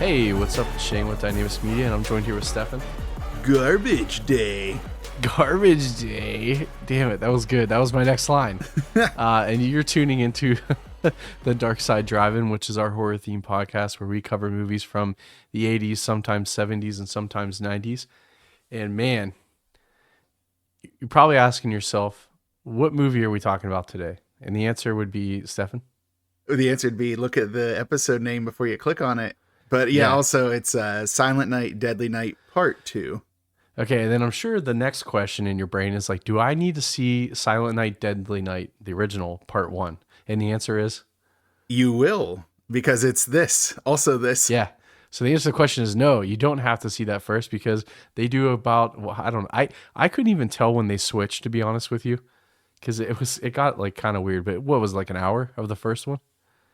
Hey, what's up? It's Shane with Dynamics Media, and I'm joined here with Stefan. Garbage day. Garbage day. Damn it, that was good. That was my next line. And you're tuning into the Dark Side Drive-In, which is our horror themed podcast where we cover movies from the 80s, sometimes 70s, and sometimes 90s. And man, you're probably asking yourself, what movie are we talking about today? And the answer would be, Stefan? The answer would be look at the episode name before you click on it. But yeah, also it's Silent Night, Deadly Night Part 2. Okay, and then I'm sure the next question in your brain is like, do I need to see Silent Night, Deadly Night, the original, Part 1? And the answer is? You will, because it's this. Also this. Yeah. So the answer to the question is no, you don't have to see that first because they do about, well, I don't know. I couldn't even tell when they switched, to be honest with you, because it got like kind of weird. But what was it, like an hour of the first one?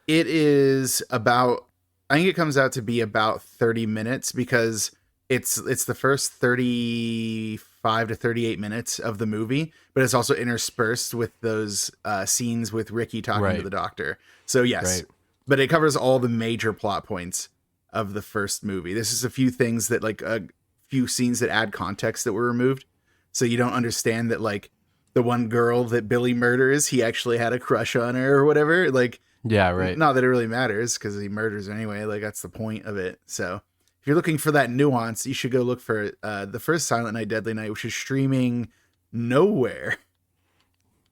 It is about, I think it comes out to be about 30 minutes because it's the first 35 to 38 minutes of the movie, but it's also interspersed with those scenes with Ricky talking to the doctor. So yes, but it covers all the major plot points of the first movie. This is a few things that like a few scenes that add context that were removed. So you don't understand that like the one girl that Billy murders, he actually had a crush on her or whatever. Like, yeah, right. Not that it really matters because he murders her anyway. Like that's the point of it. So if you're looking for that nuance, you should go look for the first Silent Night, Deadly Night, which is streaming nowhere.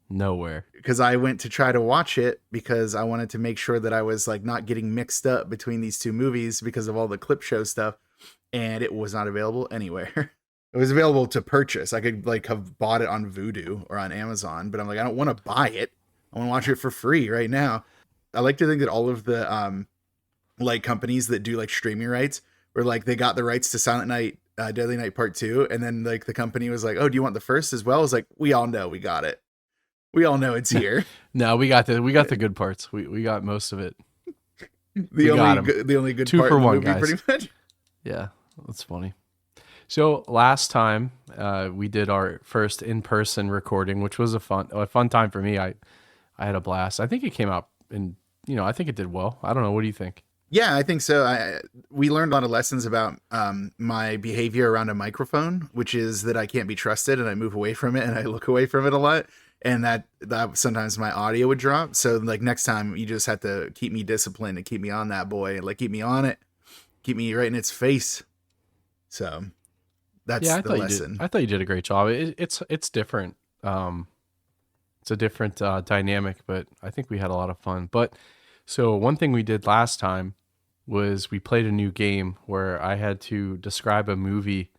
Because I went to try to watch it because I wanted to make sure that I was like not getting mixed up between these two movies because of all the clip show stuff, and it was not available anywhere. It was available to purchase. I could like have bought it on Vudu or on Amazon, but I'm like, I don't want to buy it. I want to watch it for free right now. I like to think that all of the like companies that do like streaming rights were like they got the rights to Silent Night, Deadly Night Part 2, and then like the company was like, "Oh, do you want the first as well?" I was like, "We all know we got it. We all know it's here." No, we got the good parts. We got most of it. The only good Two part for of the one, movie, guys. pretty much. Yeah, that's funny. So last time we did our first in-person recording, which was a fun time for me. I had a blast. I think it came out and I think it did well. I don't know. What do you think? Yeah, I think so. We learned a lot of lessons about my behavior around a microphone, which is that I can't be trusted and I move away from it and I look away from it a lot. And that sometimes my audio would drop. So like next time you just have to keep me disciplined and keep me on that boy. Like keep me on it. Keep me right in its face. So that's the lesson. I thought you did a great job. It's different. It's a different dynamic, but I think we had a lot of fun. But so one thing we did last time was we played a new game where I had to describe a movie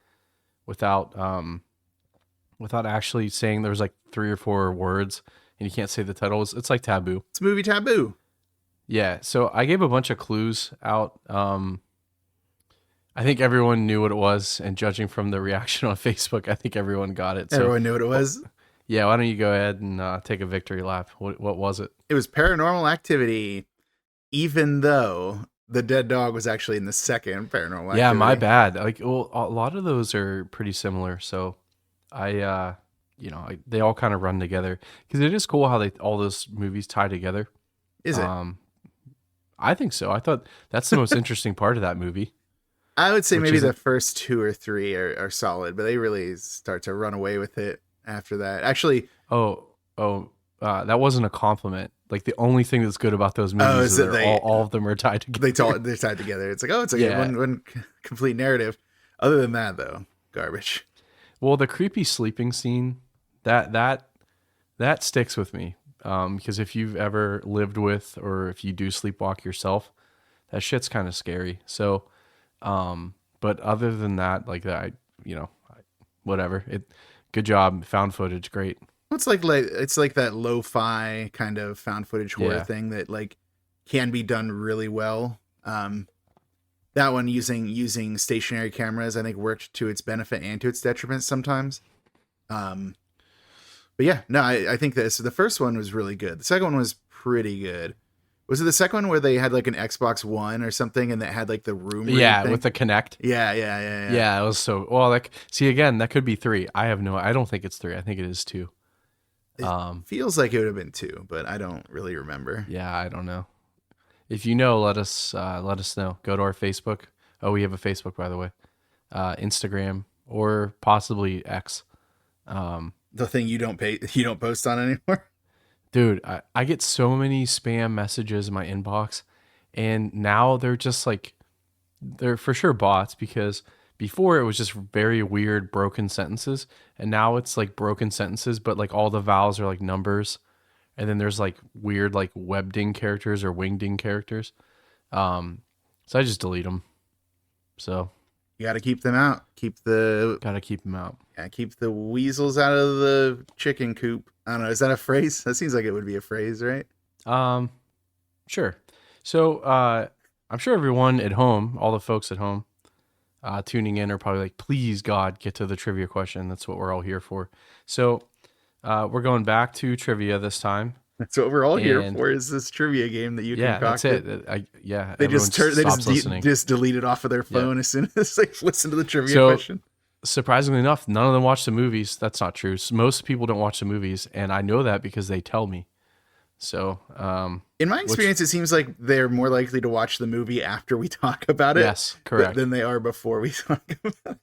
without actually saying. There was like 3 or 4 words and you can't say the title. It's like taboo. It's movie taboo. Yeah. So I gave a bunch of clues out. I think everyone knew what it was, and judging from the reaction on Facebook, I think everyone got it. Everyone knew what it was. Yeah, why don't you go ahead and take a victory lap? What was it? It was Paranormal Activity, even though the dead dog was actually in the second Paranormal Activity. Yeah, my bad. Like, well, a lot of those are pretty similar, so they all kind of run together because it is cool how all those movies tie together. Is it? I think so. I thought that's the most interesting part of that movie. I would say maybe the first 2 or 3 are solid, but they really start to run away with it after that. Actually, that wasn't a compliment. Like the only thing that's good about those movies is that all of them are tied together. They're tied together. It's like, it's like one complete narrative. Other than that, though, garbage. Well, the creepy sleeping scene that sticks with me because if you've ever lived with or if you do sleepwalk yourself, that shit's kind of scary. So, but other than that, like that, whatever. Good job. Found footage. Great. It's like that lo-fi kind of found footage horror thing that like can be done really well. That one using stationary cameras, I think worked to its benefit and to its detriment sometimes. But yeah, no, I think the first one was really good. The second one was pretty good. Was it the second one where they had like an Xbox One or something and that had like the room? Yeah, thing? With the Kinect. Yeah. Yeah, it was so well. Like, see, again, that could be 3. I don't think it's 3. I think it is 2. It feels like it would have been 2, but I don't really remember. Yeah, I don't know. If you know, let us know. Go to our Facebook Oh, we have a Facebook, by the way, Instagram, or possibly X. The thing you don't post on anymore. Dude, I get so many spam messages in my inbox, and now they're just like, they're for sure bots, because before it was just very weird broken sentences, and now it's like broken sentences, but like all the vowels are like numbers, and then there's like weird like webding characters or wingding characters. So I just delete them. So You got to keep them out. gotta keep them out. Yeah, keep the weasels out of the chicken coop. I don't know. Is that a phrase? That seems like it would be a phrase, right? Sure. So I'm sure everyone at home, all the folks at home tuning in, are probably like, please God, get to the trivia question. That's what we're all here for. So we're going back to trivia this time. That's what we're all here for. Is this trivia game that you concocted? That's it. They just delete it off of their phone as soon as they listen to the trivia question. Surprisingly enough, none of them watch the movies. That's not true. Most people don't watch the movies, and I know that because they tell me. So, in my experience, it seems like they're more likely to watch the movie after we talk about it. Yes, correct. Than they are before we talk about it.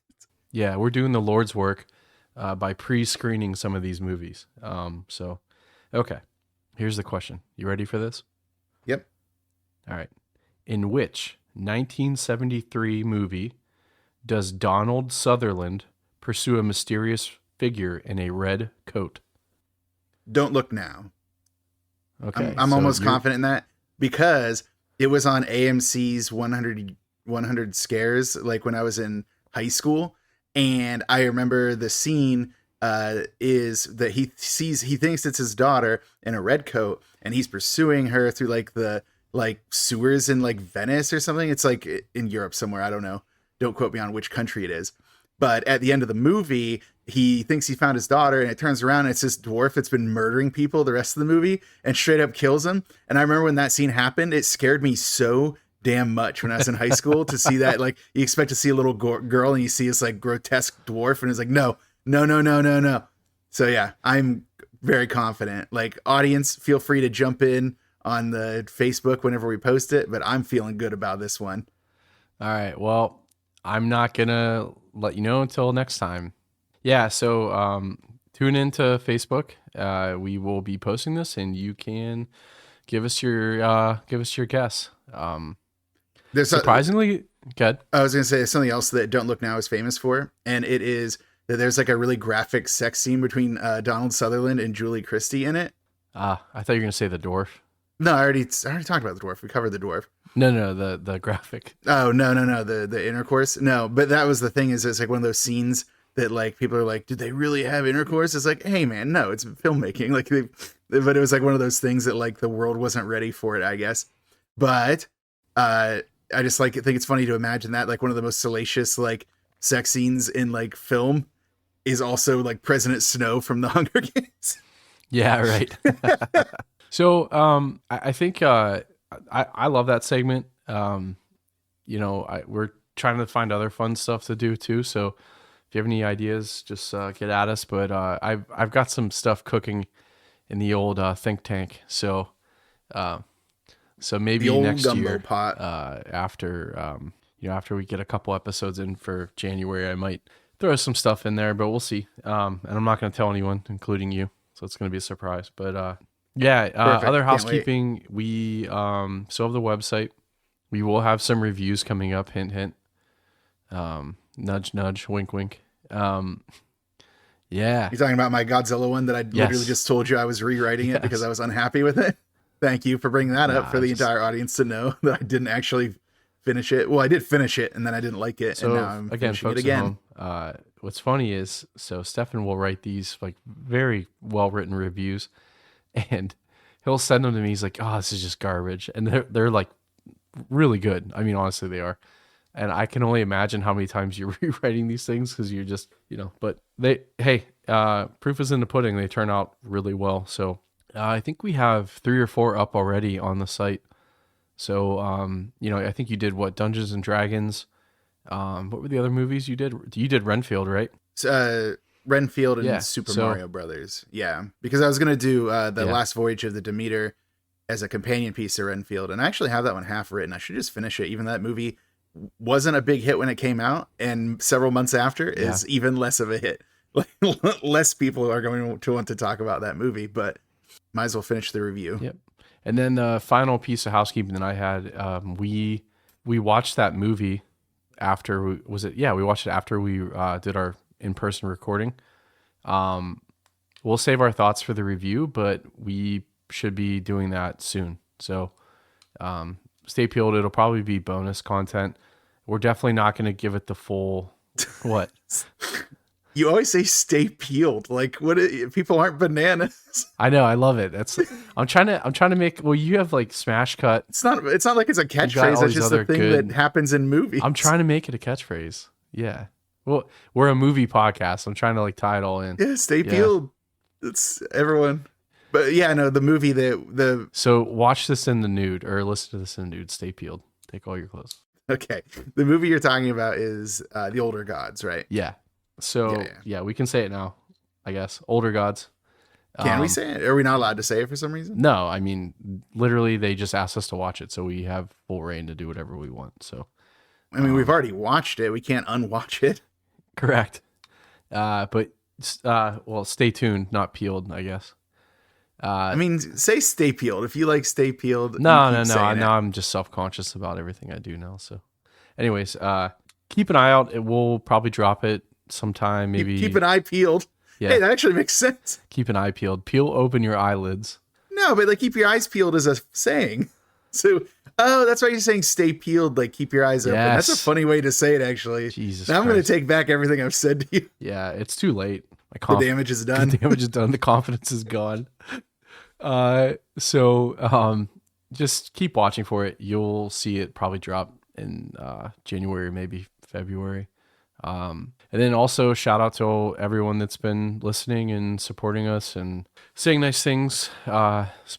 Yeah, we're doing the Lord's work by pre-screening some of these movies. Okay. Here's the question. You ready for this? Yep. All right. In which 1973 movie does Donald Sutherland pursue a mysterious figure in a red coat? Don't Look Now. Okay. I'm almost confident in that because it was on AMC's 100 Scares, like when I was in high school. And I remember the scene is that he thinks it's his daughter in a red coat, and he's pursuing her through like the sewers in like Venice or something. It's like in Europe somewhere. I don't know. Don't quote me on which country it is. But at the end of the movie, he thinks he found his daughter, and it turns around and it's this dwarf that's been murdering people the rest of the movie and straight up kills him. And I remember when that scene happened, it scared me so damn much when I was in high school to see that. Like, you expect to see a little girl and you see this like grotesque dwarf, and it's like, no. So yeah, I'm very confident. Like, audience, feel free to jump in on the Facebook whenever we post it, but I'm feeling good about this one. All right. Well, I'm not going to let you know until next time. Yeah. So tune into Facebook. We will be posting this, and you can give us your guess. There's surprisingly good. I was going to say something else that Don't Look Now is famous for, and it is that there's like a really graphic sex scene between Donald Sutherland and Julie Christie in it. I thought you were going to say the dwarf. No, I already talked about the dwarf. We covered the dwarf. No, the graphic. Oh, no, the intercourse. No, but that was the thing, is it's like one of those scenes that like people are like, did they really have intercourse? It's like, hey man, no, it's filmmaking. Like, but it was like one of those things that like the world wasn't ready for it, I guess. But I just think it's funny to imagine that like one of the most salacious like sex scenes in like film is also like President Snow from the Hunger Games. Yeah, right. So I think I love that segment. We're trying to find other fun stuff to do too. So if you have any ideas, just get at us. But I've got some stuff cooking in the old think tank. So maybe next year, pot. After we get a couple episodes in for January, I might throw some stuff in there, but we'll see. And I'm not going to tell anyone, including you. So it's going to be a surprise. But other housekeeping. We still have the website. We will have some reviews coming up. Hint, hint. Nudge, nudge. Wink, wink. Yeah. You're talking about my Godzilla one that I literally just told you I was rewriting it because I was unhappy with it. Thank you for bringing that up for the entire audience to know that I didn't actually finish it. Well, I did finish it, and then I didn't like it, and now I'm finishing it again. At home, what's funny is, so Stefan will write these like very well written reviews, and he'll send them to me. He's like, "Oh, this is just garbage," and they're like really good. I mean, honestly, they are. And I can only imagine how many times you're rewriting these things because you're just, But proof is in the pudding. They turn out really well. So I think we have 3 or 4 up already on the site. So I think you did Dungeons and Dragons. What were the other movies you did? You did Renfield, right? Renfield and Super Mario Brothers. Yeah, because I was gonna do the Last Voyage of the Demeter as a companion piece to Renfield, and I actually have that one half written. I should just finish it. Even that movie wasn't a big hit when it came out, and several months after is even less of a hit. Like less people are going to want to talk about that movie, but might as well finish the review. Yep. And then the final piece of housekeeping that I had, we watched that movie after we watched it after we did our in-person recording. We'll save our thoughts for the review, but we should be doing that soon. So stay peeled. It'll probably be bonus content. We're definitely not going to give it the full what? You always say stay peeled. Like what? People aren't bananas. I know. I love it. I'm trying to make, well, you have like smash cut. It's not like it's a catchphrase. It's just a thing that happens in movies. I'm trying to make it a catchphrase. Yeah. Well, we're a movie podcast. I'm trying to like tie it all in. Yeah. Stay peeled. It's everyone. But yeah, no, the movie So watch this in the nude or listen to this in the nude. Stay peeled. Take all your clothes. Okay. The movie you're talking about is The Older Gods, right? Yeah. So yeah, we can say it now, I guess. Older Gods. Can we say it? Are we not allowed to say it for some reason? No, I mean, literally they just asked us to watch it, so we have full reign to do whatever we want. So I mean, we've already watched it. We can't unwatch it. Correct. But stay tuned, not peeled, I guess. I mean, say stay peeled. If you like stay peeled. No. I'm just self-conscious about everything I do now. So anyways, keep an eye out. It will probably drop it sometime, maybe. Keep an eye peeled. Yeah. Hey, that actually makes sense. Keep an eye peeled. Peel open your eyelids. No, but like keep your eyes peeled is a saying. So, that's why you're saying stay peeled, like keep your eyes open. That's a funny way to say it, actually. Jesus now I'm going to take back everything I've said to you. Yeah, it's too late. The damage is done. The damage is done. The confidence is gone. Just keep watching for it. You'll see it probably drop in January, maybe February. And then also shout out to everyone that's been listening and supporting us and saying nice things.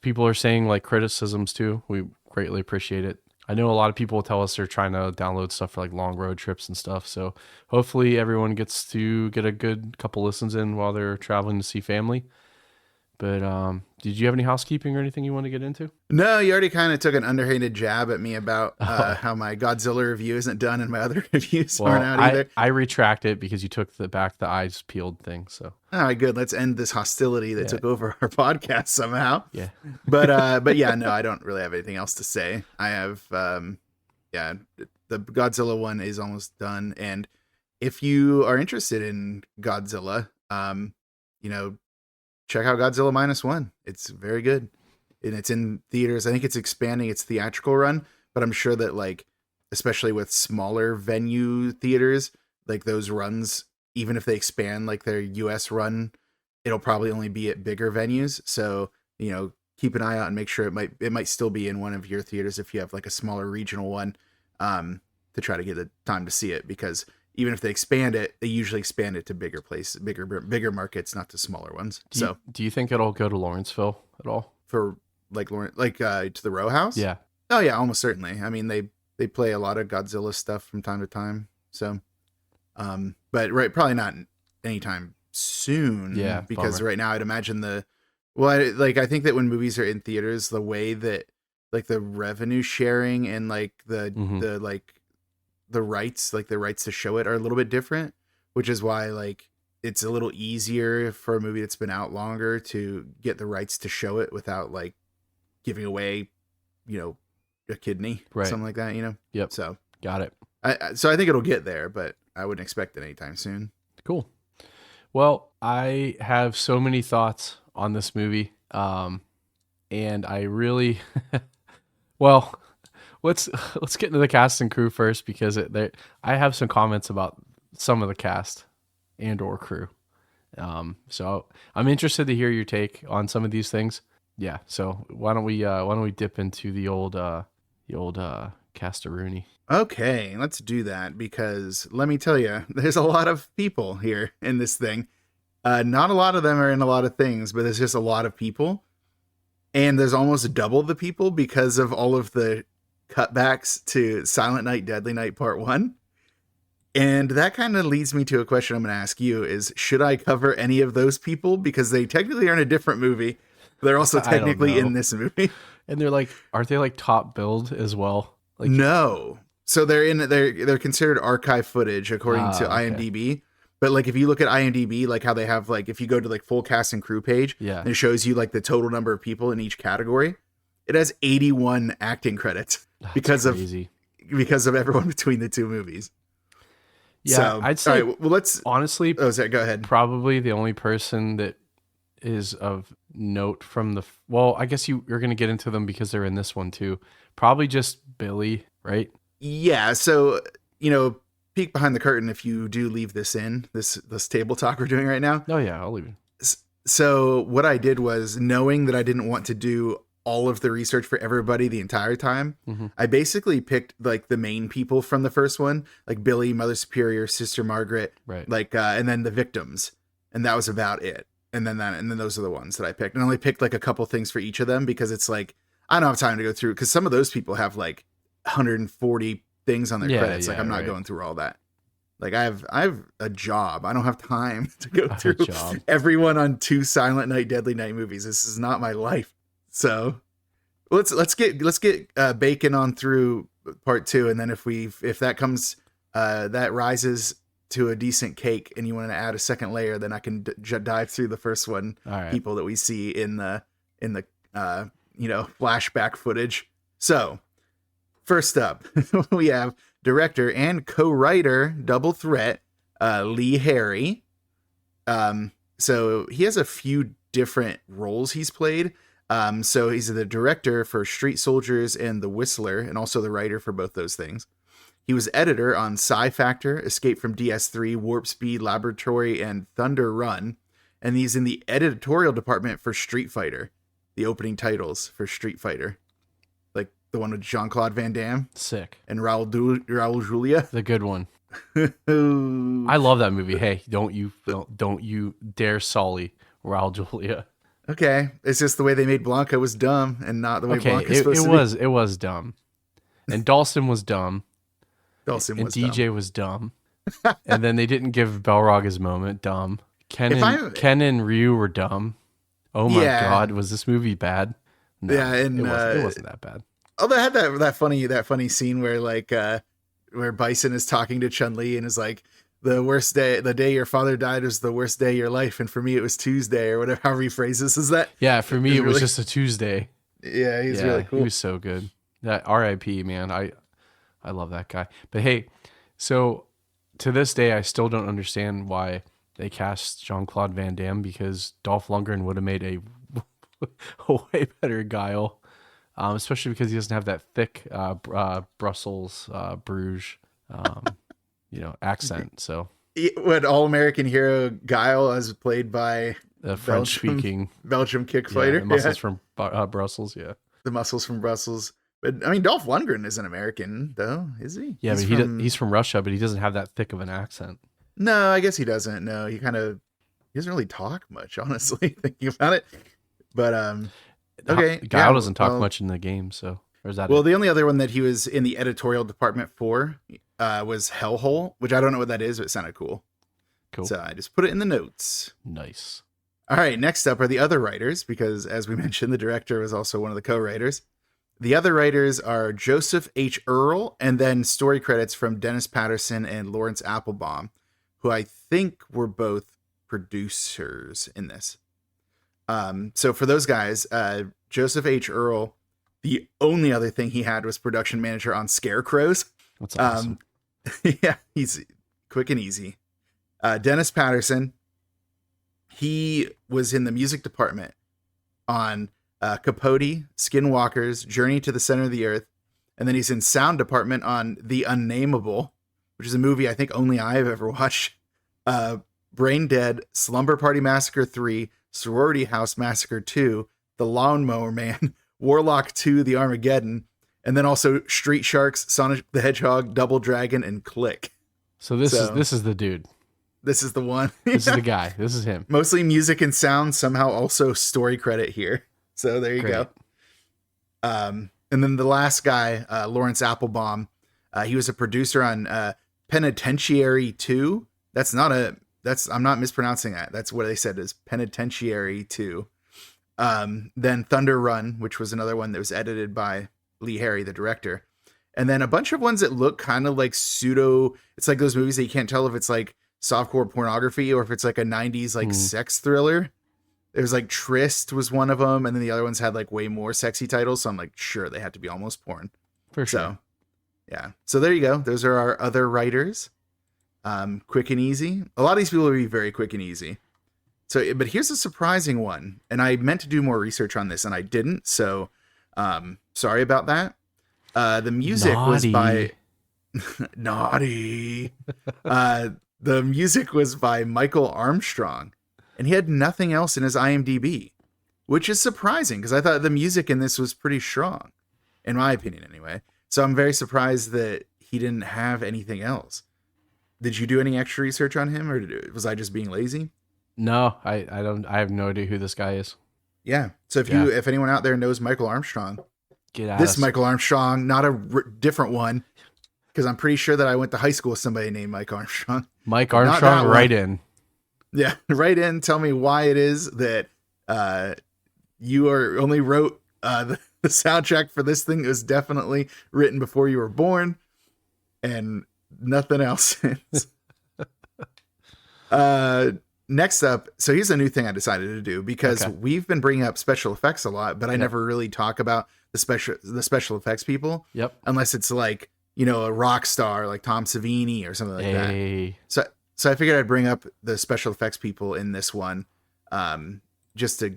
People are saying like criticisms too. We greatly appreciate it. I know a lot of people tell us they're trying to download stuff for like long road trips and stuff. So hopefully everyone gets to get a good couple listens in while they're traveling to see family. But did you have any housekeeping or anything you want to get into? No, you already kind of took an underhanded jab at me about how my Godzilla review isn't done and my other reviews aren't out either. I retract it because you took the eyes peeled thing. So all right, good. Let's end this hostility that took over our podcast somehow. Yeah. But yeah, no, I don't really have anything else to say. I have the Godzilla one is almost done, and if you are interested in Godzilla, check out Godzilla -1. It's very good. And it's in theaters. I think it's expanding its theatrical run, but I'm sure that like, especially with smaller venue theaters, like those runs, even if they expand like their US run, it'll probably only be at bigger venues. So, keep an eye out and make sure it might still be in one of your theaters if you have like a smaller regional one, to try to get the time to see it, because even if they expand it, they usually expand it to bigger places, bigger markets, not to smaller ones. Do you think it'll go to Lawrenceville at all? For like to the Row House? Yeah. Oh yeah, almost certainly. I mean, they play a lot of Godzilla stuff from time to time. So, but probably not anytime soon. Yeah. Because bummer. right now I'd imagine I think that when movies are in theaters, the way that like the revenue sharing and like the rights to show it are a little bit different, which is why like it's a little easier for a movie that's been out longer to get the rights to show it without like giving away, a kidney, right? Something like that, Yep. So got it. So I think it'll get there, but I wouldn't expect it anytime soon. Cool. Well, I have so many thoughts on this movie, and I really, well. Let's get into the cast and crew first, because I have some comments about some of the cast and or crew. So I'm interested to hear your take on some of these things. Yeah. So why don't we dip into the old cast-a-rooney? Okay, let's do that, because let me tell you, there's a lot of people here in this thing. Not a lot of them are in a lot of things, but there's just a lot of people, and there's almost double the people because of all of the cutbacks to Silent Night, Deadly Night Part 1. And that kind of leads me to a question I'm going to ask you is, should I cover any of those people? Because they technically are in a different movie. They're also technically in this movie. And they're like, aren't they like top billed as well? Like, no. So they're considered archive footage according to Okay. IMDb. But like if you look at IMDb, like how they have like if you go to like full cast and crew page, Yeah. and it shows you like the total number of people in each category. It has 81 acting credits That's because crazy. of everyone between the two movies. Yeah, So, I'd say, all right, well, let's. honestly, Oh, sorry, go ahead. probably the only person that is of note from well, I guess you're going to get into them because they're in this one too. Probably just Billy, right? Yeah. So, peek behind the curtain if you do leave this in this table talk we're doing right now. Oh yeah, I'll leave it. So what I did was, knowing that I didn't want to do all of the research for everybody the entire time, I basically picked like the main people from the first one, like Billy, Mother Superior, Sister Margaret, Right. like and then the victims, and that was about it. And then those are the ones that I picked. And I only picked like a couple things for each of them because it's like I don't have time to go through, because some of those people have like 140 things on their credits. Like I'm not going through all that. Like I have a job. I don't have time to go through everyone on 2 Silent Night, Deadly Night movies. This is not my life. So let's get Bacon on through part 2, and then if that comes that rises to a decent cake, and you want to add a second layer, then I can dive through the first one. All right. People that we see in the flashback footage. So first up, we have director and co-writer double threat Lee Harry. So he has a few different roles he's played. So he's the director for Street Soldiers and The Whistler, and also the writer for both those things. He was editor on Psy Factor, Escape from DS3, Warp Speed Laboratory, and Thunder Run. And he's in the editorial department for Street Fighter, the opening titles for Street Fighter. Like the one with Jean-Claude Van Damme. Sick. And Raul Julia. The good one. I love that movie. Hey, don't you dare sully Raul Julia. Okay, it's just the way they made Blanca was dumb, and not the way Blanca's supposed to be. It was dumb, and Dawson was dumb. Dawson was DJ dumb. was dumb, and then they didn't give Balrog his moment. Dumb. Ken and Ryu were dumb. Oh my God, was this movie bad? No, yeah, and it wasn't that bad. Oh, they had that funny scene where where Bison is talking to Chun-Li and is like, the day your father died was the worst day of your life, and for me it was Tuesday, or whatever, however he phrases is that. Yeah, for me it was just a Tuesday. Yeah, he's really cool. He was so good. That R.I.P. man, I love that guy. But hey, so to this day I still don't understand why they cast Jean-Claude Van Damme, because Dolph Lundgren would have made a way better Guile, especially because he doesn't have that thick Brussels Bruges accent. So what All-American Hero Guile as played by the French-speaking Belgium kick fighter, the muscles from Brussels, the muscles from Brussels. But I mean, Dolph Lundgren isn't American though, is he? Yeah, he's from Russia, but he doesn't have that thick of an accent. No, I guess he doesn't. No, he doesn't really talk much, honestly, thinking about it. But okay, Guile doesn't talk much in the game, so there's that. Well, the only other one that he was in the editorial department for was Hellhole, which I don't know what that is, but it sounded cool. Cool. So I just put it in the notes. Nice. All right, next up are the other writers, because as we mentioned, the director was also one of the co-writers. The other writers are Joseph H. Earl, and then story credits from Dennis Patterson and Lawrence Applebaum, who I think were both producers in this. So for those guys, Joseph H. Earl, the only other thing he had was production manager on Scarecrows. That's awesome. Yeah, he's quick and easy. Dennis Patterson, he was in the music department on Capote, Skinwalkers, Journey to the Center of the Earth, and then he's in sound department on The Unnameable, which is a movie I think only I have ever watched. Brain Dead, Slumber Party Massacre 3, Sorority House Massacre 2, The Lawnmower Man, Warlock 2, The Armageddon, and then also Street Sharks, Sonic the Hedgehog, Double Dragon, and Click. So this is the dude. This is the one. This is the guy. This is him. Mostly music and sound, somehow also story credit here. So there you go. And then the last guy, Lawrence Applebaum, he was a producer on Penitentiary 2. I'm not mispronouncing that. That's what they said is Penitentiary 2. Then Thunder Run, which was another one that was edited by Lee Harry, the director. And then a bunch of ones that look kind of like pseudo. It's like those movies that you can't tell if it's like softcore pornography or if it's like a 90s like sex thriller. There's like Tryst was one of them, and then the other ones had like way more sexy titles. So I'm like, sure, they had to be almost porn. For sure. So, yeah. So there you go. Those are our other writers. Quick and easy. A lot of these people will be very quick and easy. So, but here's a surprising one, and I meant to do more research on this, and I didn't. So, sorry about that. The music was by Naughty. The music was by Michael Armstrong. And he had nothing else in his IMDb, which is surprising because I thought the music in this was pretty strong, in my opinion, anyway. So I'm very surprised that he didn't have anything else. Did you do any extra research on him, or was I just being lazy? No, I don't. I have no idea who this guy is. Yeah. So if anyone out there knows Michael Armstrong, get out. This Michael Armstrong, not a different one, because I'm pretty sure that I went to high school with somebody named Mike Armstrong. Mike Armstrong, right in. Yeah, right in. Tell me why it is that you only wrote the soundtrack for this thing. It was definitely written before you were born, and nothing else since. Next up, so here's a new thing I decided to do because we've been bringing up special effects a lot, but I never really talk about the special effects people. Yep. Unless it's like, a rock star like Tom Savini or something like that. So I figured I'd bring up the special effects people in this one, just I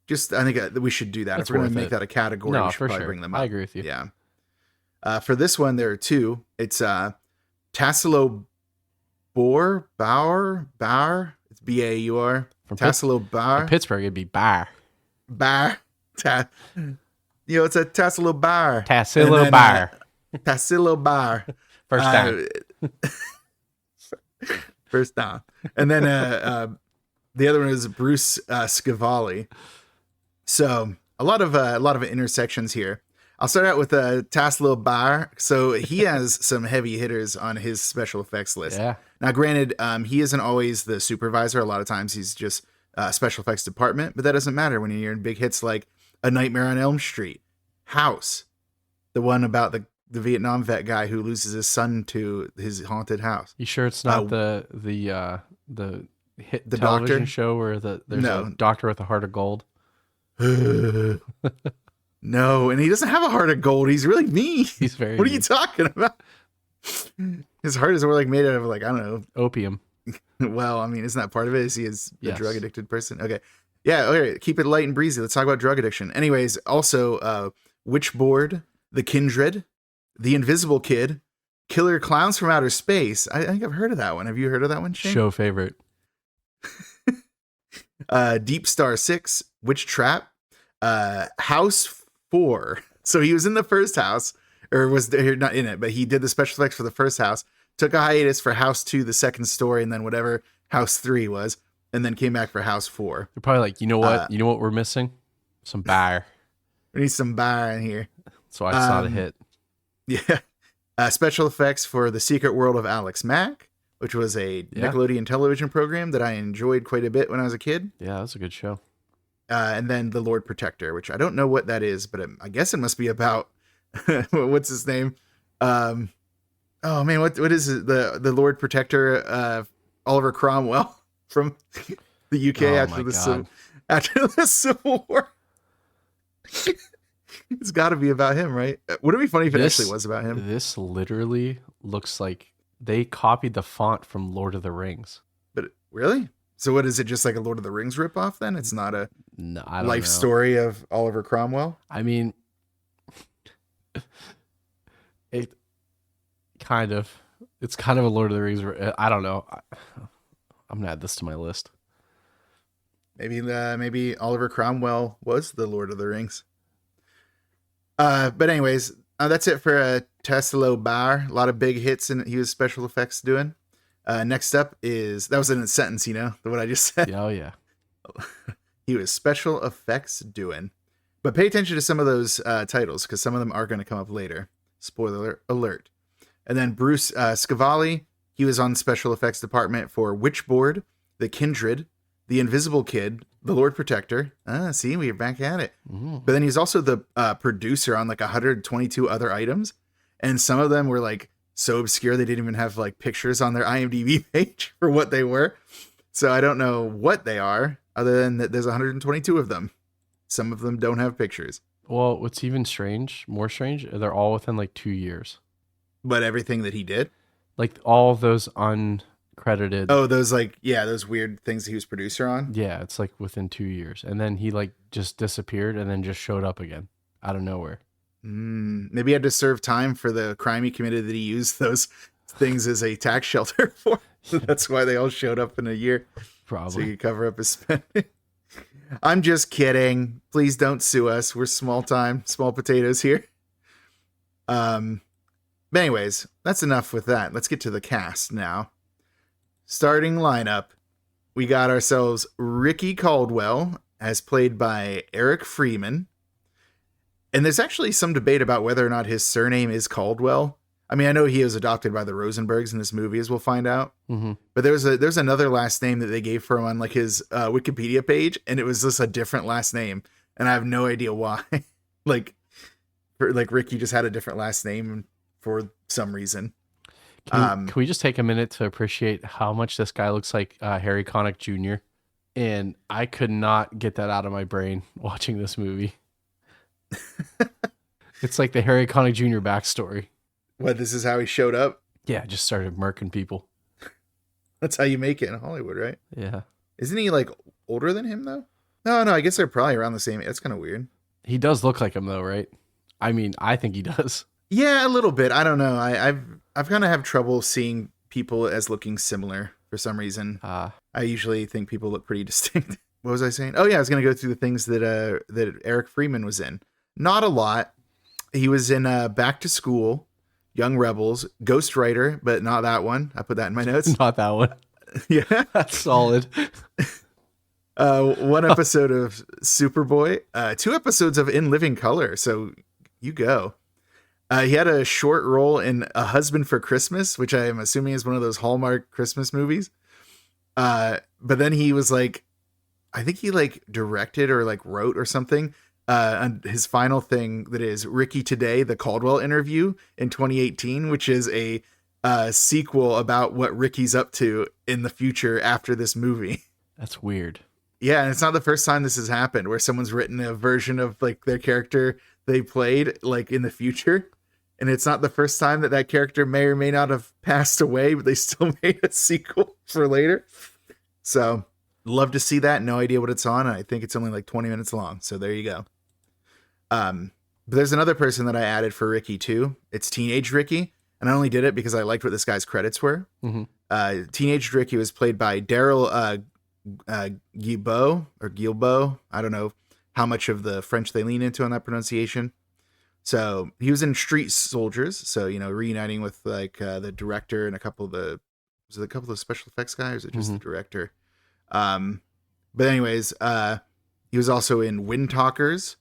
think that we should do that. That's if we're going to make that a category, we should probably bring them up. I agree with you. Yeah. For this one, there are two. It's Tassilo Bauer. It's Baur. Tassilo Bauer. In Pittsburgh, it'd be Bar. Bar. It's a Tassilo Bauer. Tassilo Bar. Tassilo Bauer. First down. First down. And then the other one is Bruce Scavali. So a lot of intersections here. I'll start out with Tassilo Bauer. So he has some heavy hitters on his special effects list. Yeah. Now, granted, he isn't always the supervisor. A lot of times he's just special effects department, but that doesn't matter when you're in big hits like A Nightmare on Elm Street, House, the one about the Vietnam vet guy who loses his son to his haunted house. You sure it's not the hit the television doctor show where there's a doctor with a heart of gold? No, and he doesn't have a heart of gold. He's really mean. He's very What are you talking about? His heart is more like made out of, like, I don't know. Opium. Well, I mean, isn't that part of it? Is he a drug addicted person? Okay. Yeah, okay. Keep it light and breezy. Let's talk about drug addiction. Anyways, also Witchboard, The Kindred, The Invisible Kid, Killer Clowns from Outer Space. I think I've heard of that one. Have you heard of that one, Shane? Show favorite. Deep Star 6, Witch Trap, House 4. So he was in the first house, or was there, not in it, but he did the special effects for the first house, took a hiatus for House 2, the second story, and then whatever House 3 was, and then came back for House 4. They're probably like, you know what? You know what we're missing? Some bar. We need some bar in here. So I saw the hit. Yeah. Special effects for The Secret World of Alex Mack, which was a Nickelodeon television program that I enjoyed quite a bit when I was a kid. Yeah, that's a good show. And then The Lord Protector, which I don't know what that is, but I guess it must be about what's his name? Oh man, what is it? The Lord Protector, Oliver Cromwell from the UK after the Civil War. It's got to be about him, right? Would it be funny if it actually was about him? This literally looks like they copied the font from Lord of the Rings. But really? So what is it? Just like a Lord of the Rings ripoff? Then it's not a life story of Oliver Cromwell. I mean, it's kind of a Lord of the Rings. I don't know. I'm gonna add this to my list. Maybe Oliver Cromwell was the Lord of the Rings. But anyways, that's it for Tassilo Bauer. A lot of big hits, and he was special effects doing. Next up is, that was in a sentence, what I just said. Oh yeah. He was special effects doing. But pay attention to some of those titles, because some of them are going to come up later. Spoiler alert. And then Bruce Scavali, he was on special effects department for Witchboard, The Kindred, The Invisible Kid, The Lord Protector. See, we're back at it. But then he's also the producer on like 122 other items. and some of them were like so obscure they didn't even have like pictures on their IMDb page for what they were. So I don't know what they are, other than that there's 122 of them. Some of them don't have pictures. Well, what's even more strange, they're all within like 2 years. But everything that he did? Like all of those uncredited. Oh, those like, yeah, those weird things that he was producer on? Yeah, it's like within 2 years. And then he like just disappeared and then just showed up again out of nowhere. Maybe he had to serve time for the crime he committed that he used those things as a tax shelter for. So that's why they all showed up in a year. Probably. So he could cover up his spending. I'm just kidding. Please don't sue us. We're small potatoes here. But anyways, that's enough with that. Let's get to the cast now. Starting lineup, we got ourselves Ricky Caldwell, as played by Eric Freeman. And there's actually some debate about whether or not his surname is Caldwell. I mean, I know he was adopted by the Rosenbergs in this movie, as we'll find out. Mm-hmm. But there's another last name that they gave for him on like his Wikipedia page, and it was just a different last name, and I have no idea why. like Ricky just had a different last name for some reason. Can we just take a minute to appreciate how much this guy looks like Harry Connick Jr.? And I could not get that out of my brain watching this movie. It's like the Harry Connick Jr. backstory. What, this is how he showed up? Yeah, just started murking people. That's how you make it in Hollywood, right? Yeah. Isn't he like older than him though? No, I guess they're probably around the same age. That's kind of weird. He does look like him though, right? I mean, I think he does. Yeah, a little bit. I don't know. I've kind of have trouble seeing people as looking similar for some reason. I usually think people look pretty distinct. What was I saying? Oh yeah, I was going to go through the things that Eric Freeman was in. Not a lot. He was in Back to School, Young Rebels, Ghost Rider, but not that one. I put that in my notes. Not that one. Yeah. That's solid. One episode of Superboy, 2 episodes of In Living Color. So you go. He had a short role in A Husband for Christmas, which I am assuming is one of those Hallmark Christmas movies. But then he was like, I think he like directed or like wrote or something. On his final thing that is Ricky Today, the Caldwell interview in 2018, which is a sequel about what Ricky's up to in the future after this movie. That's weird. Yeah, and it's not the first time this has happened where someone's written a version of like their character they played like in the future. And it's not the first time that character may or may not have passed away, but they still made a sequel for later. So love to see that. No idea what it's on. I think it's only like 20 minutes long. So there you go. But there's another person that I added for Ricky too. It's Teenage Ricky. And I only did it because I liked what this guy's credits were. Mm-hmm. Teenage Ricky was played by Daryl Guilbeault. I don't know how much of the French they lean into on that pronunciation. So he was in Street Soldiers. So, you know, reuniting with like the director and a couple of the special effects guys, or is it just the director? But anyways, he was also in Wind Talkers.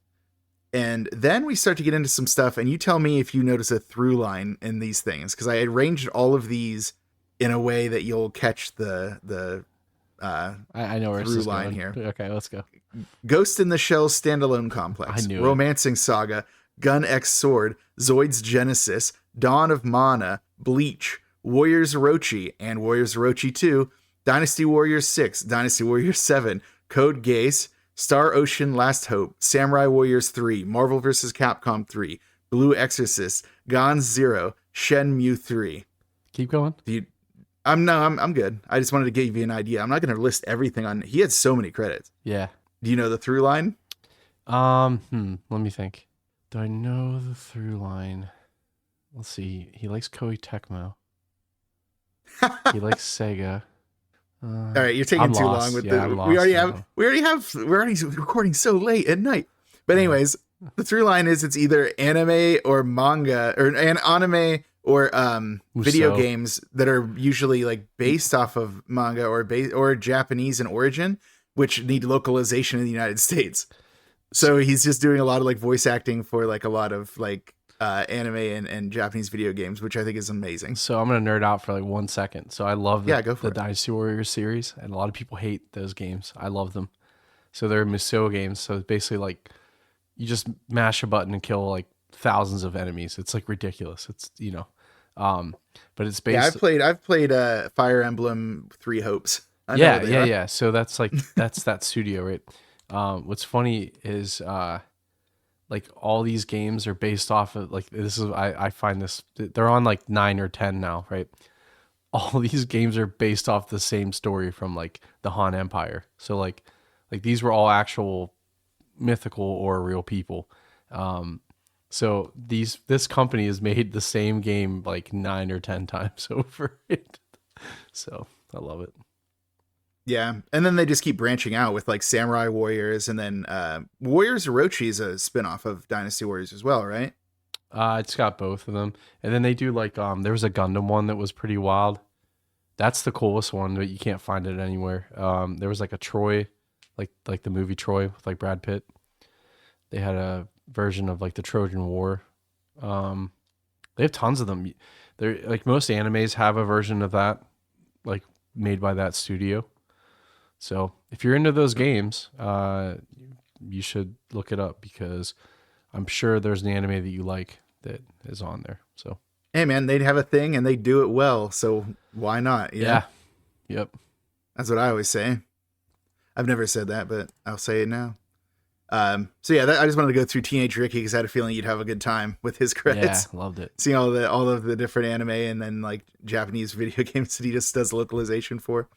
And then we start to get into some stuff, and you tell me if you notice a through line in these things, because I arranged all of these in a way that you'll catch the I know where through this is line going. here. Okay, let's go. Ghost in the Shell standalone complex, I knew Romancing Saga, Gun X Sword, Zoid's Genesis, Dawn of Mana, Bleach, Warriors Orochi and Warriors Orochi 2, Dynasty Warriors 6, Dynasty Warriors 7, Code Geass, Star Ocean Last Hope, Samurai Warriors 3, Marvel vs. Capcom 3, Blue Exorcist, Gone Zero, Shenmue 3. Keep going. I'm good. I just wanted to give you an idea. I'm not going to list everything on. He had so many credits. Yeah. Do you know the through line? Let me think. Do I know the through line? Let's see. He likes Koei Tecmo. He likes Sega. All right, you're taking too long with yeah, the. We're already recording so late at night. But anyways, the through line is it's either anime or manga or an anime or video games that are usually like based off of manga or Japanese in origin, which need localization in the United States. So he's just doing a lot of like voice acting for like a lot of like anime and Japanese video games, which I think is amazing. So I'm gonna nerd out for like 1 second. So I love the Dynasty Warriors series, and a lot of people hate those games. I love them. So they're Musou games. So it's basically like you just mash a button and kill like thousands of enemies. It's like ridiculous. It's but it's Yeah, based. I've played Fire Emblem Three Hopes. I know Yeah, what they yeah, are. yeah. So that's like that's that studio, right? What's funny is like all these games are based off of like this is I find this they're on like 9 or 10 now, right? All these games are based off the same story from like the Han Empire. So like these were all actual mythical or real people. So this company has made the same game like 9 or 10 times over it. So I love it. Yeah, and then they just keep branching out with like Samurai Warriors, and then Warriors Orochi is a spinoff of Dynasty Warriors as well, right? It's got both of them, and then they do like there was a Gundam one that was pretty wild. That's the coolest one, but you can't find it anywhere. There was like a Troy, like the movie Troy with like Brad Pitt. They had a version of like the Trojan War. They have tons of them. They're like most animes have a version of that, like made by that studio. So if you're into those games, you should look it up because I'm sure there's an anime that you like that is on there. So Hey man, they'd have a thing and they do it well, so why not? You know? yeah, yep. That's what I always say. I've never said that, but I'll say it now. So yeah, I just wanted to go through Teenage Ricky because I had a feeling you'd have a good time with his credits. Yeah, loved it. Seeing all of the different anime and then like Japanese video games that he just does localization for.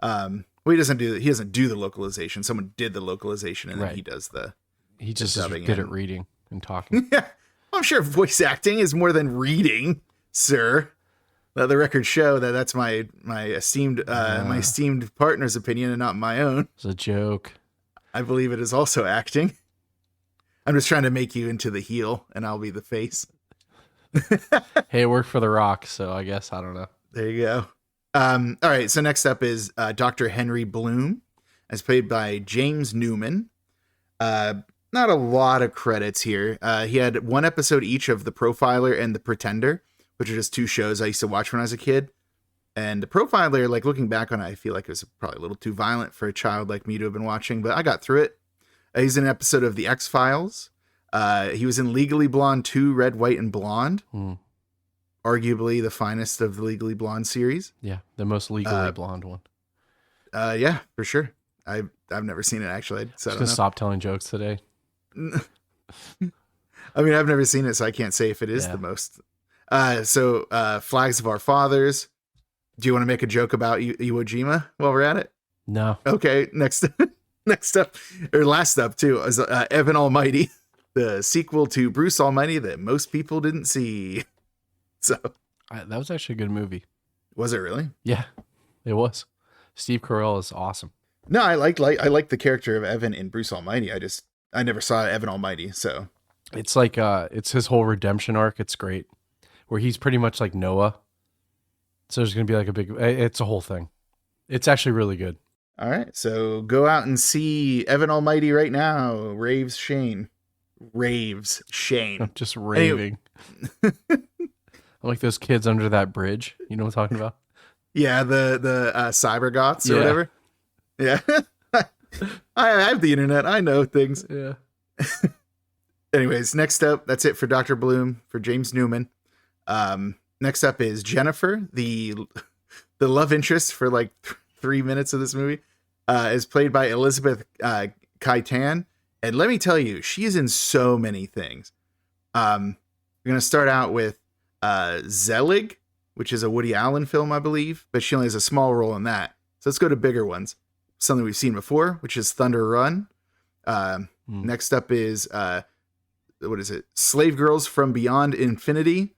Well, he doesn't do the localization. Someone did the localization and then he does the. He just is good at reading and talking. Yeah, I'm sure voice acting is more than reading, sir. Let the record show that that's my esteemed partner's opinion and not my own. It's a joke. I believe it is also acting. I'm just trying to make you into the heel, and I'll be the face. Hey, it worked for The Rock, so I guess I don't know. There you go. All right, so next up is Dr. Henry Bloom, as played by James Newman. Not a lot of credits here. He had one episode each of The Profiler and The Pretender, which are just two shows I used to watch when I was a kid. And The Profiler, like looking back on it, I feel like it was probably a little too violent for a child like me to have been watching, but I got through it. He's in an episode of The X-Files. He was in Legally Blonde 2, Red, White, and Blonde. Arguably the finest of the Legally Blonde series. Yeah, the most legally blonde one. Yeah, for sure. I've never seen it actually. So I'm just gonna stop telling jokes today. I mean, I've never seen it, so I can't say if it is the most. So Flags of Our Fathers. Do you want to make a joke about Iwo Jima while we're at it? No. Okay, next up, or last up too, is Evan Almighty, the sequel to Bruce Almighty that most people didn't see. So That was actually a good movie. Was it really? Yeah, it was. Steve Carell is awesome. No, I like the character of Evan in Bruce Almighty. I never saw Evan Almighty, so it's like it's his whole redemption arc. It's great, where he's pretty much like Noah. So there's gonna be like it's a whole thing. It's actually really good. All right, so go out and see Evan Almighty right now. Raves Shane. I'm just raving. I'm like those kids under that bridge. You know what I'm talking about? Yeah, the cyber goths or whatever. Yeah. I have the internet. I know things. Yeah. Anyways, next up, that's it for Dr. Bloom, for James Newman. Next up is Jennifer, the love interest for like 3 minutes of this movie, is played by Elizabeth Kaitan. And let me tell you, she is in so many things. We're going to start out with Zelig, which is a Woody Allen film, I believe, but she only has a small role in that. So let's go to bigger ones. Something we've seen before, which is Thunder Run. Next up is, what is it? Slave Girls from Beyond Infinity,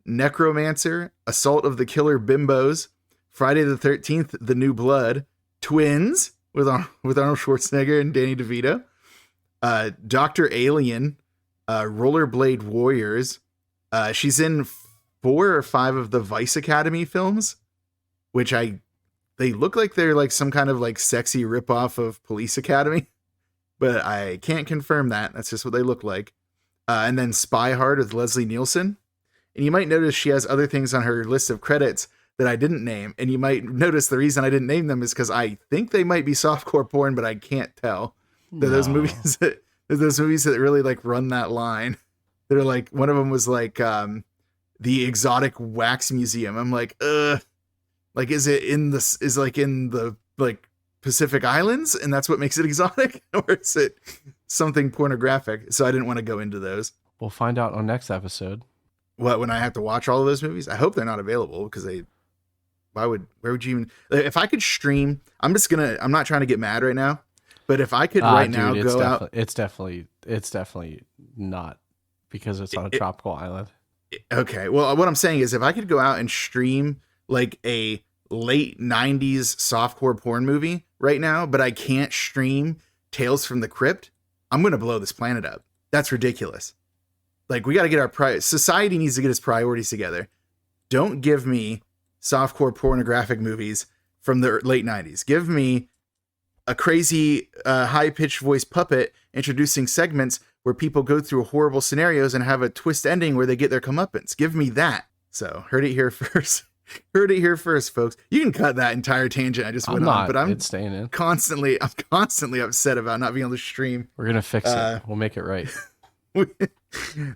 Necromancer, Assault of the Killer Bimbos, Friday the 13th, The New Blood, Twins with Arnold Schwarzenegger and Danny DeVito, Dr. Alien, Rollerblade Warriors. She's in 4 or 5 of the Vice Academy films, which they look like they're like some kind of like sexy ripoff of Police Academy, but I can't confirm that. That's just what they look like. And then Spy Hard with Leslie Nielsen. And you might notice she has other things on her list of credits that I didn't name. And you might notice the reason I didn't name them is because I think they might be softcore porn, but I can't tell. They're those movies that really like run that line. They're like, one of them was like the exotic wax museum. I'm like, like is it in the like Pacific Islands and that's what makes it exotic, or is it something pornographic? So I didn't want to go into those. We'll find out on next episode. What, when I have to watch all of those movies? I hope they're not available, because where would you even, if I could stream, I'm not trying to get mad right now, but if I could now go out. It's definitely not, because it's on a tropical island. Okay. Well, what I'm saying is, if I could go out and stream like a late 90s softcore porn movie right now, but I can't stream Tales from the Crypt, I'm going to blow this planet up. That's ridiculous. Like, we got to get society needs to get its priorities together. Don't give me softcore pornographic movies from the late 90s. Give me a crazy high-pitched voice puppet introducing segments where people go through horrible scenarios and have a twist ending where they get their comeuppance. Give me that. So, heard it here first. Heard it here first, folks. You can cut that entire tangent I just went on, but I'm staying in. constantly upset about not being able to stream. We're gonna fix it. We'll make it right. I'm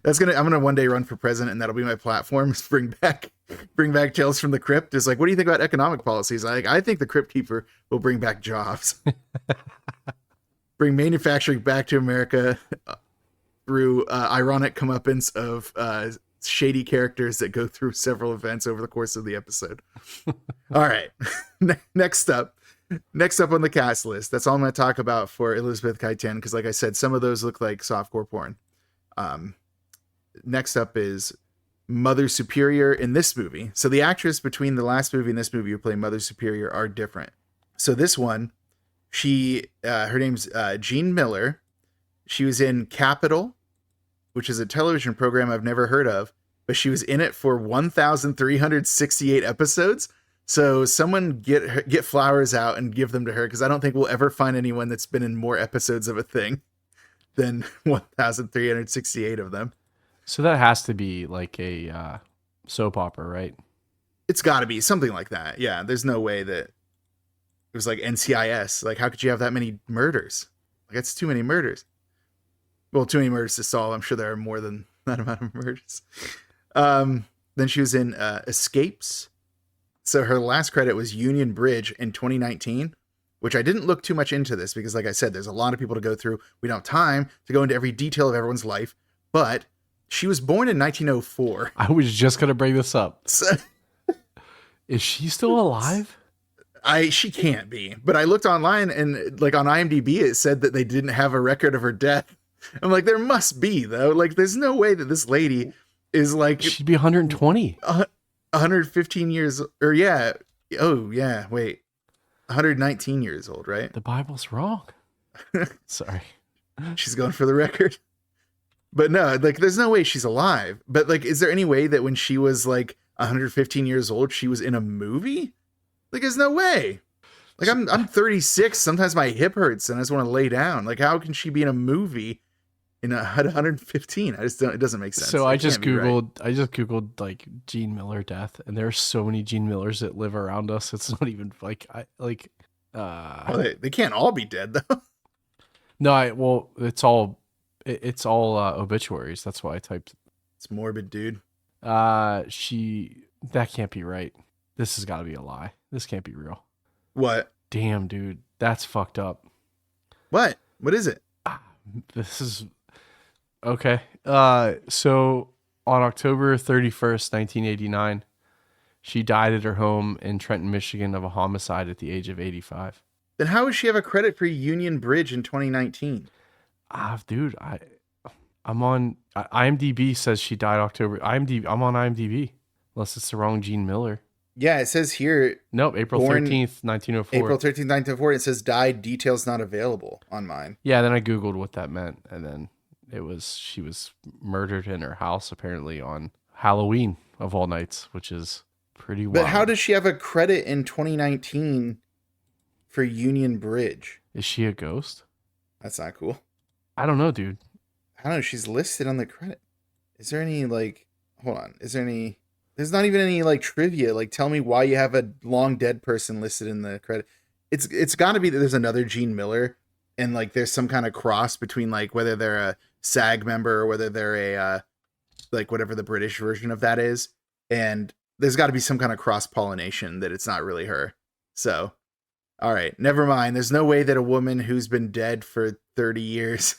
gonna one day run for president, and that'll be my platform. Is bring back Tales from the Crypt. Is like, what do you think about economic policies? I think the Crypt Keeper will bring back jobs, bring manufacturing back to America through ironic comeuppance of shady characters that go through several events over the course of the episode. All right, next up on the cast list. That's all I'm going to talk about for Elizabeth Keitan, because, like I said, some of those look like softcore porn. Next up is Mother Superior in this movie. So the actress between the last movie and this movie who play Mother Superior are different. So this one, her name's Jean Miller. She was in Capital, which is a television program I've never heard of, but she was in it for 1,368 episodes. So someone get flowers out and give them to her, because I don't think we'll ever find anyone that's been in more episodes of a thing than 1,368 of them. So that has to be like a soap opera, right? It's got to be something like that. Yeah, there's no way that it was like NCIS. Like, how could you have that many murders? Like, that's too many murders. Well, too many murders to solve. I'm sure there are more than that amount of murders. Then she was in Escapes. So her last credit was Union Bridge in 2019, which I didn't look too much into this because, like I said, there's a lot of people to go through. We don't have time to go into every detail of everyone's life, but she was born in 1904. I was just going to bring this up. So, is she still alive? She can't be, but I looked online and like on IMDb, it said that they didn't have a record of her death. I'm like, there must be though. Like, there's no way that this lady is like, she'd be 120, 115 years or yeah. Oh yeah. Wait, 119 years old, right? The Bible's wrong. Sorry. She's going for the record. But no, like, there's no way she's alive. But like, is there any way that when she was like 115 years old, she was in a movie? Like, there's no way. Like, I'm 36. Sometimes my hip hurts and I just want to lay down. Like, how can she be in a movie at 115? It doesn't make sense. So I just Googled like Jean Miller death, and there are so many Jean Millers that live around us. It's not even like they can't all be dead though. No, it's all obituaries. That's why I typed. It's morbid, dude. That can't be right. This has got to be a lie. This can't be real. What? Damn, dude, that's fucked up. What is it? This is okay. So on October 31st, 1989, she died at her home in Trenton, Michigan, of a homicide at the age of 85. Then how would she have a credit for Union Bridge in 2019? Dude, I'm on IMDb. Says she died October. I'm on IMDb, unless it's the wrong Jean Miller. Yeah, it says here. Nope, April 13th, 1904. April 13th, 1904. It says died. Details not available on mine. Yeah, then I Googled what that meant, and then she was murdered in her house apparently on Halloween of all nights, which is pretty wild. But how does she have a credit in 2019 for Union Bridge? Is she a ghost? That's not cool. I don't know, dude. I don't know. She's listed on the credit. Is there any like? Hold on. Is there any? There's not even any like trivia. Like, tell me why you have a long dead person listed in the credit. It's got to be that there's another Jean Miller, and like there's some kind of cross between like whether they're a SAG member or whether they're like whatever the British version of that is. And there's got to be some kind of cross-pollination that it's not really her. So, all right, never mind. There's no way that a woman who's been dead for 30 years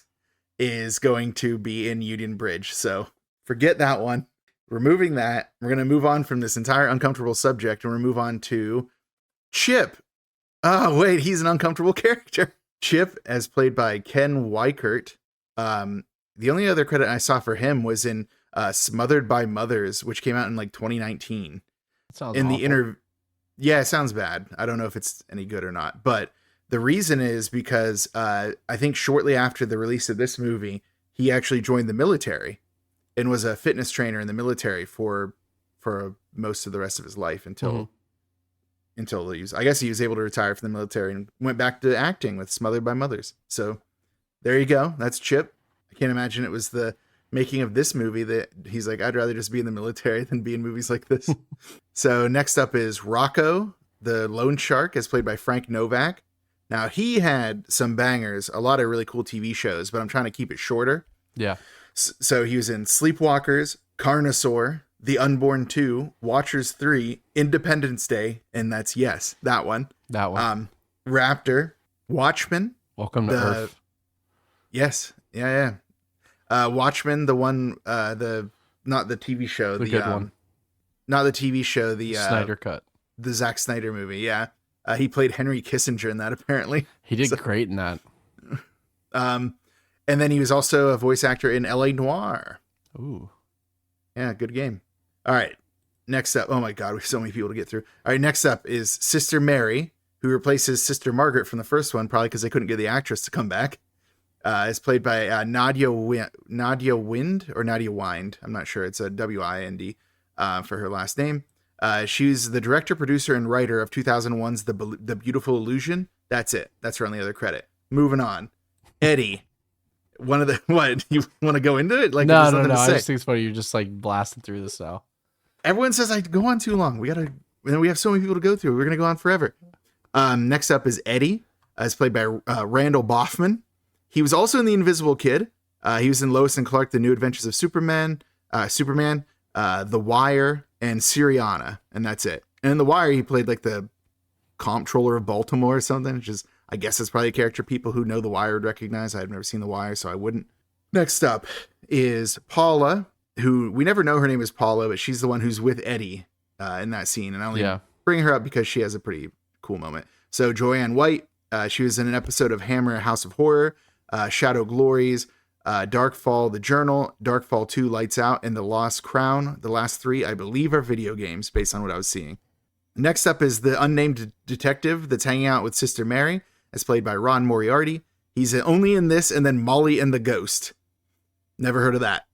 is going to be in Union Bridge. So forget that one. Removing that, we're going to move on from this entire uncomfortable subject, and we're going to move on to Chip. Oh, wait, he's an uncomfortable character. Chip, as played by Ken Weickert. The only other credit I saw for him was in Smothered by Mothers, which came out in like 2019. That sounds in awful. the Yeah, it sounds bad. I don't know if it's any good or not, but the reason is because I think shortly after the release of this movie, he actually joined the military and was a fitness trainer in the military for most of the rest of his life until he was, I guess he was able to retire from the military and went back to acting with Smothered by Mothers. So there you go. That's Chip. I can't imagine it was the making of this movie that he's like, I'd rather just be in the military than be in movies like this. So next up is Rocco, the loan shark, as played by Frank Novak. Now, he had some bangers, a lot of really cool TV shows, but I'm trying to keep it shorter. Yeah. So he was in Sleepwalkers, Carnosaur, The Unborn 2, Watchers 3, Independence Day, and that's that one. That one. Raptor, Watchmen. Welcome to Earth. Yes. Yeah. Watchmen, the one, not the TV show. The good one. Not the TV show, the Snyder Cut. The Zack Snyder movie, yeah. He played Henry Kissinger in that, apparently. He did great in that. And then he was also a voice actor in L.A. Noire. Ooh. Yeah, good game. All right. Next up. Oh, my God. We have so many people to get through. All right. Next up is Sister Mary, who replaces Sister Margaret from the first one, probably because they couldn't get the actress to come back. It's played by Nadia Wind. I'm not sure. It's a W-I-N-D for her last name. She's the director, producer, and writer of 2001's The Beautiful Illusion. That's it. That's her only other credit. Moving on. Eddie. One of the, what, you want to go into it? Like, no. I just think it's funny. You're just like blasting through this now. Everyone says I go on too long. We have so many people to go through. We're going to go on forever. Next up is Eddie, as played by Randall Boffman. He was also in The Invisible Kid. He was in Lois and Clark, The New Adventures of Superman, The Wire, and Syriana. And that's it. And in The Wire, he played like the comptroller of Baltimore or something, which is, I guess it's probably a character people who know The Wire would recognize. I've never seen The Wire, so I wouldn't. Next up is Paula, who we never know her name is Paula, but she's the one who's with Eddie in that scene. And I only bring her up because she has a pretty cool moment. So Joanne White, she was in an episode of Hammer, House of Horror, Shadow Glories, Darkfall, The Journal, Darkfall 2, Lights Out, and The Lost Crown. The last three, I believe, are video games based on what I was seeing. Next up is the unnamed detective that's hanging out with Sister Mary, as played by Ron Moriarty. He's only in this and then Molly and the Ghost. Never heard of that.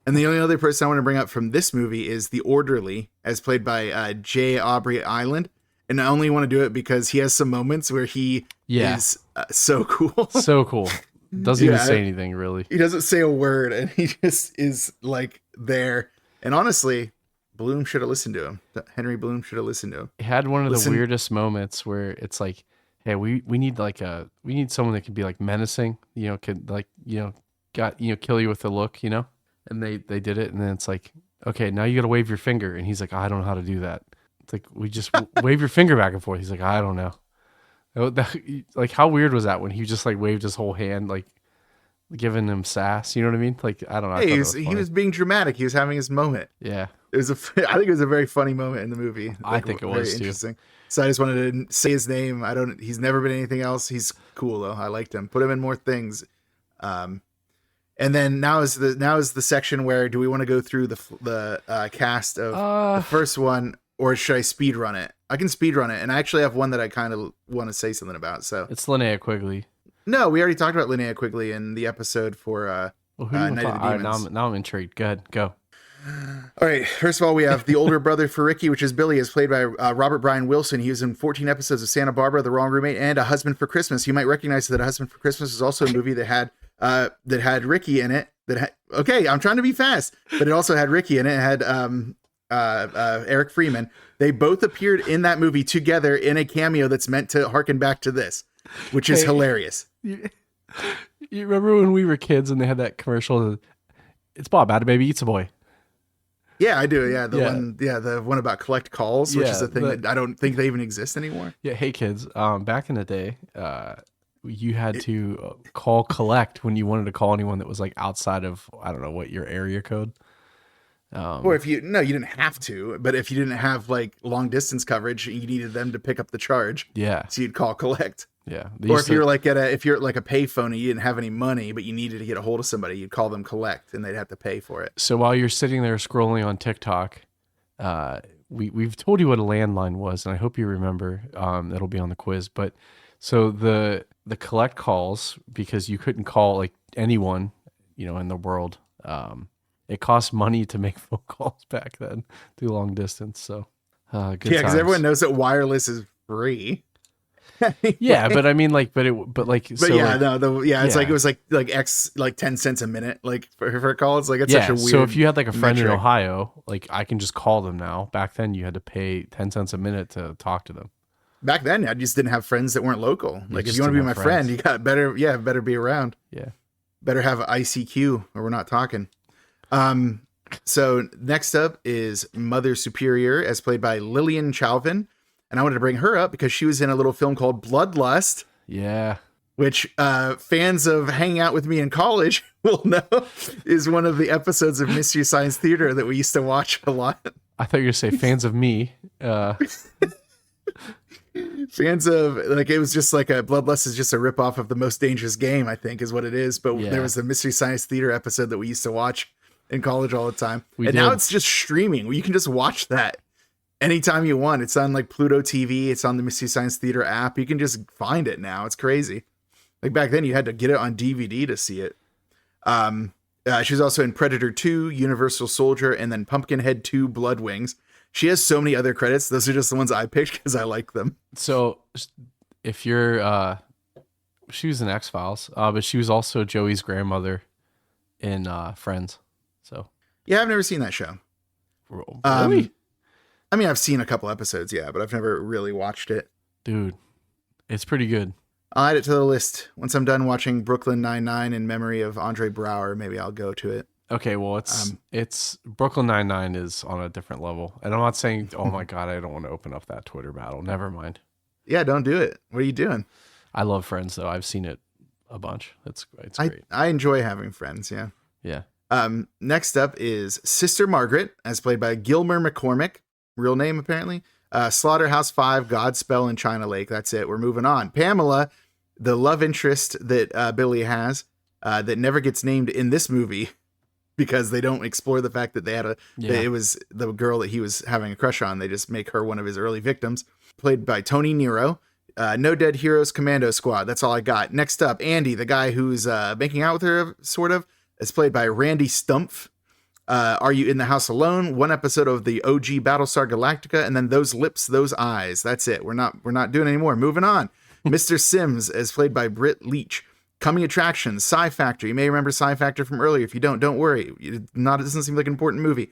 And the only other person I want to bring up from this movie is the Orderly, as played by J. Aubrey Island. And I only want to do it because he has some moments where he is so cool. So cool. Doesn't even say anything, really. He doesn't say a word, and he just is like there. And honestly, Bloom should have listened to him. Henry Bloom should have listened to him. He had one of the weirdest moments where it's like, hey, we need someone that could be like menacing, could like, kill you with a look, and they did it. And then it's like, okay, now you got to wave your finger. And he's like, I don't know how to do that. It's like, we just wave your finger back and forth. He's like, I don't know. Like, how weird was that when he just like waved his whole hand, like giving him sass? You know what I mean? Like, I don't know. Hey, he was being dramatic. He was having his moment. Yeah. I think it was a very funny moment in the movie. I think it was interesting. So I just wanted to say his name. He's never been anything else. He's cool though. I liked him. Put him in more things. And then now is the section where do we want to go through the cast of the first one, or should I speed run it? I can speed run it, and I actually have one that I kind of want to say something about. So it's Linnea Quigley. No, we already talked about Linnea Quigley in the episode for Night of the Demons. Now I'm intrigued. Go ahead, go. All right. First of all, we have the older brother for Ricky, which is Billy, is played by Robert Brian Wilson. He was in 14 episodes of Santa Barbara, The Wrong Roommate, and A Husband for Christmas. You might recognize that A Husband for Christmas is also a movie that had Ricky in it. Okay, I'm trying to be fast, but it also had Ricky in it. It had Eric Freeman. They both appeared in that movie together in a cameo that's meant to harken back to this, which is hilarious. You remember when we were kids and they had that commercial? It's Bob, Bad Baby Eats a Boy. Yeah, I do. Yeah, Yeah. the one about collect calls, which is Yeah, a thing that I don't think they even exist anymore. Yeah, hey kids. Back in the day, you had It, to call collect when you wanted to call anyone that was like outside of, I don't know what, your area code. or Um, if you no, you didn't have to, but if you didn't have like long distance coverage, you needed them to pick up the charge, yeah, so you'd call collect. yeah. They Or used to, if you're at like a payphone and you didn't have any money, but you needed to get a hold of somebody, you'd call them collect, and they'd have to pay for it. so while you're sitting there scrolling on TikTok, uh, we've told you what a landline was, and I hope you remember. It'll be on the quiz. But so the collect calls, because you couldn't call like anyone, in the world. It cost money to make phone calls back then through long distance. So, good Yeah, because times. everyone knows that wireless is free. Yeah, but I mean, like, but But so yeah, like, no, it's like yeah. it was like 10 cents a minute, like for a call. It's like it's Yeah. such a weird. So if you had like a friend in metric. Ohio, like I can just call them now. Back then, you had to pay 10 cents a minute to talk to them. Back then, I just didn't have friends that weren't local. Like if just you want to be didn't my have friend, friends. you got better be around. Yeah. Better have ICQ, or we're not talking. So next up is Mother Superior, as played by Lillian Chauvin, and I wanted to bring her up because she was in a little film called Bloodlust, Yeah. which fans of hanging out with me in college will know is one of the episodes of Mystery Science Theater that we used to watch a lot. I thought you were gonna say fans of me. Fans of, like, it was just like a Bloodlust is just a ripoff of The Most Dangerous Game, I think is what it is. But Yeah. there was a Mystery Science Theater episode that we used to watch in college all the time. We and now did. it's just streaming where you can just watch that anytime you want. It's on like Pluto TV. It's on the Mystery Science Theater app. You can just find it now. It's crazy. Like back then you had to get it on DVD to see it. She was also in Predator 2, Universal Soldier, and then Pumpkinhead 2, Blood Wings. She has so many other credits. Those are just the ones I picked because I like them. So if you're, she was in X-Files, but she was also Joey's grandmother in Friends. So Yeah, I've never seen that show. really, I mean, I've seen a couple episodes, yeah, but I've never really watched it. dude, it's pretty good. I'll add it to the list. Once I'm done watching Brooklyn Nine-Nine in memory of Andre Braugher, maybe I'll go to it. Okay, well, it's Brooklyn Nine-Nine is on a different level, and I'm not saying, oh my god, I don't want to open up that Twitter battle. Never mind. Yeah, don't do it. What are you doing? I love Friends though. I've seen it a bunch. It's great. I enjoy having friends, yeah. Yeah. Next up is Sister Margaret, as played by Gilmer McCormick. Real name, apparently. Slaughterhouse 5, Godspell, and China Lake. That's it. We're moving on. Pamela, the love interest that Billy has, that never gets named in this movie because they don't explore the fact that that it was the girl that he was having a crush on. They just make her one of his early victims. Played by Tony Nero. No Dead Heroes Commando Squad. That's all I got. Next up, Andy, the guy who's making out with her, sort of, is played by Randy Stumpf. Are You in the House Alone? One episode of the OG Battlestar Galactica, and then Those Lips, Those Eyes. That's it. We're not doing any more. Moving on. Mr. Sims, as played by Britt Leach. Coming Attractions, Psy Factor. You may remember Psy Factor from earlier. If you don't worry. It doesn't seem like an important movie.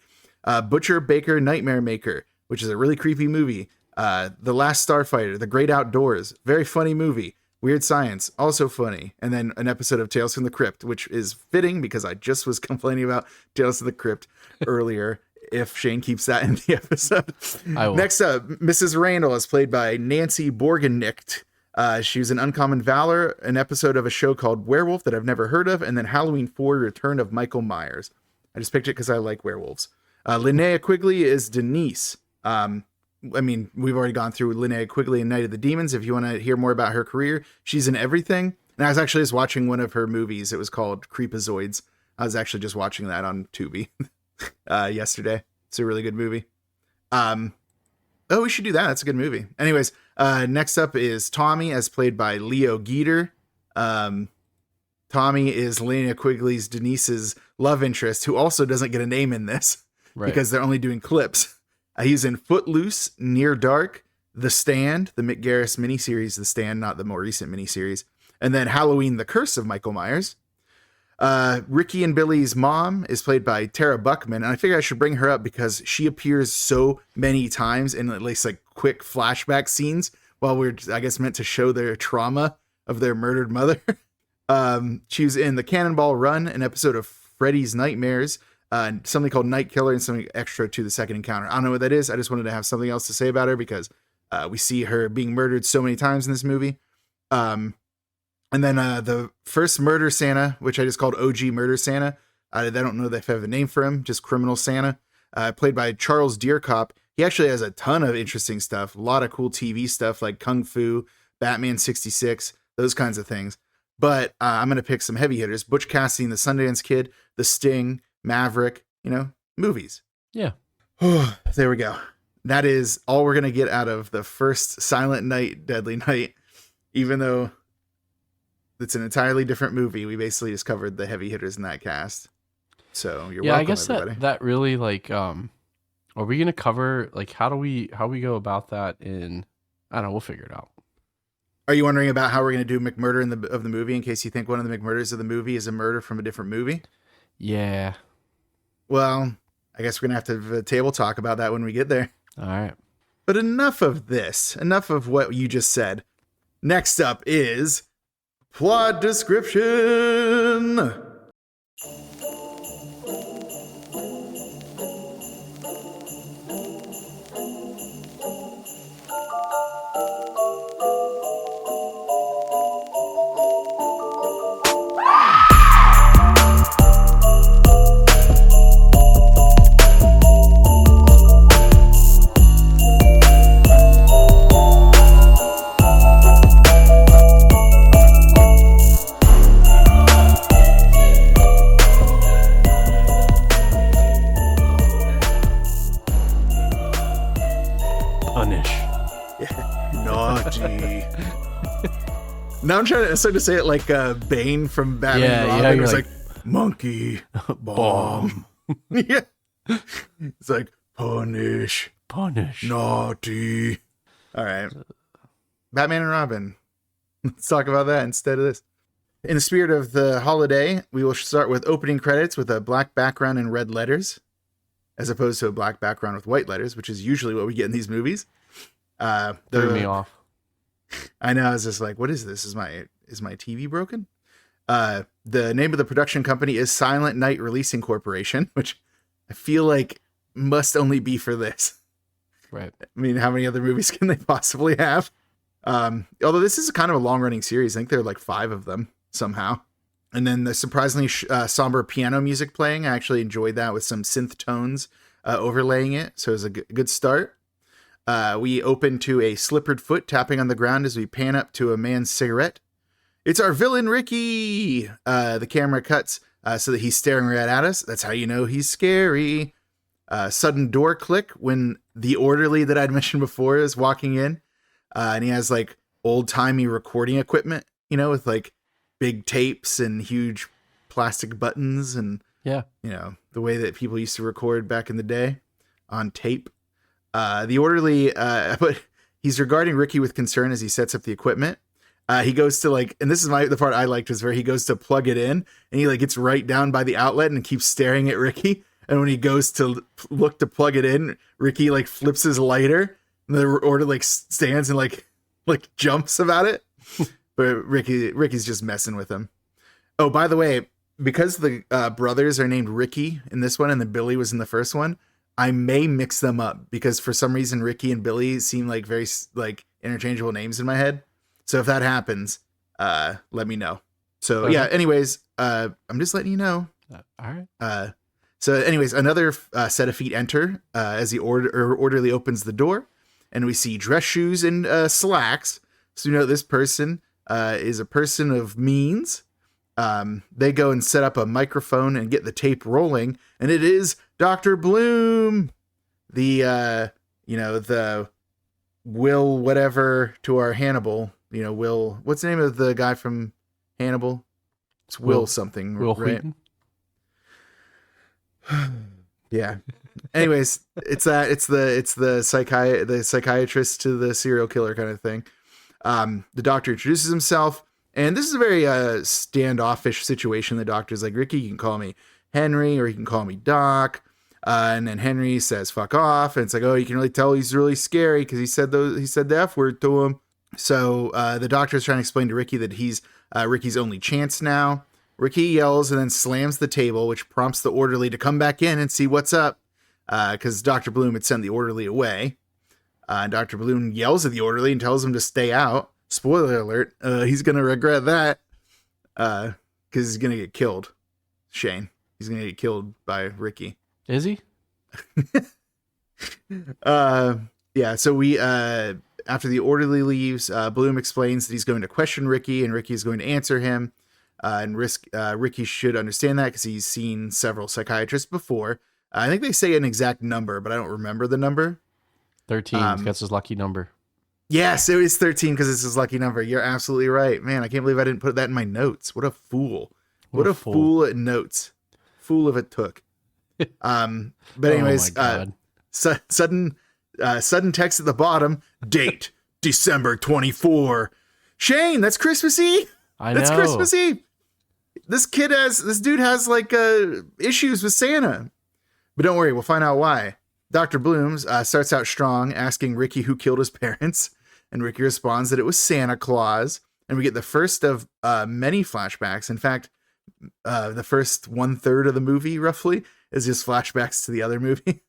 Butcher Baker Nightmare Maker, which is a really creepy movie. The Last Starfighter, The Great Outdoors. Very funny movie. Weird Science, also funny. And then an episode of Tales from the Crypt, which is fitting because I just was complaining about Tales from the Crypt earlier. If Shane keeps that in the episode. I will. Next up, Mrs. Randall is played by Nancy Borgennicht. She was in Uncommon Valor, an episode of a show called Werewolf that I've never heard of, and then Halloween 4, Return of Michael Myers. I just picked it because I like werewolves. Linnea Quigley is Denise. I mean, we've already gone through Linnea Quigley in Night of the Demons. If you want to hear more about her career, she's in everything. And I was actually just watching one of her movies. It was called Creepazoids. I was actually just watching that on Tubi yesterday. It's a really good movie. Oh, we should do that. That's a good movie. Anyways, next up is Tommy, as played by Leo Geeter. Tommy is Linnea Quigley's Denise's love interest, who also doesn't get a name in this because they're only doing clips. He's in Footloose, Near Dark, The Stand, the Mick Garris miniseries, The Stand, not the more recent miniseries, and then Halloween, The Curse of Michael Myers. Ricky and Billy's mom is played by Tara Buckman, and I figure I should bring her up because she appears so many times in at least like quick flashback scenes while we're, I guess, meant to show their trauma of their murdered mother. She was in The Cannonball Run, an episode of Freddy's Nightmares, something called Night Killer and something extra to the second encounter. I don't know what that is. I just wanted to have something else to say about her because we see her being murdered so many times in this movie. And then the first Murder Santa, which I just called OG Murder Santa. I don't know if I have a name for him, just Criminal Santa, played by Charles Deercop. He actually has a ton of interesting stuff, a lot of cool TV stuff like Kung Fu, Batman 66, those kinds of things. But I'm going to pick some heavy hitters. Butch Cassidy and the Sundance Kid, The Sting, Maverick, movies. Yeah. There we go. That is all we're going to get out of the first Silent Night, Deadly Night. Even though it's an entirely different movie, we basically just covered the heavy hitters in that cast. So you're welcome, I guess everybody. that really are we gonna cover how we go about that in? I don't know. We'll figure it out. Are you wondering about how we're gonna do McMurder of the movie in case you think one of the McMurders of the movie is a murder from a different movie? Yeah. Well, I guess we're gonna have to have a table talk about that when we get there. All right. But enough of this. Enough of what you just said. Next up is plot description. Naughty. Now I'm starting to say it like Bane from Batman. Yeah, it was like monkey bomb. Yeah, it's like punish, naughty. All right, Batman and Robin. Let's talk about that instead of this. In the spirit of the holiday, we will start with opening credits with a black background and red letters, as opposed to a black background with white letters, which is usually what we get in these movies. Threw me off. I know. I was just like, what is this? Is my TV broken? The name of the production company is Silent Night Releasing Corporation, which I feel like must only be for this. Right. I mean, how many other movies can they possibly have? Although this is kind of a long running series. I think there are like 5 of them somehow. And then the surprisingly somber piano music playing. I actually enjoyed that with some synth tones overlaying it. So it was a good start. We open to a slippered foot tapping on the ground as we pan up to a man's cigarette. It's our villain, Ricky! The camera cuts so that he's staring right at us. That's how you know he's scary. Sudden door click when the orderly that I'd mentioned before is walking in. And he has like old-timey recording equipment, with like big tapes and huge plastic buttons and, the way that people used to record back in the day on tape. The orderly, but he's regarding Ricky with concern as he sets up the equipment. He goes to and this is the part I liked, was where he goes to plug it in and he gets right down by the outlet and keeps staring at Ricky. And when he goes to look to plug it in, Ricky flips his lighter and the orderly stands and jumps about it. But Ricky's just messing with him. Oh, by the way, because the brothers are named Ricky in this one and then Billy was in the first one, I may mix them up because for some reason Ricky and Billy seem like very interchangeable names in my head. So if that happens, let me know. So yeah, anyways, I'm just letting you know. All right. So anyways, another set of feet enter as the orderly opens the door and we see dress shoes and slacks. So you know this person is a person of means. They go and set up a microphone and get the tape rolling, and it is Dr. Bloom, the the Will whatever to our Hannibal. Will, what's the name of the guy from Hannibal? It's Will something, Will right? Wheaton. Yeah. Anyways, it's the psychiatrist to the serial killer kind of thing. The doctor introduces himself. And this is a very standoffish situation. The doctor's like, Ricky, you can call me Henry or you can call me Doc. And then Henry says, fuck off. And it's like, oh, you can really tell he's really scary because he said the F word to him. So the doctor's trying to explain to Ricky that he's Ricky's only chance now. Ricky yells and then slams the table, which prompts the orderly to come back in and see what's up, because Dr. Bloom had sent the orderly away. Dr. Bloom yells at the orderly and tells him to stay out. Spoiler alert, he's going to regret that, because he's going to get killed. Shane. He's going to get killed by Ricky. Is he? Yeah, so we, after the orderly leaves, Bloom explains that he's going to question Ricky, and Ricky is going to answer him. Ricky should understand that because he's seen several psychiatrists before. I think they say an exact number, but I don't remember the number. 13. That's his lucky number. Yes, it was 13 because it's his lucky number. You're absolutely right. Man, I can't believe I didn't put that in my notes. What a fool. What a fool at notes. Fool if it took. But anyways, sudden text at the bottom. Date, December 24. Shane, that's Christmas Eve. That's Christmas Eve. This dude has like issues with Santa. But don't worry, we'll find out why. Dr. Blooms starts out strong, asking Ricky who killed his parents. And Ricky responds that it was Santa Claus. And we get the first of many flashbacks. In fact, the first 1/3 of the movie, roughly, is just flashbacks to the other movie.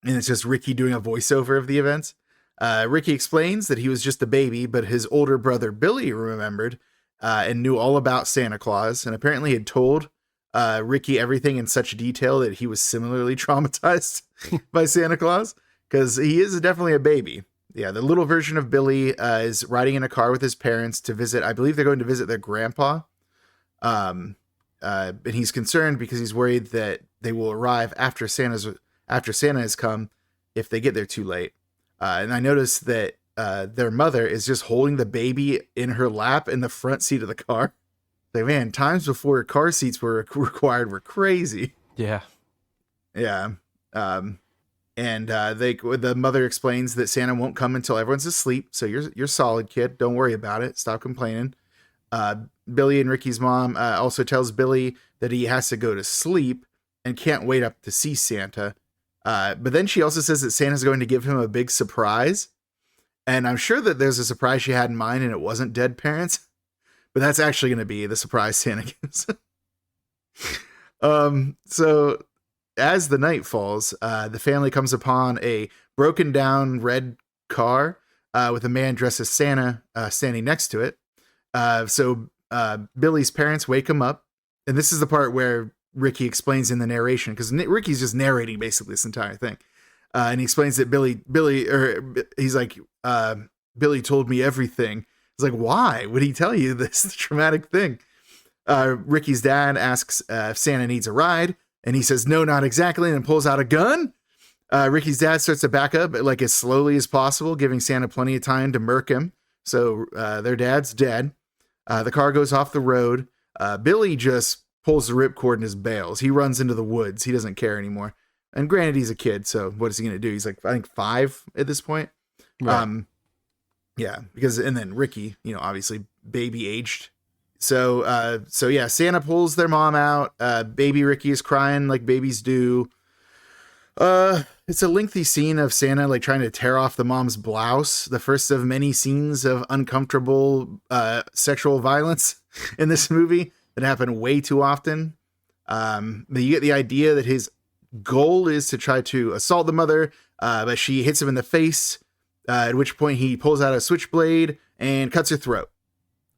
And it's just Ricky doing a voiceover of the events. Ricky explains that he was just a baby, but his older brother Billy remembered and knew all about Santa Claus. And apparently had told Ricky everything in such detail that he was similarly traumatized by Santa Claus, because he is definitely a baby. Yeah, the little version of Billy is riding in a car with his parents to visit. I believe they're going to visit their grandpa. And he's concerned because he's worried that they will arrive after Santa has come if they get there too late. And I noticed that their mother is just holding the baby in her lap in the front seat of the car. Like, man, times before car seats were required were crazy. Yeah. Yeah. The mother explains that Santa won't come until everyone's asleep. So you're solid, kid. Don't worry about it. Stop complaining. Billy and Ricky's mom also tells Billy that he has to go to sleep and can't wait up to see Santa. But then she also says that Santa's going to give him a big surprise. And I'm sure that there's a surprise she had in mind and it wasn't dead parents. But that's actually going to be the surprise Santa gives. So as the night falls, the family comes upon a broken down red car with a man dressed as Santa standing next to it. So Billy's parents wake him up. And this is the part where Ricky explains in the narration, because Ricky's just narrating basically this entire thing. And he explains that Billy told me everything. It's like, why would he tell you this traumatic thing? Ricky's dad asks if Santa needs a ride, and he says, no, not exactly, and then pulls out a gun. Ricky's dad starts to back up like as slowly as possible, giving Santa plenty of time to murk him. So their dad's dead. The car goes off the road. Billy just pulls the ripcord and just bails. He runs into the woods. He doesn't care anymore. And granted, he's a kid, so what is he going to do? He's like, I think 5 at this point. Right. Yeah, and then Ricky, obviously baby aged. So yeah, Santa pulls their mom out. Baby Ricky is crying like babies do. It's a lengthy scene of Santa like trying to tear off the mom's blouse. The first of many scenes of uncomfortable sexual violence in this movie that happen way too often. But you get the idea that his goal is to try to assault the mother, but she hits him in the face. At which point he pulls out a switchblade and cuts her throat.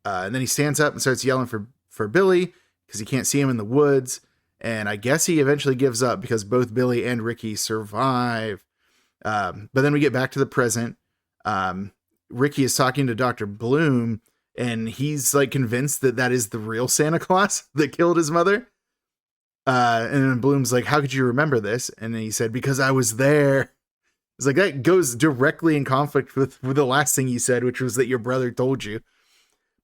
And then he stands up and starts yelling for Billy because he can't see him in the woods. And I guess he eventually gives up because both Billy and Ricky survive. But then we get back to the present. Ricky is talking to Dr. Bloom, and he's like convinced that is the real Santa Claus that killed his mother. And then Bloom's like, how could you remember this? And then he said, because I was there. It's like that goes directly in conflict with the last thing you said, which was that your brother told you.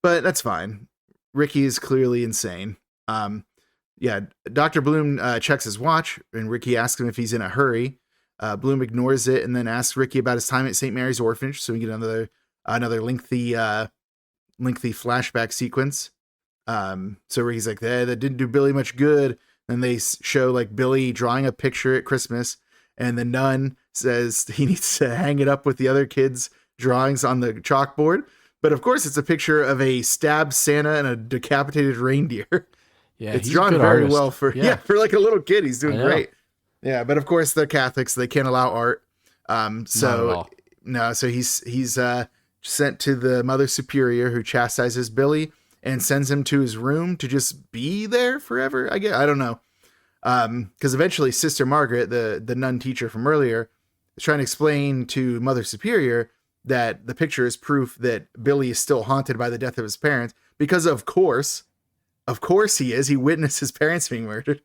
But that's fine. Ricky is clearly insane. Yeah, Dr. Bloom checks his watch, and Ricky asks him if he's in a hurry. Bloom ignores it and then asks Ricky about his time at St. Mary's Orphanage. So we get another lengthy flashback sequence. So Ricky's like, that didn't do Billy much good. And they show like Billy drawing a picture at Christmas, and the nun says he needs to hang it up with the other kids' drawings on the chalkboard. But of course, it's a picture of a stabbed Santa and a decapitated reindeer. Yeah, It's he's a drawn good very artist. well for Yeah. for like a little kid. He's I doing know. great. Yeah, but of course they're Catholics, so they can't allow art. Not at all. No, so he's sent to the Mother Superior, who chastises Billy and sends him to his room to just be there forever. I guess, I don't know. Because eventually Sister Margaret, the nun teacher from earlier, is trying to explain to Mother Superior that the picture is proof that Billy is still haunted by the death of his parents, because of course he is. He witnessed his parents being murdered,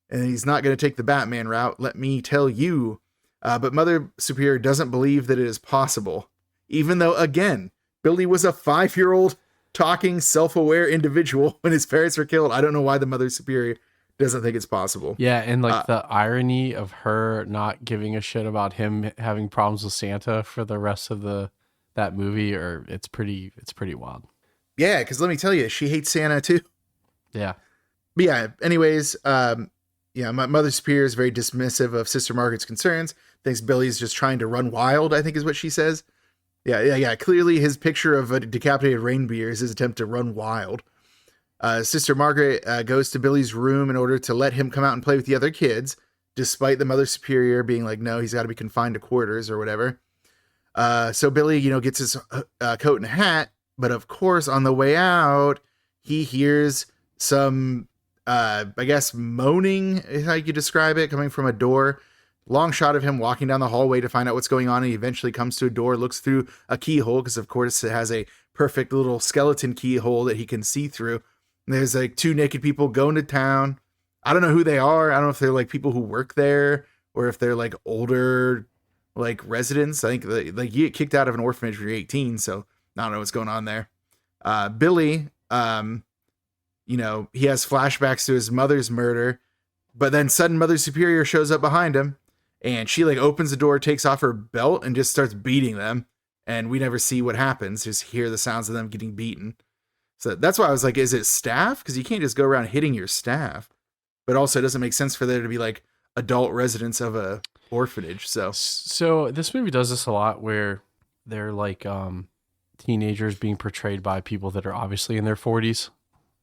and he's not going to take the Batman route, let me tell you. But Mother Superior doesn't believe that it is possible, even though, again, Billy was a 5-year-old talking, self-aware individual when his parents were killed. I don't know why the Mother Superior doesn't think it's possible. Yeah, and like the irony of her not giving a shit about him having problems with Santa for the rest of that movie, or it's pretty wild. Yeah, because let me tell you, she hates Santa too. Yeah. But yeah, anyways, my Mother Superior is very dismissive of Sister Margaret's concerns. Thinks Billy's just trying to run wild, I think is what she says. Yeah. Clearly his picture of a decapitated reindeer is his attempt to run wild. Sister Margaret goes to Billy's room in order to let him come out and play with the other kids, despite the Mother Superior being like, no, he's got to be confined to quarters or whatever. So Billy, gets his coat and hat, but of course, on the way out, he hears some, I guess, moaning, is how you could describe it, coming from a door. Long shot of him walking down the hallway to find out what's going on, and he eventually comes to a door, looks through a keyhole, because of course it has a perfect little skeleton keyhole that he can see through. And there's like 2 naked people going to town. I don't know who they are. I don't know if they're like people who work there, or if they're like older, like residents. I think like you get kicked out of an orphanage when you're 18, so I don't know what's going on there. Billy, he has flashbacks to his mother's murder, but then sudden Mother Superior shows up behind him, and she like opens the door, takes off her belt, and just starts beating them. And we never see what happens, just hear the sounds of them getting beaten. So that's why I was like, is it staff? Because you can't just go around hitting your staff. But also it doesn't make sense for there to be like adult residents of a orphanage. So this movie does this a lot, where they're like teenagers being portrayed by people that are obviously in their 40s.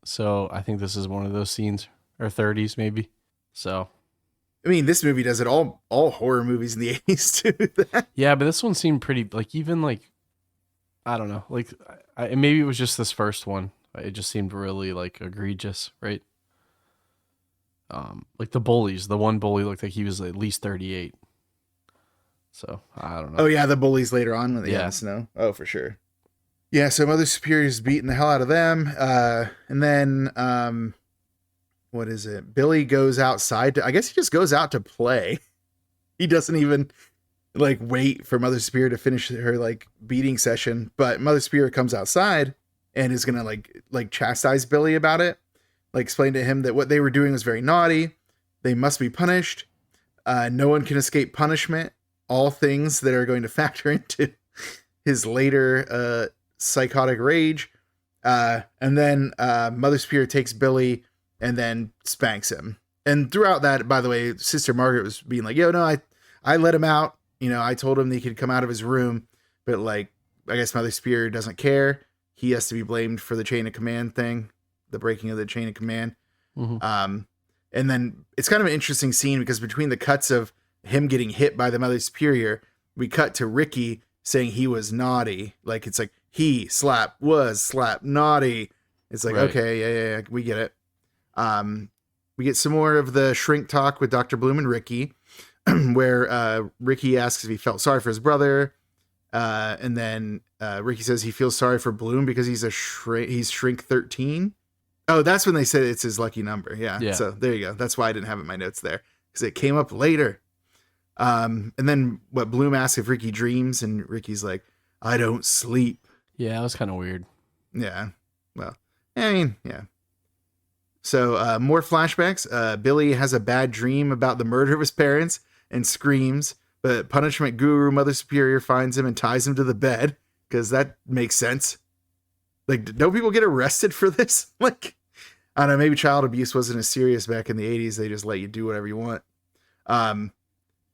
So I think this is one of those scenes, or 30s maybe. So I mean, this movie does it. All horror movies in the 80s do that. yeah, but this one seemed pretty, like, even like, I don't know, like maybe it was just this first one. It just seemed really like egregious, right? Like the bullies, the one bully looked like he was at least 38. So I don't know. Oh yeah, the bullies later on when they have the snow. Oh, for sure. Yeah, so Mother Superior's beating the hell out of them. And then what is it? Billy goes outside I guess he just goes out to play. He doesn't even like wait for Mother Superior to finish her like beating session, but Mother Superior comes outside and is gonna like chastise Billy about it, like explain to him that what they were doing was very naughty. They must be punished. No one can escape punishment. All things that are going to factor into his later psychotic rage. And then Mother Superior takes Billy and then spanks him. And throughout that, by the way, Sister Margaret was being like, yo, no, I let him out. I told him that he could come out of his room, but like, I guess Mother Superior doesn't care. He has to be blamed for the chain of command thing, the breaking of the chain of command. Mm-hmm. And then it's kind of an interesting scene because between the cuts of him getting hit by the Mother Superior, we cut to Ricky saying he was naughty. Like, it's like, was slapped naughty. It's like, right. Okay, yeah, we get it. We get some more of the shrink talk with Dr. Bloom and Ricky, where Ricky asks if he felt sorry for his brother. And then Ricky says he feels sorry for Bloom because he's shrink 13. Oh, that's when they said it's his lucky number. Yeah. So there you go. That's why I didn't have it in my notes there, because it came up later. And then Bloom asks if Ricky dreams, and Ricky's like, I don't sleep. Yeah, that was kind of weird. Yeah. Well, I mean, yeah. So more flashbacks. Billy has a bad dream about the murder of his parents and screams, but punishment guru Mother Superior finds him and ties him to the bed, because that makes sense. Like, don't people get arrested for this? Like, I don't know, maybe child abuse wasn't as serious back in the 80s. They just let you do whatever you want.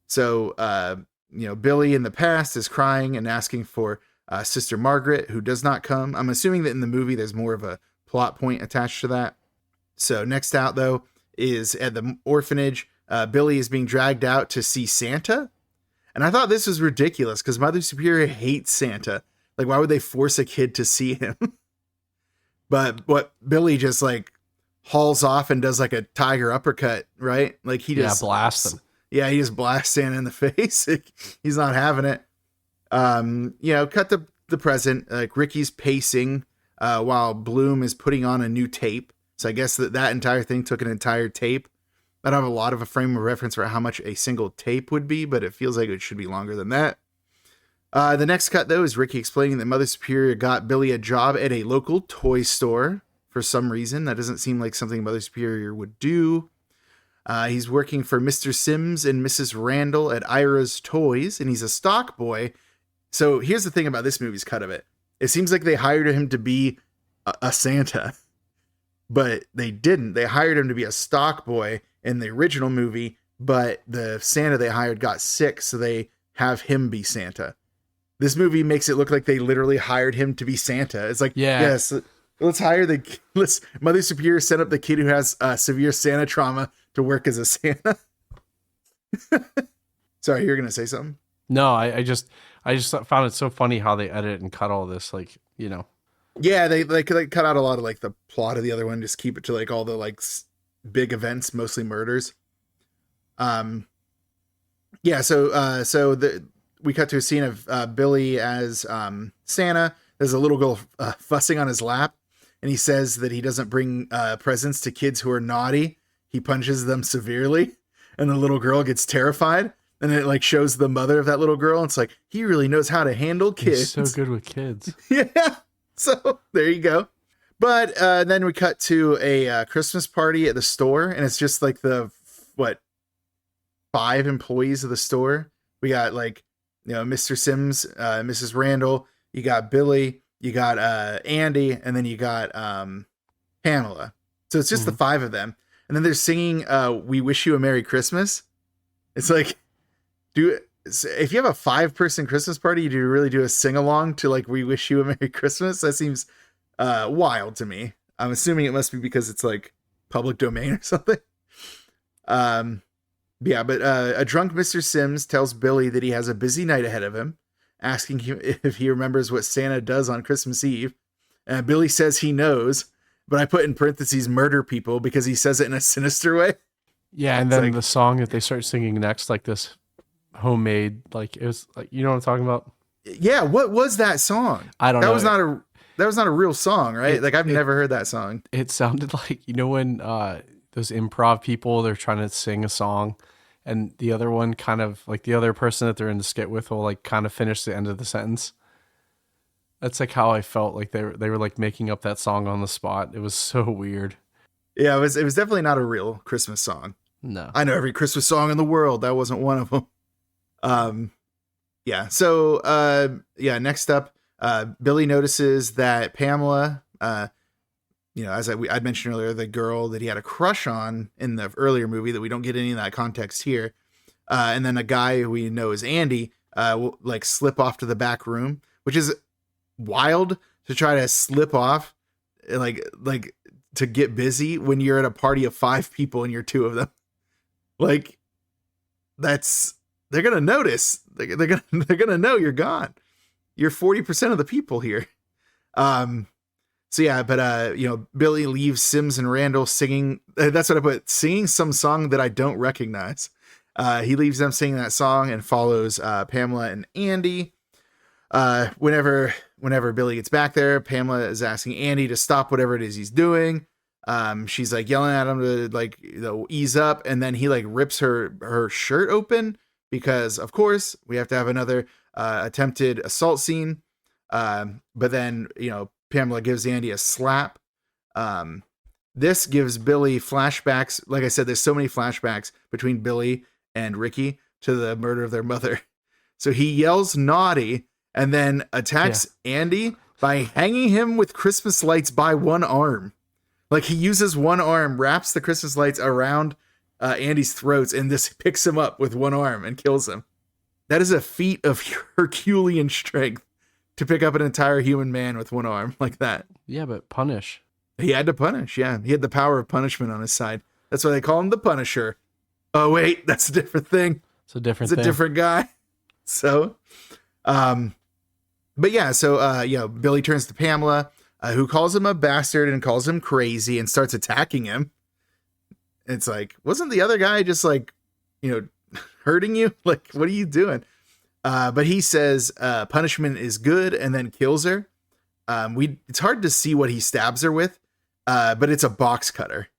So Billy in the past is crying and asking for Sister Margaret, who does not come. I'm assuming that in the movie there's more of a plot point attached to that. So next out, though, is at the orphanage. Billy is being dragged out to see Santa. And I thought this was ridiculous because Mother Superior hates Santa. Like, why would they force a kid to see him? But what Billy just like hauls off and does like a tiger uppercut, right? Like he just blasts him. Yeah, he just blasts Santa in the face. He's not having it. Cut the present. Like Ricky's pacing while Bloom is putting on a new tape. So I guess that entire thing took an entire tape. I don't have a lot of a frame of reference for how much a single tape would be, but it feels like it should be longer than that. The next cut, though, is Ricky explaining that Mother Superior got Billy a job at a local toy store for some reason. That doesn't seem like something Mother Superior would do. He's working for Mr. Sims and Mrs. Randall at Ira's Toys, and he's a stock boy. So here's the thing about this movie's cut of it. It seems like they hired him to be a Santa, but they didn't. They hired him to be a stock boy in the original movie, but the Santa they hired got sick, so they have him be Santa. This movie makes it look like they literally hired him to be Santa. It's like, yes, let's Mother Superior set up the kid who has severe Santa trauma to work as a Santa. Sorry, you're going to say something? No, I just found it so funny how they edit and cut all this, like, you know. Yeah, they cut out a lot of like the plot of the other one, just keep it to like all the like big events, mostly murders. We cut to a scene of Billy as Santa. There's a little girl fussing on his lap, and he says that he doesn't bring presents to kids who are naughty. He punches them severely, and the little girl gets terrified. And it like shows the mother of that little girl. And it's like, he really knows how to handle kids. He's so good with kids. Yeah. So there you go. But then we cut to a Christmas party at the store, and it's just like the 5 employees of the store. We got like, Mr. Sims, Mrs. Randall, you got Billy, you got Andy, and then you got Pamela. So it's just the 5 of them. And then they're singing We Wish You a Merry Christmas. It's like, if you have a 5-person Christmas party, do you really do a sing-along to like We Wish You a Merry Christmas? That seems wild to me. I'm assuming it must be because it's like public domain or something. But a drunk Mr. Sims tells Billy that he has a busy night ahead of him, asking him if he remembers what Santa does on Christmas Eve. And Billy says he knows, but I put in parentheses murder people because he says it in a sinister way. Yeah, and then the song that they start singing next, like this homemade, like it was like, you know what I'm talking about? Yeah, what was that song? I don't know. That was not a real song, right? I've never heard that song. It sounded like, when those improv people, they're trying to sing a song and the other one kind of like the other person that they're in the skit with will like kind of finish the end of the sentence. That's like how I felt like they were like making up that song on the spot. It was so weird. Yeah, it was definitely not a real Christmas song. No. I know every Christmas song in the world. That wasn't one of them. Next up, Billy notices that Pamela, as I'd mentioned earlier, the girl that he had a crush on in the earlier movie that we don't get any of that context here. And then a guy who we know is Andy, will like slip off to the back room, which is wild to try to slip off like to get busy when you're at a party of 5 people and you're 2 of them. Like they're going to notice. They're going to know you're gone. You're 40% of the people here. Billy leaves Sims and Randall singing. That's what I put, singing some song that I don't recognize. He leaves them singing that song and follows Pamela and Andy. Whenever Billy gets back there, Pamela is asking Andy to stop whatever it is he's doing. She's like yelling at him to ease up, and then he like rips her shirt open because of course we have to have another attempted assault scene. But then Pamela gives Andy a slap. This gives Billy flashbacks. Like I said, there's so many flashbacks between Billy and Ricky to the murder of their mother. So he yells naughty and then attacks Andy by hanging him with Christmas lights by one arm. Like he uses one arm, wraps the Christmas lights around Andy's throats, and this picks him up with one arm and kills him. That is a feat of Herculean strength to pick up an entire human man with one arm like that. Yeah, but punish. He had to punish. Yeah, he had the power of punishment on his side. That's why they call him the Punisher. Oh wait, that's a different thing. It's a different It's a thing. different guy. So, but yeah, so Billy turns to Pamela, who calls him a bastard and calls him crazy and starts attacking him. It's like, wasn't the other guy just like, hurting you? Like, what are you doing? But he says punishment is good and then kills her. It's hard to see what he stabs her with, but it's a box cutter.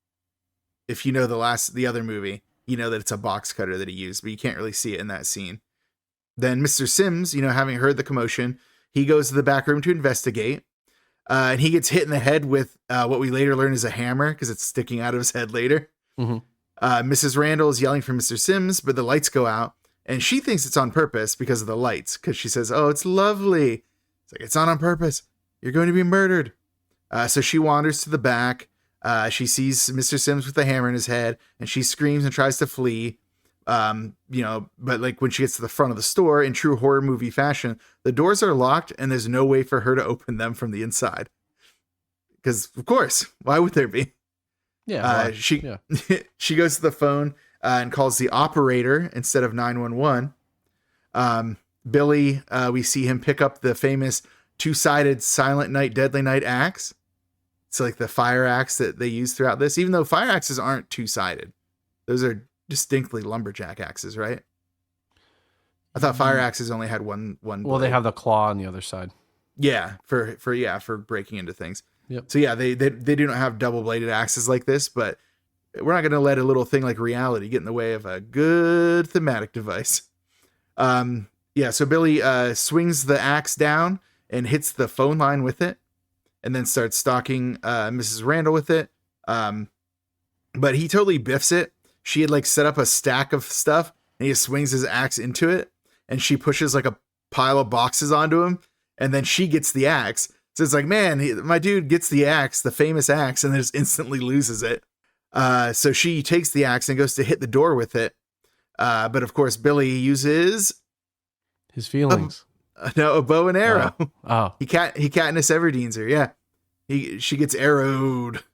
If you know the other movie, you know that it's a box cutter that he used, but you can't really see it in that scene. Then Mr. Sims, having heard the commotion, he goes to the back room to investigate. And he gets hit in the head with what we later learn is a hammer because it's sticking out of his head later. Mm-hmm. Mrs. Randall is yelling for Mr. Sims, but the lights go out. And she thinks it's on purpose because of the lights. Because she says, oh, it's lovely. It's like, it's not on purpose. You're going to be murdered. So she wanders to the back. She sees Mr. Sims with the hammer in his head. And she screams and tries to flee. But like when she gets to the front of the store in true horror movie fashion, the doors are locked and there's no way for her to open them from the inside. Because, of course, why would there be? Yeah. She goes to the phone and calls the operator instead of 911. Billy, we see him pick up the famous two-sided Silent Night, Deadly Night axe. It's like the fire axe that they use throughout this, even though fire axes aren't two-sided. Those are distinctly lumberjack axes, right? I thought fire axes only had one blade. Well, they have the claw on the other side. Yeah, for breaking into things. Yep. So yeah, they do not have double-bladed axes like this, but we're not going to let a little thing like reality get in the way of a good thematic device. So Billy swings the axe down and hits the phone line with it, and then starts stalking Mrs. Randall with it. But he totally biffs it. She had like set up a stack of stuff, and he just swings his axe into it, and she pushes like a pile of boxes onto him, and then she gets the axe. So it's like, man, my dude gets the axe, the famous axe, and then just instantly loses it. So she takes the axe and goes to hit the door with it. But of course, Billy uses his feelings. A bow and arrow. Oh. He Katniss Everdeens her. Yeah. She gets arrowed.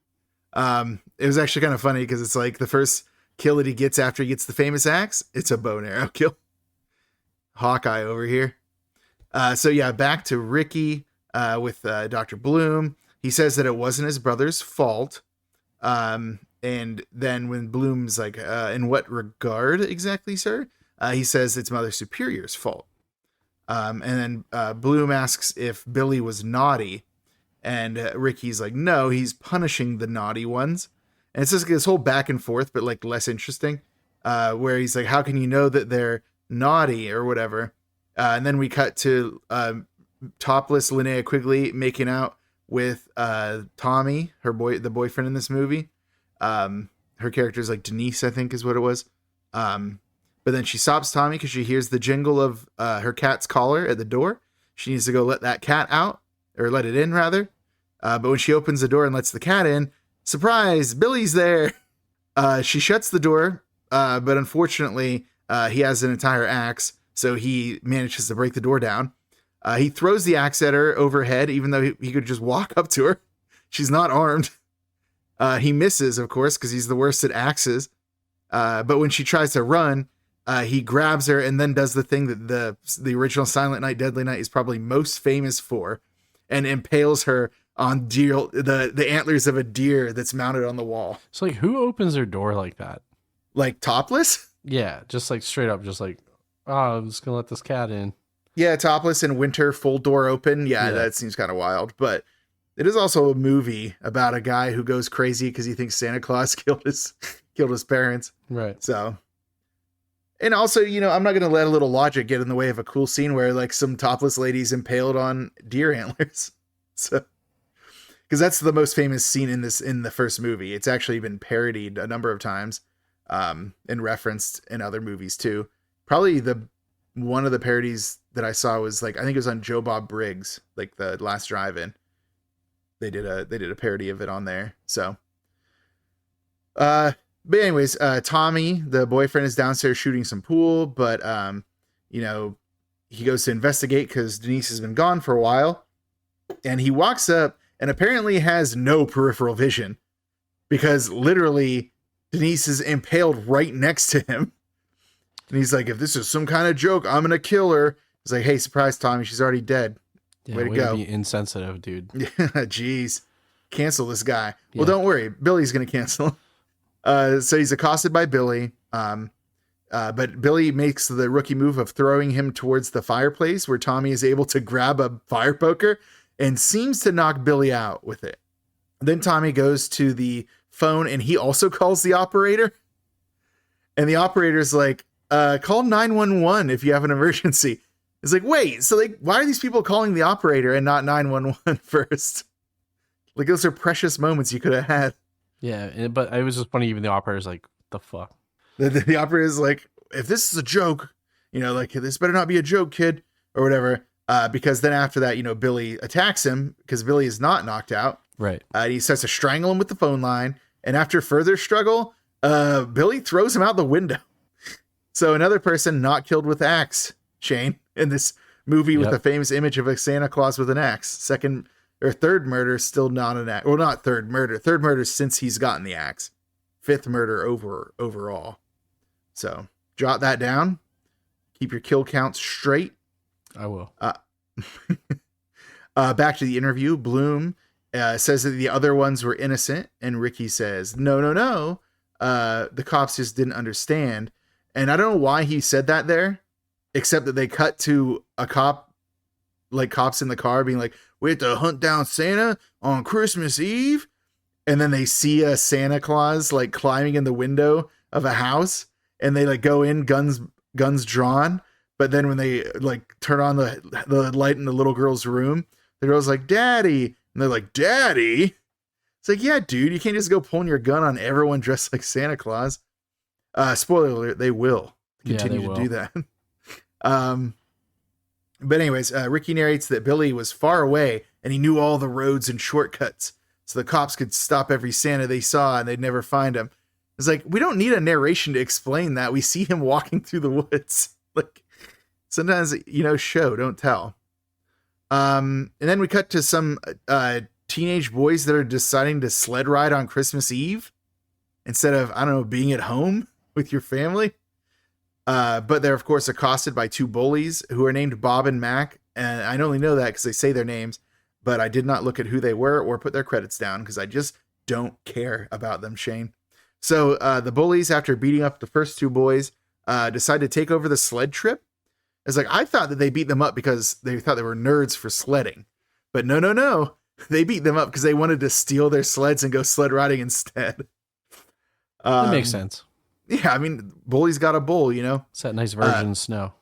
It was actually kind of funny because it's like the first kill that he gets after he gets the famous axe. It's a bow and arrow kill. Hawkeye over here. Back to Ricky with Dr. Bloom. He says that it wasn't his brother's fault. And then when Bloom's like, in what regard exactly, sir? He says it's Mother Superior's fault. And then Bloom asks if Billy was naughty. And Ricky's like, no, he's punishing the naughty ones. And it's just this whole back and forth, but like less interesting, where he's like, how can you know that they're naughty or whatever? And then we cut to topless Linnea Quigley making out with Tommy, the boyfriend in this movie. Her character's like Denise, I think is what it was. But then she stops Tommy because she hears the jingle of her cat's collar at the door. She needs to go let that cat out, or let it in rather. But when she opens the door and lets the cat in, surprise, Billy's there. She shuts the door, but unfortunately, he has an entire axe, so he manages to break the door down. He throws the axe at her overhead, even though he could just walk up to her. She's not armed. He misses, of course, because he's the worst at axes. But when she tries to run, he grabs her and then does the thing that the original Silent Night, Deadly Night is probably most famous for, and impales her on the antlers of a deer that's mounted on the wall. So like, who opens their door like that? Like topless? Yeah, just like straight up, just like, oh, I'm just gonna let this cat in. Yeah, topless in winter, full door open. Yeah, that seems kind of wild. But it is also a movie about a guy who goes crazy because he thinks Santa Claus killed his parents. Right. So, and also, I'm not going to let a little logic get in the way of a cool scene where like some topless lady's impaled on deer antlers. So, because that's the most famous scene in the first movie. It's actually been parodied a number of times, and referenced in other movies too. Probably one of the parodies that I saw was like, I think it was on Joe Bob Briggs, like the Last Drive-In. They did a parody of it on there. So, but anyways, Tommy, the boyfriend, is downstairs shooting some pool, but he goes to investigate because Denise has been gone for a while, and he walks up and apparently has no peripheral vision because literally Denise is impaled right next to him. And he's like, if this is some kind of joke, I'm going to kill her. He's like, hey, surprise, Tommy. She's already dead. Yeah, way to go. Be insensitive, dude. Yeah, jeez. Cancel this guy. Yeah. Well, don't worry. Billy's going to cancel. So he's accosted by Billy. But Billy makes the rookie move of throwing him towards the fireplace where Tommy is able to grab a fire poker and seems to knock Billy out with it. Then Tommy goes to the phone and he also calls the operator. And the operator's like, call 911 if you have an emergency. It's like, wait, so like, why are these people calling the operator and not 911 first? Like, those are precious moments you could have had. Yeah, but it was just funny. Even the operator's like, the fuck? The operator's like, if this is a joke, like, this better not be a joke, kid, or whatever. Because then after that, Billy attacks him because Billy is not knocked out. Right. He starts to strangle him with the phone line. And after further struggle, Billy throws him out the window. So another person not killed with axe, Shane, in this movie with the famous image of a Santa Claus with an axe. Second or third murder, still not an axe. Well, not third murder. Third murder since he's gotten the axe. Fifth murder overall. So jot that down. Keep your kill counts straight. I will. Back to the interview. Bloom says that the other ones were innocent. And Ricky says, no. The cops just didn't understand. And I don't know why he said that there, except that they cut to a cop, like cops in the car being like, we have to hunt down Santa on Christmas Eve. And then they see a Santa Claus like climbing in the window of a house and they like go in guns drawn. But then when they like turn on the light in the little girl's room, the girl's like, Daddy. And they're like, Daddy? It's like, yeah, dude, you can't just go pulling your gun on everyone dressed like Santa Claus. Spoiler alert, they will continue to do that. But anyways, Ricky narrates that Billy was far away and he knew all the roads and shortcuts. So the cops could stop every Santa they saw and they'd never find him. It's like, we don't need a narration to explain that. We see him walking through the woods. Like, sometimes, show, don't tell. And then we cut to some teenage boys that are deciding to sled ride on Christmas Eve instead of, I don't know, being at home with your family. But they're, of course, accosted by two bullies who are named Bob and Mac. And I only know that because they say their names, but I did not look at who they were or put their credits down because I just don't care about them, Shane. So the bullies, after beating up the first two boys, decide to take over the sled trip. It's like, I thought that they beat them up because they thought they were nerds for sledding. But no. They beat them up because they wanted to steal their sleds and go sled riding instead. That makes sense. Yeah, I mean, bullies got a bull, It's that nice virgin snow.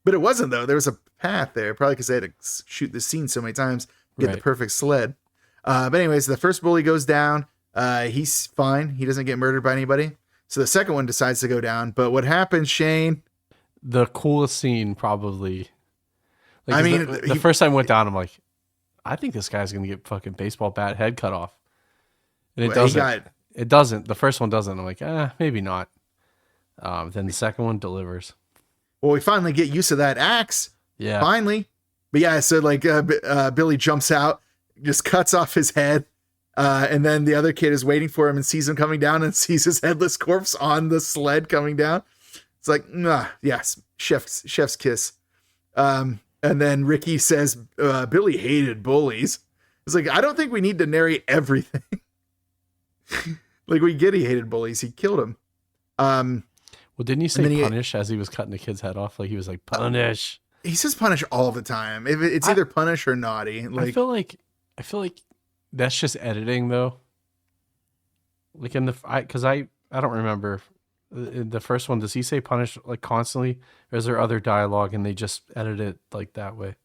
But it wasn't, though. There was a path there, probably because they had to shoot this scene so many times, get the perfect sled. But anyways, the first bully goes down. He's fine. He doesn't get murdered by anybody. So the second one decides to go down. But what happens, Shane? The coolest scene, probably. Like, I mean, the first time I went down, I'm like, I think this guy's going to get fucking baseball bat head cut off. And it doesn't. It doesn't. The first one doesn't. I'm like, maybe not. Then the second one delivers. Well, we finally get used to that axe. Yeah. Finally. But yeah, so like Billy jumps out, just cuts off his head. And then the other kid is waiting for him and sees him coming down and sees his headless corpse on the sled coming down. It's like, yes, chef's kiss. And then Ricky says, Billy hated bullies. It's like, I don't think we need to narrate everything. Like, we get he hated bullies. He killed him. Well, didn't he say punish as he was cutting the kid's head off? Like, he was like, punish. He says punish all the time. It's either punish or naughty. Like, I feel like that's just editing, though. Like, because I don't remember the first one. Does he say punish like constantly, or is there other dialogue and they just edit it like that way?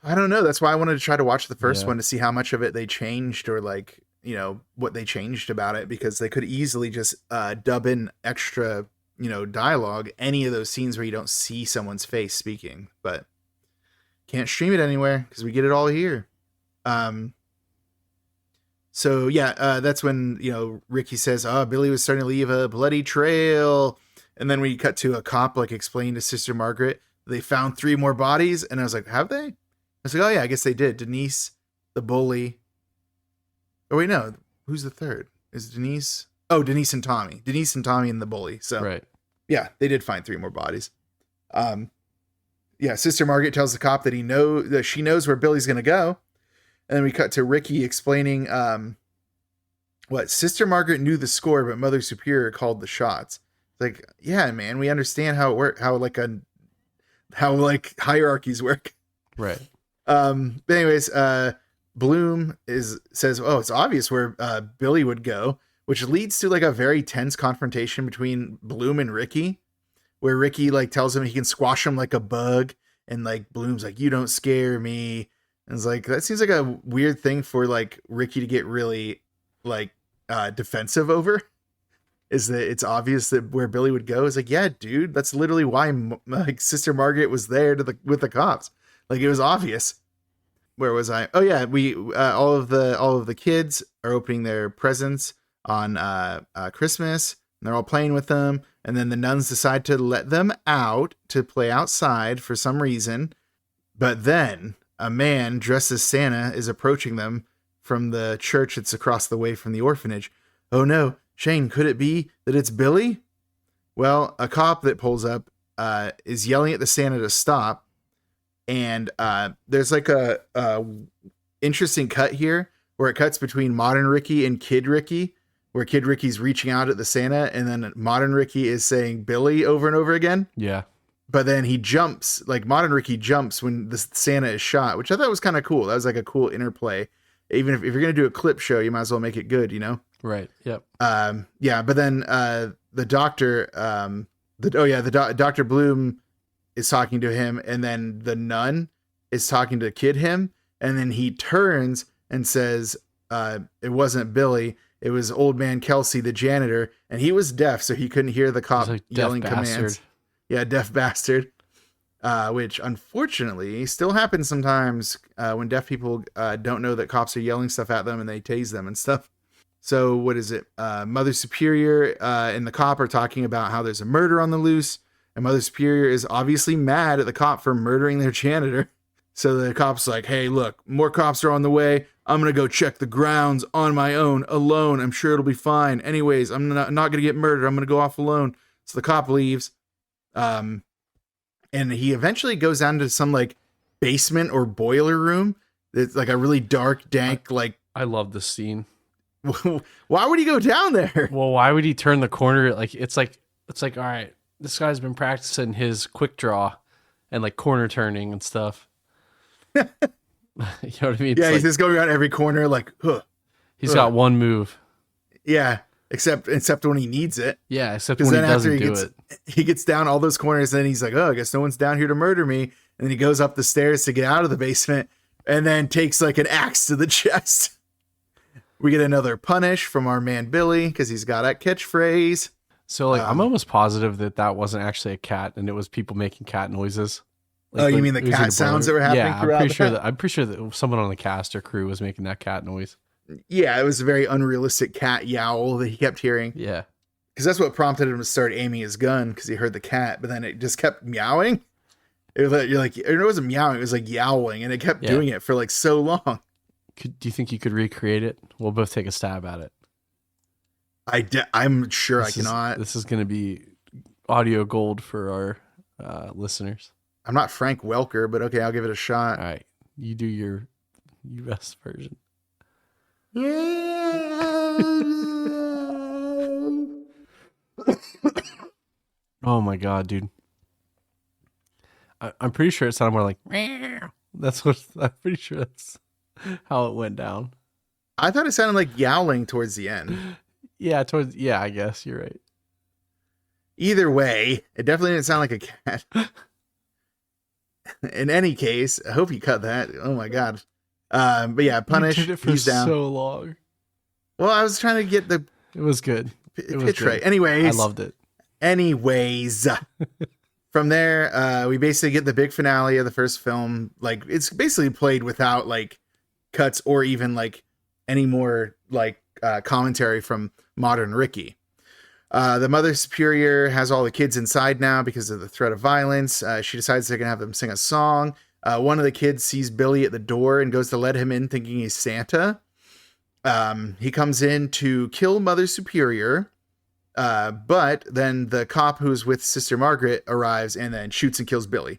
I don't know. That's why I wanted to try to watch the first one to see how much of it they changed, or like, what they changed about it, because they could easily just dub in extra, dialogue, any of those scenes where you don't see someone's face speaking, but can't stream it anywhere because we get it all here. So yeah, that's when, Ricky says, Billy was starting to leave a bloody trail. And then we cut to a cop, like, explaining to Sister Margaret, they found 3 more bodies. And I was like, have they? was like, oh yeah, I guess they did. Denise, the bully. Oh wait, no. Who's the third? Is Denise? Oh, Denise and Tommy. Denise and Tommy and the bully. So Right. yeah, they did find 3 more bodies. Yeah, Sister Margaret tells the cop that she knows where Billy's gonna go. And then we cut to Ricky explaining what Sister Margaret knew the score, but Mother Superior called the shots. Like, yeah, man, we understand how it works, how hierarchies work. Right. But anyways, Bloom says, oh, it's obvious where Billy would go, which leads to like a very tense confrontation between Bloom and Ricky, where Ricky like tells him he can squash him like a bug, and like Bloom's like, you don't scare me. And it's like, that seems like a weird thing for like Ricky to get really like defensive over, is that it's obvious that where Billy would go. Is like, yeah, dude, that's literally why like Sister Margaret was there with the cops. Like, it was obvious. Where was I? Oh yeah, we all of the kids are opening their presents on Christmas, and they're all playing with them. And then the nuns decide to let them out to play outside for some reason. But then a man dressed as Santa is approaching them from the church that's across the way from the orphanage. Oh no, Shane, could it be that it's Billy? Well, a cop that pulls up is yelling at the Santa to stop. And there's like a interesting cut here where it cuts between modern Ricky and Kid Ricky, where Kid Ricky's reaching out at the Santa, and then modern Ricky is saying Billy over and over again. Yeah. But then he jumps, like modern Ricky jumps when the Santa is shot, which I thought was kind of cool. That was like a cool interplay. Even if you're going to do a clip show, you might as well make it good, you know? Right. Yep. Yeah. But then the doctor, Dr. Bloom is talking to him, and then the nun is talking to Kid him. And then he turns and says, it wasn't Billy. It was old man Kelsey, the janitor, and he was deaf, so he couldn't hear the cop like, yelling commands. Bastard. Yeah, deaf bastard. Which unfortunately still happens sometimes when deaf people don't know that cops are yelling stuff at them and they tase them and stuff. So what is it? Mother Superior and the cop are talking about how there's a murder on the loose, and Mother Superior is obviously mad at the cop for murdering their janitor. So the cop's like, hey, look, more cops are on the way. I'm going to go check the grounds on my own, alone. I'm sure it'll be fine. Anyways, I'm not going to get murdered. I'm going to go off alone. So the cop leaves. And he eventually goes down to some like basement or boiler room. It's like a really dark, dank, like. I love this scene. Why would he go down there? Well, why would he turn the corner? Like, it's like, all right, this guy's been practicing his quick draw and like corner turning and stuff. You know what I mean? Yeah, he's just going around every corner like, huh. He's got one move. Yeah, except when he needs it. Yeah, except when he doesn't do it. He gets down all those corners, and then he's like, oh, I guess no one's down here to murder me. And then he goes up the stairs to get out of the basement, and then takes like an axe to the chest. We get another punish from our man Billy, because he's got that catchphrase. So like, I'm almost positive that wasn't actually a cat, and it was people making cat noises. Like, you mean the cat sounds that were happening throughout? I'm pretty sure that someone on the cast or crew was making that cat noise. Yeah, it was a very unrealistic cat yowl that he kept hearing. Yeah. Because that's what prompted him to start aiming his gun, because he heard the cat, but then it just kept meowing. It wasn't meowing, it was like yowling, and it kept doing it for like so long. Do you think you could recreate it? We'll both take a stab at it. I'm sure I cannot. This is going to be audio gold for our listeners. I'm not Frank Welker, but okay, I'll give it a shot. All right. You do your US version. Oh my God, dude. I'm pretty sure it sounded more like I'm pretty sure that's how it went down. I thought it sounded like yowling towards the end. Yeah, I guess you're right. Either way, it definitely didn't sound like a cat. In any case, I hope you cut that. Oh my God. But yeah, punish. You did it for he's down. so long. Well, I was trying to get the. It was good. It was pitch good. right. Anyways, I loved it. Anyways, from there, we basically get the big finale of the first film. Like, it's basically played without like cuts or even like any more like commentary from modern Ricky. The Mother Superior has all the kids inside now because of the threat of violence. She decides they're going to have them sing a song. One of the kids sees Billy at the door and goes to let him in thinking he's Santa. He comes in to kill Mother Superior. But then the cop who's with Sister Margaret arrives and then shoots and kills Billy.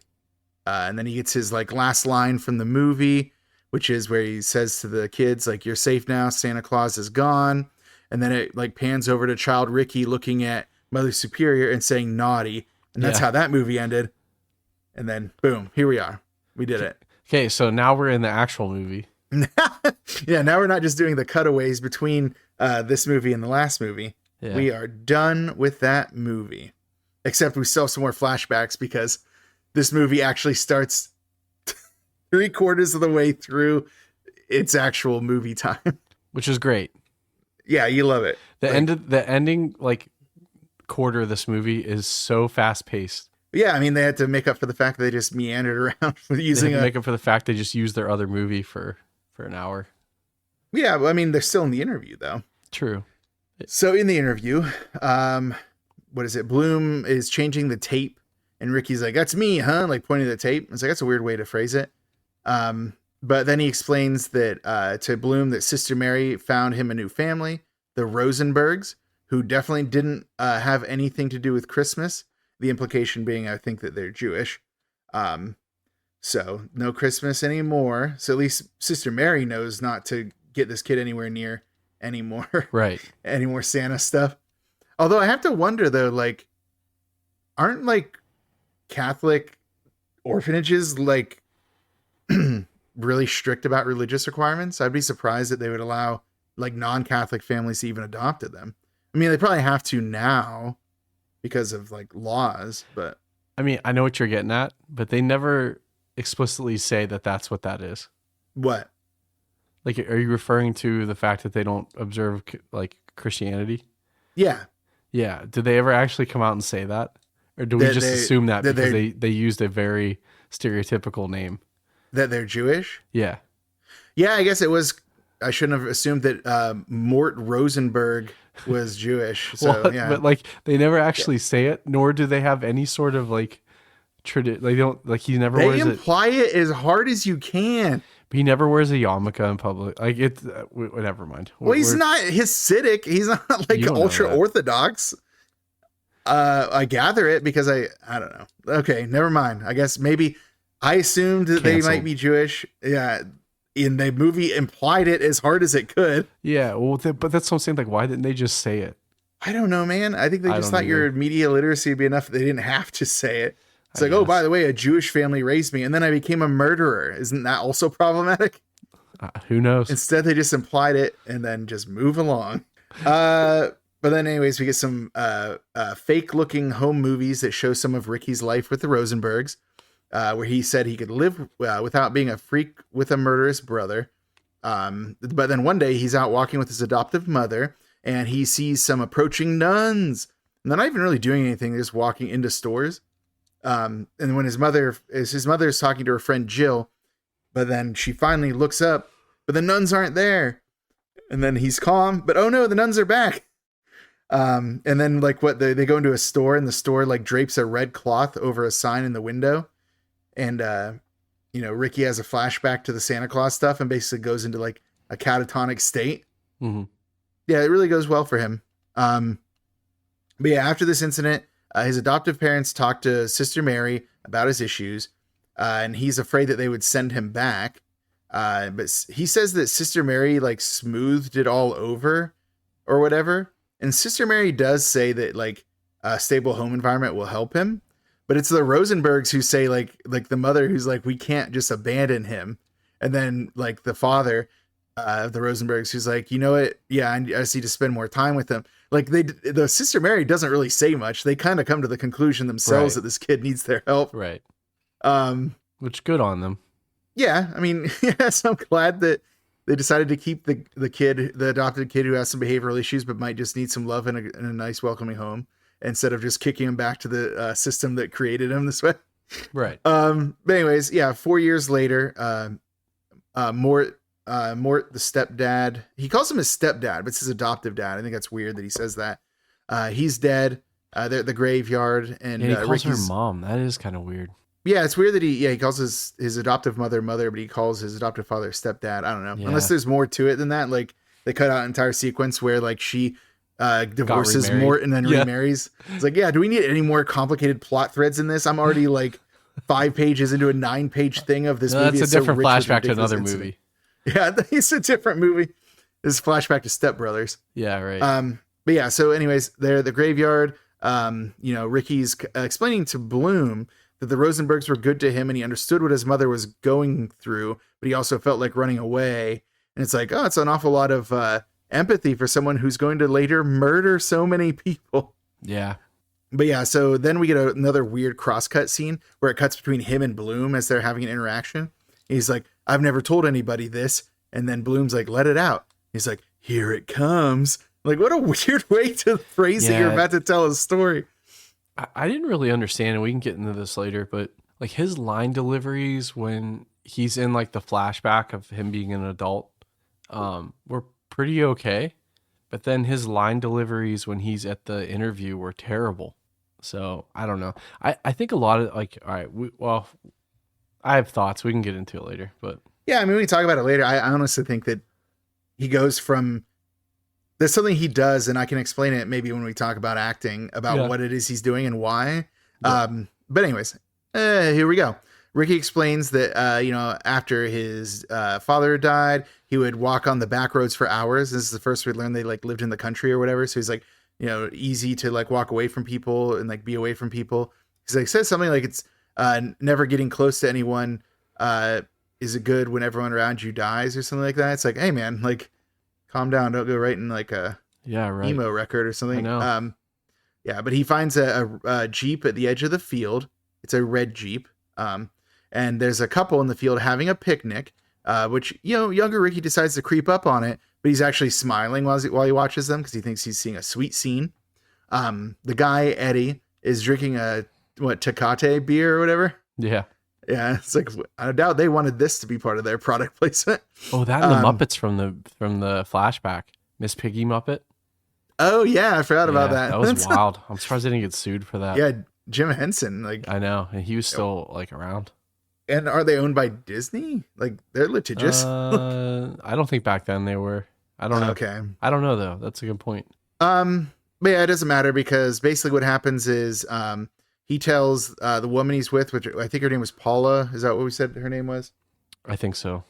And then he gets his like last line from the movie, which is where he says to the kids, like, "You're safe now. Santa Claus is gone." And then it like pans over to child Ricky looking at Mother Superior and saying naughty. And that's how that movie ended. And then boom, here we are. We did it. Okay, so now we're in the actual movie. Yeah, now we're not just doing the cutaways between this movie and the last movie. Yeah. We are done with that movie. Except we still have some more flashbacks because this movie actually starts 3/4 of the way through its actual movie time. Which is great. Yeah, you love it. The ending like quarter of this movie is so fast paced. Yeah, I mean they had to make up for the fact that they just meandered around with using make up for the fact they just used their other movie for an hour. Yeah, well, I mean they're still in the interview though. True. So in the interview, what is it? Bloom is changing the tape, and Ricky's like, "That's me, huh?" Like pointing to the tape. It's like that's a weird way to phrase it. But then he explains that to Bloom that Sister Mary found him a new family, the Rosenbergs, who definitely didn't have anything to do with Christmas. The implication being, I think, that they're Jewish. So no Christmas anymore. So at least Sister Mary knows not to get this kid anywhere near anymore. Right. Any more Santa stuff. Although I have to wonder though, like, aren't like Catholic orphanages like really strict about religious requirements? I'd be surprised that they would allow like non-Catholic families to even adopt them. I mean, they probably have to now because of like laws, but I mean, I know what you're getting at, but they never explicitly say that that's what that is. What? Like, are you referring to the fact that they don't observe like Christianity? Yeah. Yeah. Did they ever actually come out and say that? Or do we just assume that because they used a very stereotypical name? That they're Jewish? Yeah. Yeah, I guess it was. I shouldn't have assumed that Mort Rosenberg was Jewish. So, well, yeah. But like, they never actually say it, nor do they have any sort of like tradition. They don't like. He never wears it. They imply it as hard as you can. But he never wears a yarmulke in public. Like it's never mind. Well, he's not Hasidic. He's not like ultra Orthodox. I gather it because I don't know. Okay, never mind. I guess maybe I assumed that they might be Jewish. Yeah, in the movie implied it as hard as it could. Yeah, well, but that's what I'm saying. Like, why didn't they just say it? I don't know, man. I think they just thought your media literacy would be enough that they didn't have to say it. It's like, oh, by the way, a Jewish family raised me, and then I became a murderer. Isn't that also problematic? Who knows? Instead, they just implied it and then just move along. But then, anyways, we get some fake-looking home movies that show some of Ricky's life with the Rosenbergs, where he said he could live without being a freak with a murderous brother. But then one day, he's out walking with his adoptive mother, and he sees some approaching nuns. And they're not even really doing anything; they're just walking into stores. And when his mother is talking to her friend Jill, but then she finally looks up, but the nuns aren't there. And then he's calm, but oh no, the nuns are back. And then like they go into a store, and the store like drapes a red cloth over a sign in the window. And, Ricky has a flashback to the Santa Claus stuff and basically goes into like a catatonic state. Mm-hmm. Yeah, it really goes well for him. But yeah, after this incident, his adoptive parents talked to Sister Mary about his issues, and he's afraid that they would send him back. But he says that Sister Mary like smoothed it all over or whatever. And Sister Mary does say that like a stable home environment will help him. But it's the Rosenbergs who say like the mother who's like, we can't just abandon him. And then like the father of the Rosenbergs who's like, you know what? Yeah, I just need to spend more time with him. Like the Sister Mary doesn't really say much. They kind of come to the conclusion themselves that this kid needs their help. Right. Which good on them. Yeah. I mean, yes, I'm glad that they decided to keep the adopted kid who has some behavioral issues, but might just need some love in a nice welcoming home instead of just kicking him back to the system that created him this way. Right. But anyways, yeah, 4 years later, Mort, the stepdad, he calls him his stepdad, but it's his adoptive dad. I think that's weird that he says that. He's dead. They're at the graveyard, and he calls her mom. That is kind of weird. Yeah, it's weird that he calls his adoptive mother, but he calls his adoptive father stepdad. I don't know. Yeah. Unless there's more to it than that. Like they cut out an entire sequence where like she divorces remarried. Mort and then Yeah. remarries. It's like, yeah, do we need any more complicated plot threads in this? I'm already like 5 pages into a 9-page thing of this No, movie. that's It's a so different rich with flashback to ridiculous another incident. movie. Yeah, it's a different movie. This is flashback to Step Brothers. Yeah, right. But yeah, so anyways, they're at the graveyard. Ricky's explaining to Bloom that the Rosenbergs were good to him and he understood what his mother was going through, but he also felt like running away. And it's like, oh, it's an awful lot of empathy for someone who's going to later murder so many people. Yeah. But yeah, so then we get another weird cross-cut scene where it cuts between him and Bloom as they're having an interaction. He's like, I've never told anybody this. And then Bloom's like, let it out. He's like, here it comes. Like, what a weird way to phrase that you're about to tell a story. I didn't really understand, and we can get into this later, but like his line deliveries when he's in like the flashback of him being an adult were pretty okay. But then his line deliveries when he's at the interview were terrible. So I don't know. I think a lot of like, all right, I have thoughts. We can get into it later, but yeah, I mean, we can talk about it later. I honestly think that he goes from, there's something he does, and I can explain it maybe when we talk about acting, about what it is he's doing and why. Yeah. But anyways, here we go. Ricky explains that, after his father died, he would walk on the back roads for hours. This is the first we learned they like lived in the country or whatever. So he's like, easy to like walk away from people and like be away from people. He's like, says something like it's never getting close to anyone. Is it good when everyone around you dies or something like that? It's like, hey man, like, calm down. Don't go writing like a emo record or something. I know. But he finds a Jeep at the edge of the field. It's a red Jeep. And there's a couple in the field having a picnic, which, younger Ricky decides to creep up on it, but he's actually smiling while he watches them because he thinks he's seeing a sweet scene. The guy, Eddie, is drinking a, Tecate beer or whatever. Yeah. Yeah, it's like, I doubt they wanted this to be part of their product placement. Oh, that and the Muppets from the flashback. Miss Piggy Muppet. Oh, yeah, I forgot about that. That was wild. I'm surprised they didn't get sued for that. Yeah, Jim Henson. Like, I know, and he was still like around. And are they owned by Disney? Like, they're litigious. I don't think back then they were. I don't know. Okay. I don't know, though. That's a good point. But yeah, it doesn't matter because basically what happens is he tells the woman he's with, which I think her name was Paula. Is that what we said her name was? I think so.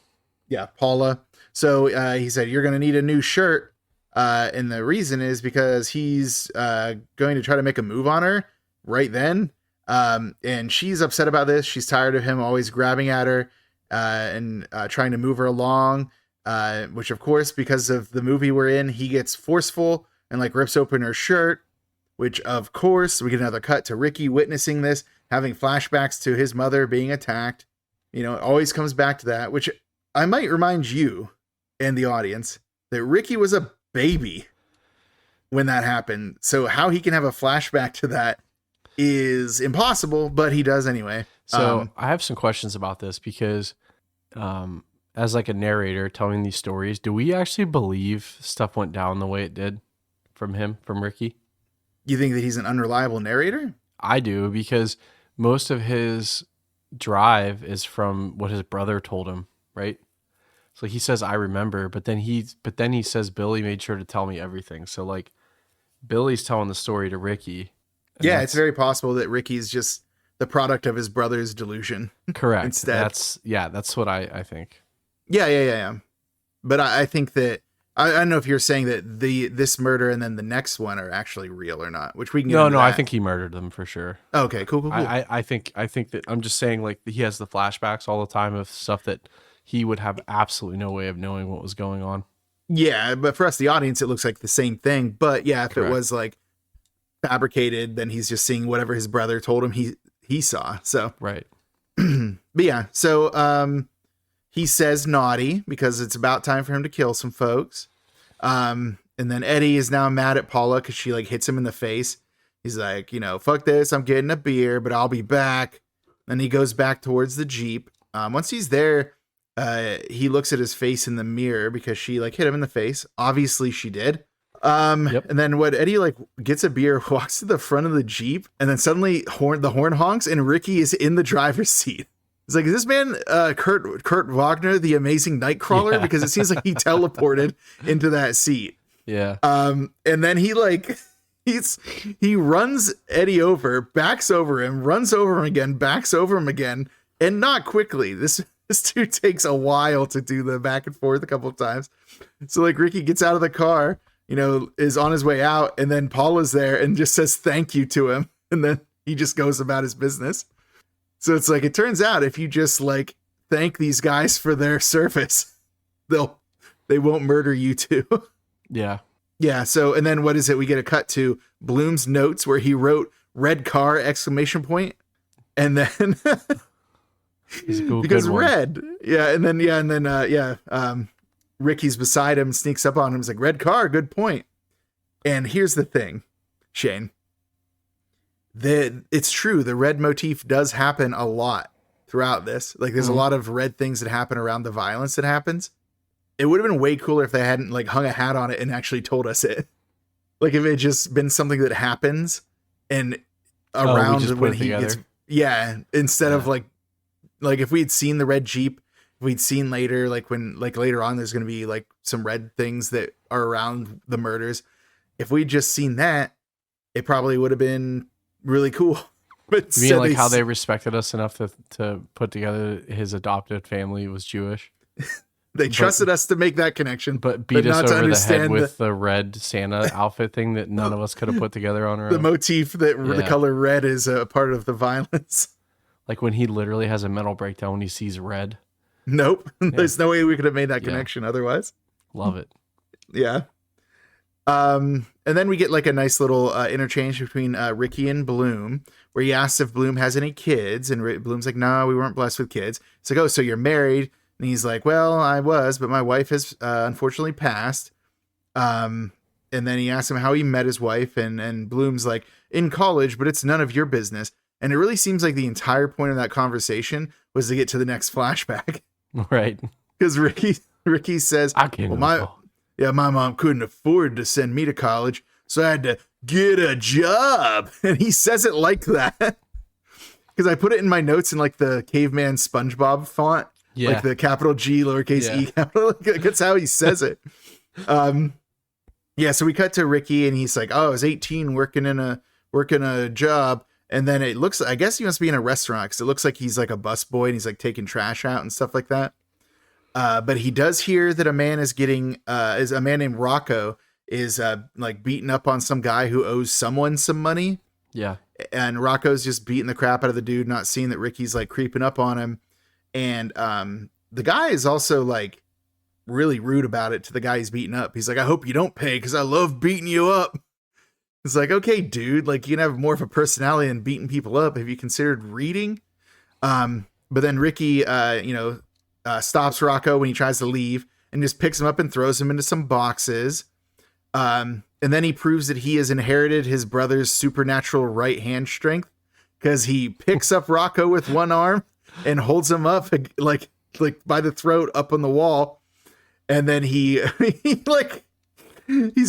Yeah, Paula. So he said, you're going to need a new shirt. And the reason is because he's going to try to make a move on her right then. And she's upset about this. She's tired of him always grabbing at her and trying to move her along, which, of course, because of the movie we're in, he gets forceful and like rips open her shirt. Which, of course, we get another cut to Ricky witnessing this, having flashbacks to his mother being attacked. It always comes back to that, which I might remind you and the audience that Ricky was a baby when that happened. So how he can have a flashback to that is impossible, but he does anyway. So I have some questions about this because as like a narrator telling these stories, do we actually believe stuff went down the way it did from Ricky? You think that he's an unreliable narrator? I do, because most of his drive is from what his brother told him, right? So he says, I remember, but then he says Billy made sure to tell me everything. So like Billy's telling the story to Ricky. Yeah, it's very possible that Ricky's just the product of his brother's delusion. Correct. Instead. That's what I think. Yeah. But I think that I don't know if you're saying that this murder and then the next one are actually real or not, which we can get into that. I think he murdered them for sure. Okay, cool. I think that I'm just saying, like, he has the flashbacks all the time of stuff that he would have absolutely no way of knowing what was going on. Yeah, but for us, the audience, it looks like the same thing. But yeah, if Correct. It was like fabricated, then he's just seeing whatever his brother told him he saw. So right. But yeah, so he says naughty because it's about time for him to kill some folks. And then Eddie is now mad at Paula because she like hits him in the face. He's like, fuck this, I'm getting a beer, but I'll be back. Then he goes back towards the Jeep. Once he's there, he looks at his face in the mirror because she like hit him in the face. Obviously she did. Yep. And then what Eddie like gets a beer, walks to the front of the Jeep, and then suddenly the horn honks and Ricky is in the driver's seat. It's like, is this man Kurt Wagner, the amazing Nightcrawler? Yeah. Because it seems like he teleported into that seat. Yeah. And then he like he runs Eddie over, backs over him, runs over him again, backs over him again, and not quickly. This dude takes a while to do the back and forth a couple of times. So like Ricky gets out of the car, is on his way out, and then Paul is there and just says thank you to him, and then he just goes about his business. So it's like, it turns out if you just like thank these guys for their service, they won't murder you too. Yeah. Yeah. So, and then what is it? We get a cut to Bloom's notes where he wrote "red car!" ! And then because red. Yeah. And then, Ricky's beside him, sneaks up on him. He's like, "Red car. Good point." And here's the thing, Shane. It's true. The red motif does happen a lot throughout this. Like there's a lot of red things that happen around the violence that happens. It would have been way cooler if they hadn't like hung a hat on it and actually told us it. Like if it had just been something that happens and around when he gets, instead of like if we'd seen the red Jeep, we'd seen later, like when, like later on, there's going to be like some red things that are around the murders. If we'd just seen that, it probably would have been really cool. But you mean like how they respected us enough to put together his adopted family was Jewish? They trusted us to make that connection, but beat us over the head with the red Santa outfit thing that none of us could have put together on our own. The motif that the color red is a part of the violence. Like when he literally has a mental breakdown when he sees red. Nope. There's no way we could have made that connection otherwise. Love it. Yeah. And then we get like a nice little interchange between Ricky and Bloom, where he asks if Bloom has any kids, and Bloom's like, "No, we weren't blessed with kids." It's like, "Oh, so you're married?" And he's like, "Well, I was, but my wife has unfortunately passed." And then he asks him how he met his wife, and Bloom's like, "In college, but it's none of your business." And it really seems like the entire point of that conversation was to get to the next flashback. Right. Because Ricky says, I can't my mom couldn't afford to send me to college, so I had to get a job. And he says it like that. Because I put it in my notes in like the caveman SpongeBob font. Yeah. Like the capital G, lowercase e, capital. That's how he says it. So we cut to Ricky and he's like, "Oh, I was 18 working a job." And then it looks, I guess he must be in a restaurant because it looks like he's like a busboy and he's like taking trash out and stuff like that. But he does hear that a man is a man named Rocco is like beating up on some guy who owes someone some money. Yeah. And Rocco's just beating the crap out of the dude, not seeing that Ricky's like creeping up on him. And the guy is also like really rude about it to the guy he's beating up. He's like, "I hope you don't pay because I love beating you up." It's like, okay, dude, like you can have more of a personality than beating people up. Have you considered reading? But then Ricky, stops Rocco when he tries to leave and just picks him up and throws him into some boxes. And then he proves that he has inherited his brother's supernatural right hand strength because he picks up Rocco with one arm and holds him up like by the throat up on the wall. And then he's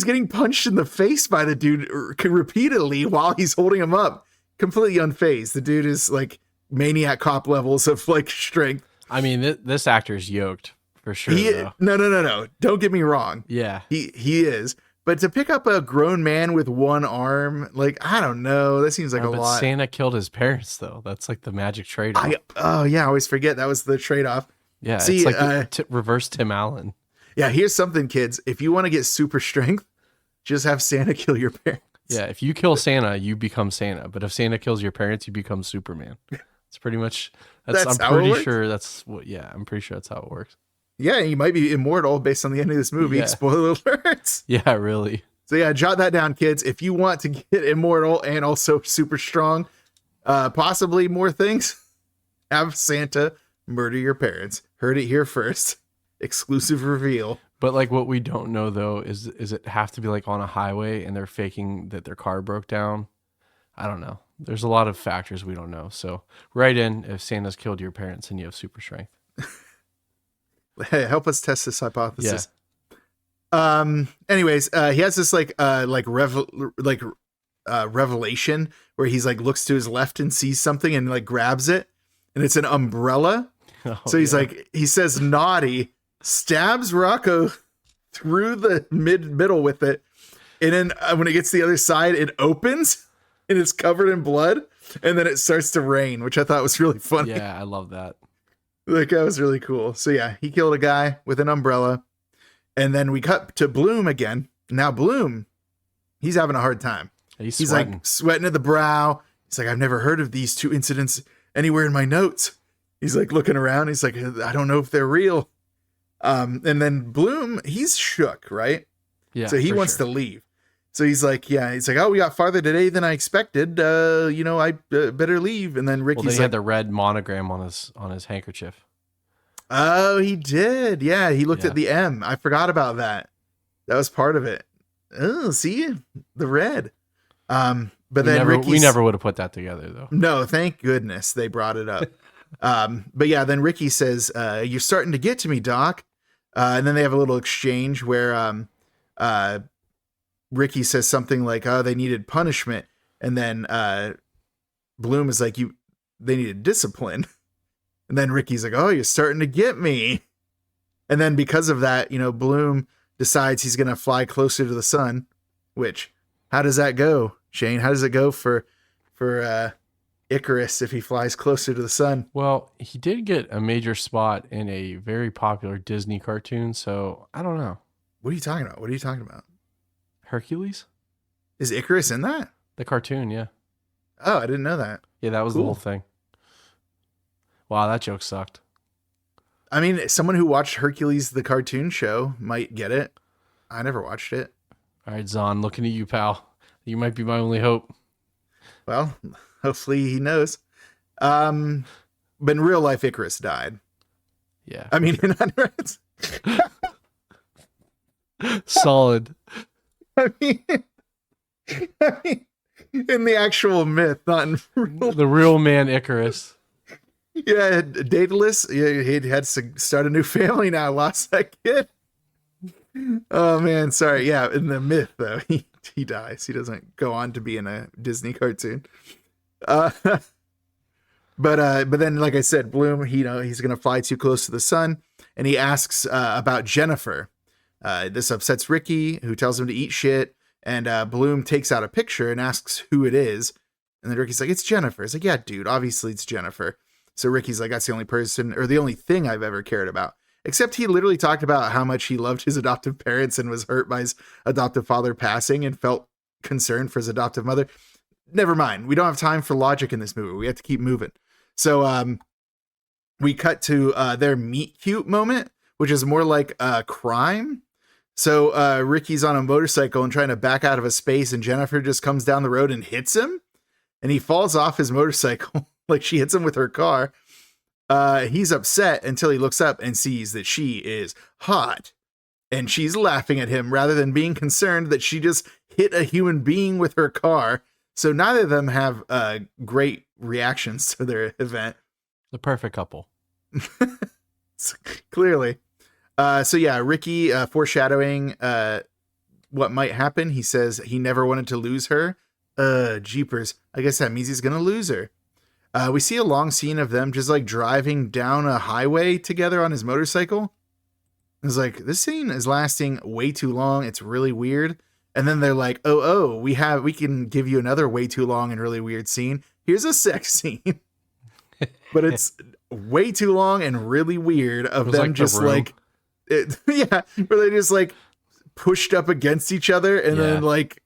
getting punched in the face by the dude repeatedly while he's holding him up, completely unfazed. The dude is like maniac cop levels of like strength. I mean, this actor's yoked for sure. No. Don't get me wrong. Yeah, he is. But to pick up a grown man with one arm, like, I don't know. That seems like a lot. Santa killed his parents, though. That's like the magic trade-off. I always forget that was the trade-off. Yeah, see, it's like reverse Tim Allen. Yeah, here's something, kids. If you want to get super strength, just have Santa kill your parents. Yeah, if you kill Santa, you become Santa. But if Santa kills your parents, you become Superman. It's pretty much... I'm pretty sure that's how it works. Yeah, you might be immortal based on the end of this movie. Yeah. Spoiler alerts. Yeah, really. So yeah, jot that down, kids. If you want to get immortal and also super strong, possibly more things, have Santa murder your parents. Heard it here first. Exclusive reveal. But like what we don't know though is it have to be like on a highway and they're faking that their car broke down? I don't know. There's a lot of factors we don't know. So write in if Santa's killed your parents and you have super strength. Hey, help us test this hypothesis. Anyways, he has this revelation where he's like looks to his left and sees something and like grabs it, and it's an umbrella. Oh, So he's yeah. like, he says naughty, stabs Rocco through the middle with it, and then when it gets to the other side, it opens and it's covered in blood, and then it starts to rain, which I thought was really funny. Yeah, I love that. Like, that was really cool. So yeah, he killed a guy with an umbrella. And then we cut to Bloom again. Now Bloom, he's having a hard time. He's He's sweating. like sweating at the brow. He's like, I've never heard of these two incidents anywhere in my notes. He's like looking around. He's like, I don't know if they're real. And then Bloom, he's shook, right? Yeah. So he wants to leave. So he's like, oh, we got farther today than I expected. I better leave. And then Ricky's Well, he like, had the red monogram on his handkerchief. oh, he did. Yeah, he looked Yeah. at the M. I forgot about that. That was part of it. Oh, see? The red. But then We never would have put that together, though. No, thank goodness they brought it up. But yeah, then Ricky says, you're starting to get to me, Doc. And then they have a little exchange where Ricky says something like, oh, they needed punishment. And then Bloom is like, they needed discipline. And then Ricky's like, oh, you're starting to get me. And then because of that, Bloom decides he's going to fly closer to the sun, which, how does that go, Shane? How does it go for Icarus if he flies closer to the sun? Well, he did get a major spot in a very popular Disney cartoon, so I don't know. What are you talking about? Hercules? Is Icarus in that? The cartoon, yeah. Oh, I didn't know that. Yeah, that was Cool. the whole thing. Wow, that joke sucked. I mean, someone who watched Hercules, the cartoon show, might get it. I never watched it. All right, Zahn, looking at you, pal. You might be my only hope. Well, hopefully he knows. But in real life, Icarus died. Yeah. I mean, in Unread. Solid. I mean, in the actual myth, not in real. The real man Icarus. Yeah, Daedalus. Yeah, he had to start a new family now. Lost that kid. Oh man, sorry. Yeah, in the myth though, he dies. He doesn't go on to be in a Disney cartoon. But then, like I said, Bloom, he's gonna fly too close to the sun, and he asks about Jennifer. This upsets Ricky, who tells him to eat shit. And Bloom takes out a picture and asks who it is. And then Ricky's like, it's Jennifer. It's like, yeah, dude, obviously it's Jennifer. So Ricky's like, that's the only person or the only thing I've ever cared about. Except he literally talked about how much he loved his adoptive parents and was hurt by his adoptive father passing and felt concerned for his adoptive mother. Never mind. We don't have time for logic in this movie. We have to keep moving. So we cut to their meet cute moment, which is more like a crime. So Ricky's on a motorcycle and trying to back out of a space, and Jennifer just comes down the road and hits him, and he falls off his motorcycle. Like she hits him with her car. He's upset until he looks up and sees that she is hot, and she's laughing at him rather than being concerned that she just hit a human being with her car. So neither of them have great reactions to their event. The perfect couple. Clearly. So yeah, Ricky foreshadowing what might happen. He says he never wanted to lose her. Jeepers. I guess that means he's going to lose her. We see a long scene of them just like driving down a highway together on his motorcycle. It's like, this scene is lasting way too long. It's really weird. And then they're like, we can give you another way too long and really weird scene. Here's a sex scene. But it's way too long and really weird of them like just like, where they just like pushed up against each other and then like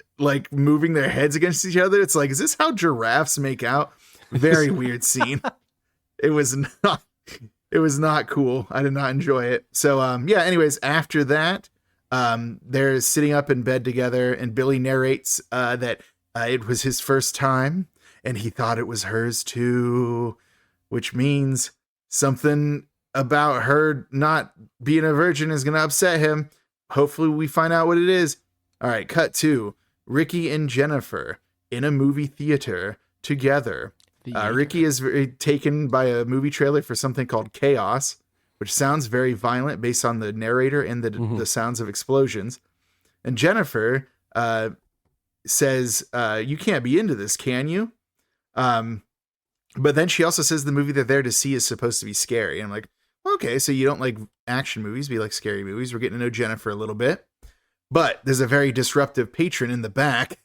moving their heads against each other. It's like, is this how giraffes make out? Very weird scene. It was not cool. I did not enjoy it. So anyways, after that, they're sitting up in bed together, and Billy narrates that it was his first time and he thought it was hers too, which means something about her not being a virgin is going to upset him. Hopefully we find out what it is. All right, cut to Ricky and Jennifer in a movie theater together. Ricky is taken by a movie trailer for something called Chaos, which sounds very violent based on the narrator and the sounds of explosions. And Jennifer says, you can't be into this, can you? But then she also says the movie they're there to see is supposed to be scary. And I'm like, okay, so you don't like action movies, but you like scary movies. We're getting to know Jennifer a little bit. But there's a very disruptive patron in the back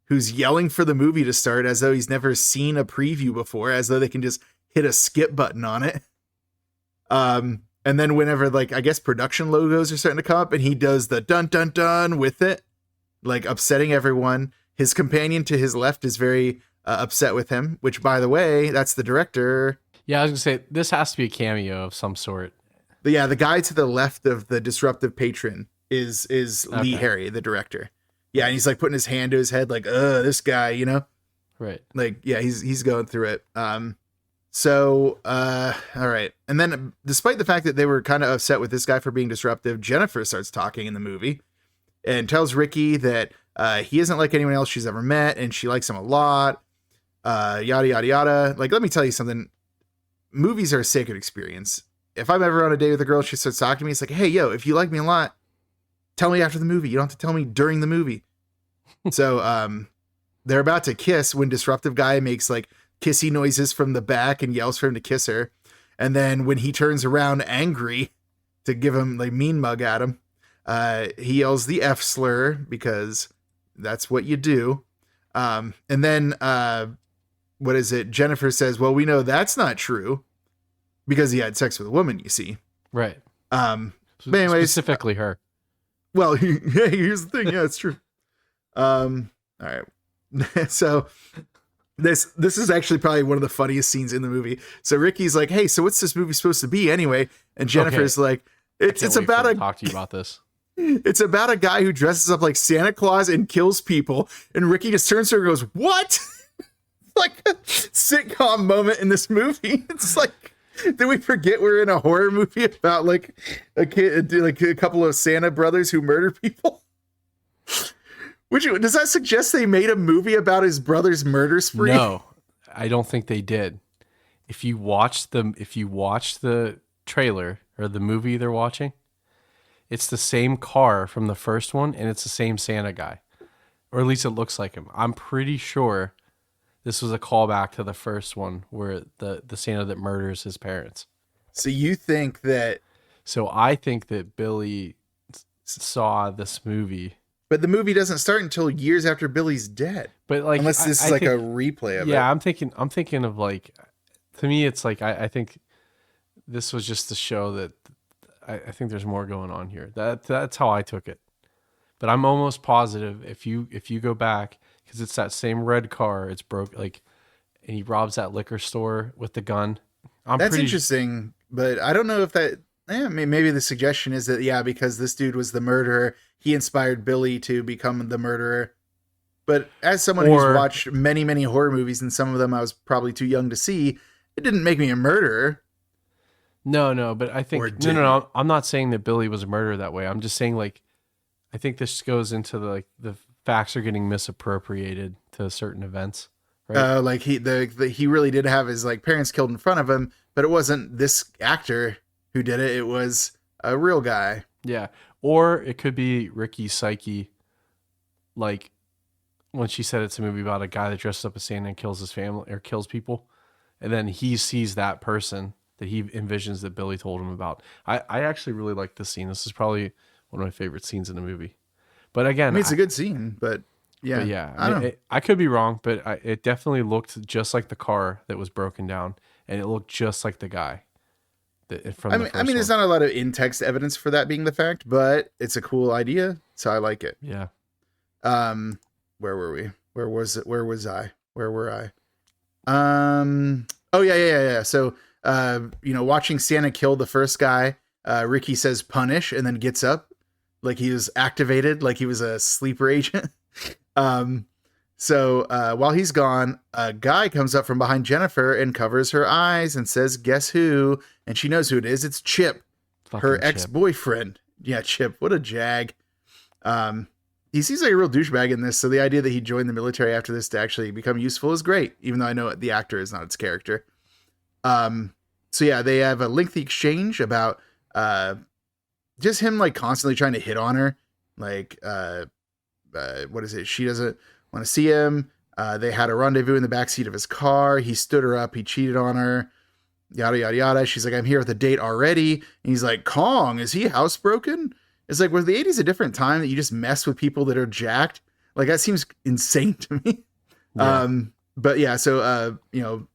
who's yelling for the movie to start as though he's never seen a preview before, as though they can just hit a skip button on it. And then whenever, like, I guess production logos are starting to come up and he does the dun dun dun with it, like upsetting everyone. His companion to his left is very upset with him, which, by the way, that's the director. Yeah, I was gonna say this has to be a cameo of some sort. But yeah, the guy to the left of the disruptive patron is Lee Harry, the director. Yeah, and he's like putting his hand to his head, like, this guy, you know? Right. Like, yeah, he's going through it. All right. And then despite the fact that they were kind of upset with this guy for being disruptive, Jennifer starts talking in the movie and tells Ricky that he isn't like anyone else she's ever met and she likes him a lot. Yada, yada, yada. Like, let me tell you something. Movies are a sacred experience. If I'm ever on a date with a girl, she starts talking to me, it's like, hey, yo, if you like me a lot, tell me after the movie. You don't have to tell me during the movie. So they're about to kiss when disruptive guy makes like kissy noises from the back and yells for him to kiss her. And then when he turns around angry to give him like mean mug at him, he yells the F slur because that's what you do. And then what is it? Jennifer says, well, we know that's not true because he had sex with a woman, you see. Right. But anyways, specifically her. Well, here's the thing. Yeah, it's true. All right. So this is actually probably one of the funniest scenes in the movie. So Ricky's like, hey, so what's this movie supposed to be anyway? And Jennifer's like, it's about talk to you about this. It's about a guy who dresses up like Santa Claus and kills people. And Ricky just turns to her and goes, what? Like a sitcom moment in this movie. It's like, did we forget we're in a horror movie about like a kid, like a couple of Santa brothers who murder people? Which, does that suggest they made a movie about his brother's murder spree? No, I don't think they did. If you watch the trailer or the movie they're watching, it's the same car from the first one and it's the same Santa guy. Or at least it looks like him. I'm pretty sure this was a callback to the first one where the Santa that murders his parents. So you think that... So I think that Billy saw this movie. But the movie doesn't start until years after Billy's dead. But like, unless this is like a replay of it. Yeah, I'm thinking of like, to me, it's like, I think this was just to show that I think there's more going on here. That's how I took it. But I'm almost positive if you go back, because it's that same red car, it's broke, like, and he robs that liquor store with the gun. That's interesting, but I don't know if that. Maybe the suggestion is that because this dude was the murderer, he inspired Billy to become the murderer. But as someone who's watched many, many horror movies, and some of them I was probably too young to see, it didn't make me a murderer. No, but I think no. I'm not saying that Billy was a murderer that way. I'm just saying, like, I think this goes into the facts are getting misappropriated to certain events. Right? Like he really did have his like parents killed in front of him, but it wasn't this actor who did it. It was a real guy. Yeah, or it could be Ricky's psyche, like when she said it's a movie about a guy that dresses up as Santa and kills his family or kills people, and then he sees that person that he envisions that Billy told him about. I actually really like this scene. This is probably one of my favorite scenes in the movie. But again, it's a good scene, but yeah, I could be wrong, but it definitely looked just like the car that was broken down, and it looked just like the guy. I mean, there's not a lot of in-text evidence for that being the fact, but it's a cool idea, so I like it. Yeah. Where were we? Where was it? Where was I? Where were I? Oh yeah. So, watching Santa kill the first guy, Ricky says punish and then gets up like he was activated, like he was a sleeper agent. So while he's gone, a guy comes up from behind Jennifer and covers her eyes and says, guess who? And she knows who it is. It's Chip, her ex-boyfriend. Yeah, Chip. What a jag. He seems like a real douchebag in this. So the idea that he joined the military after this to actually become useful is great, even though I know the actor is not its character. So yeah, they have a lengthy exchange about just him like constantly trying to hit on her. Like what is it? She doesn't want to see him. They had a rendezvous in the backseat of his car. He stood her up. He cheated on her. Yada, yada, yada. She's like, I'm here with a date already. And he's like, Kong, is he housebroken? It's like, was the 80s a different time that you just mess with people that are jacked? Like, that seems insane to me. Yeah. But yeah, so, you know,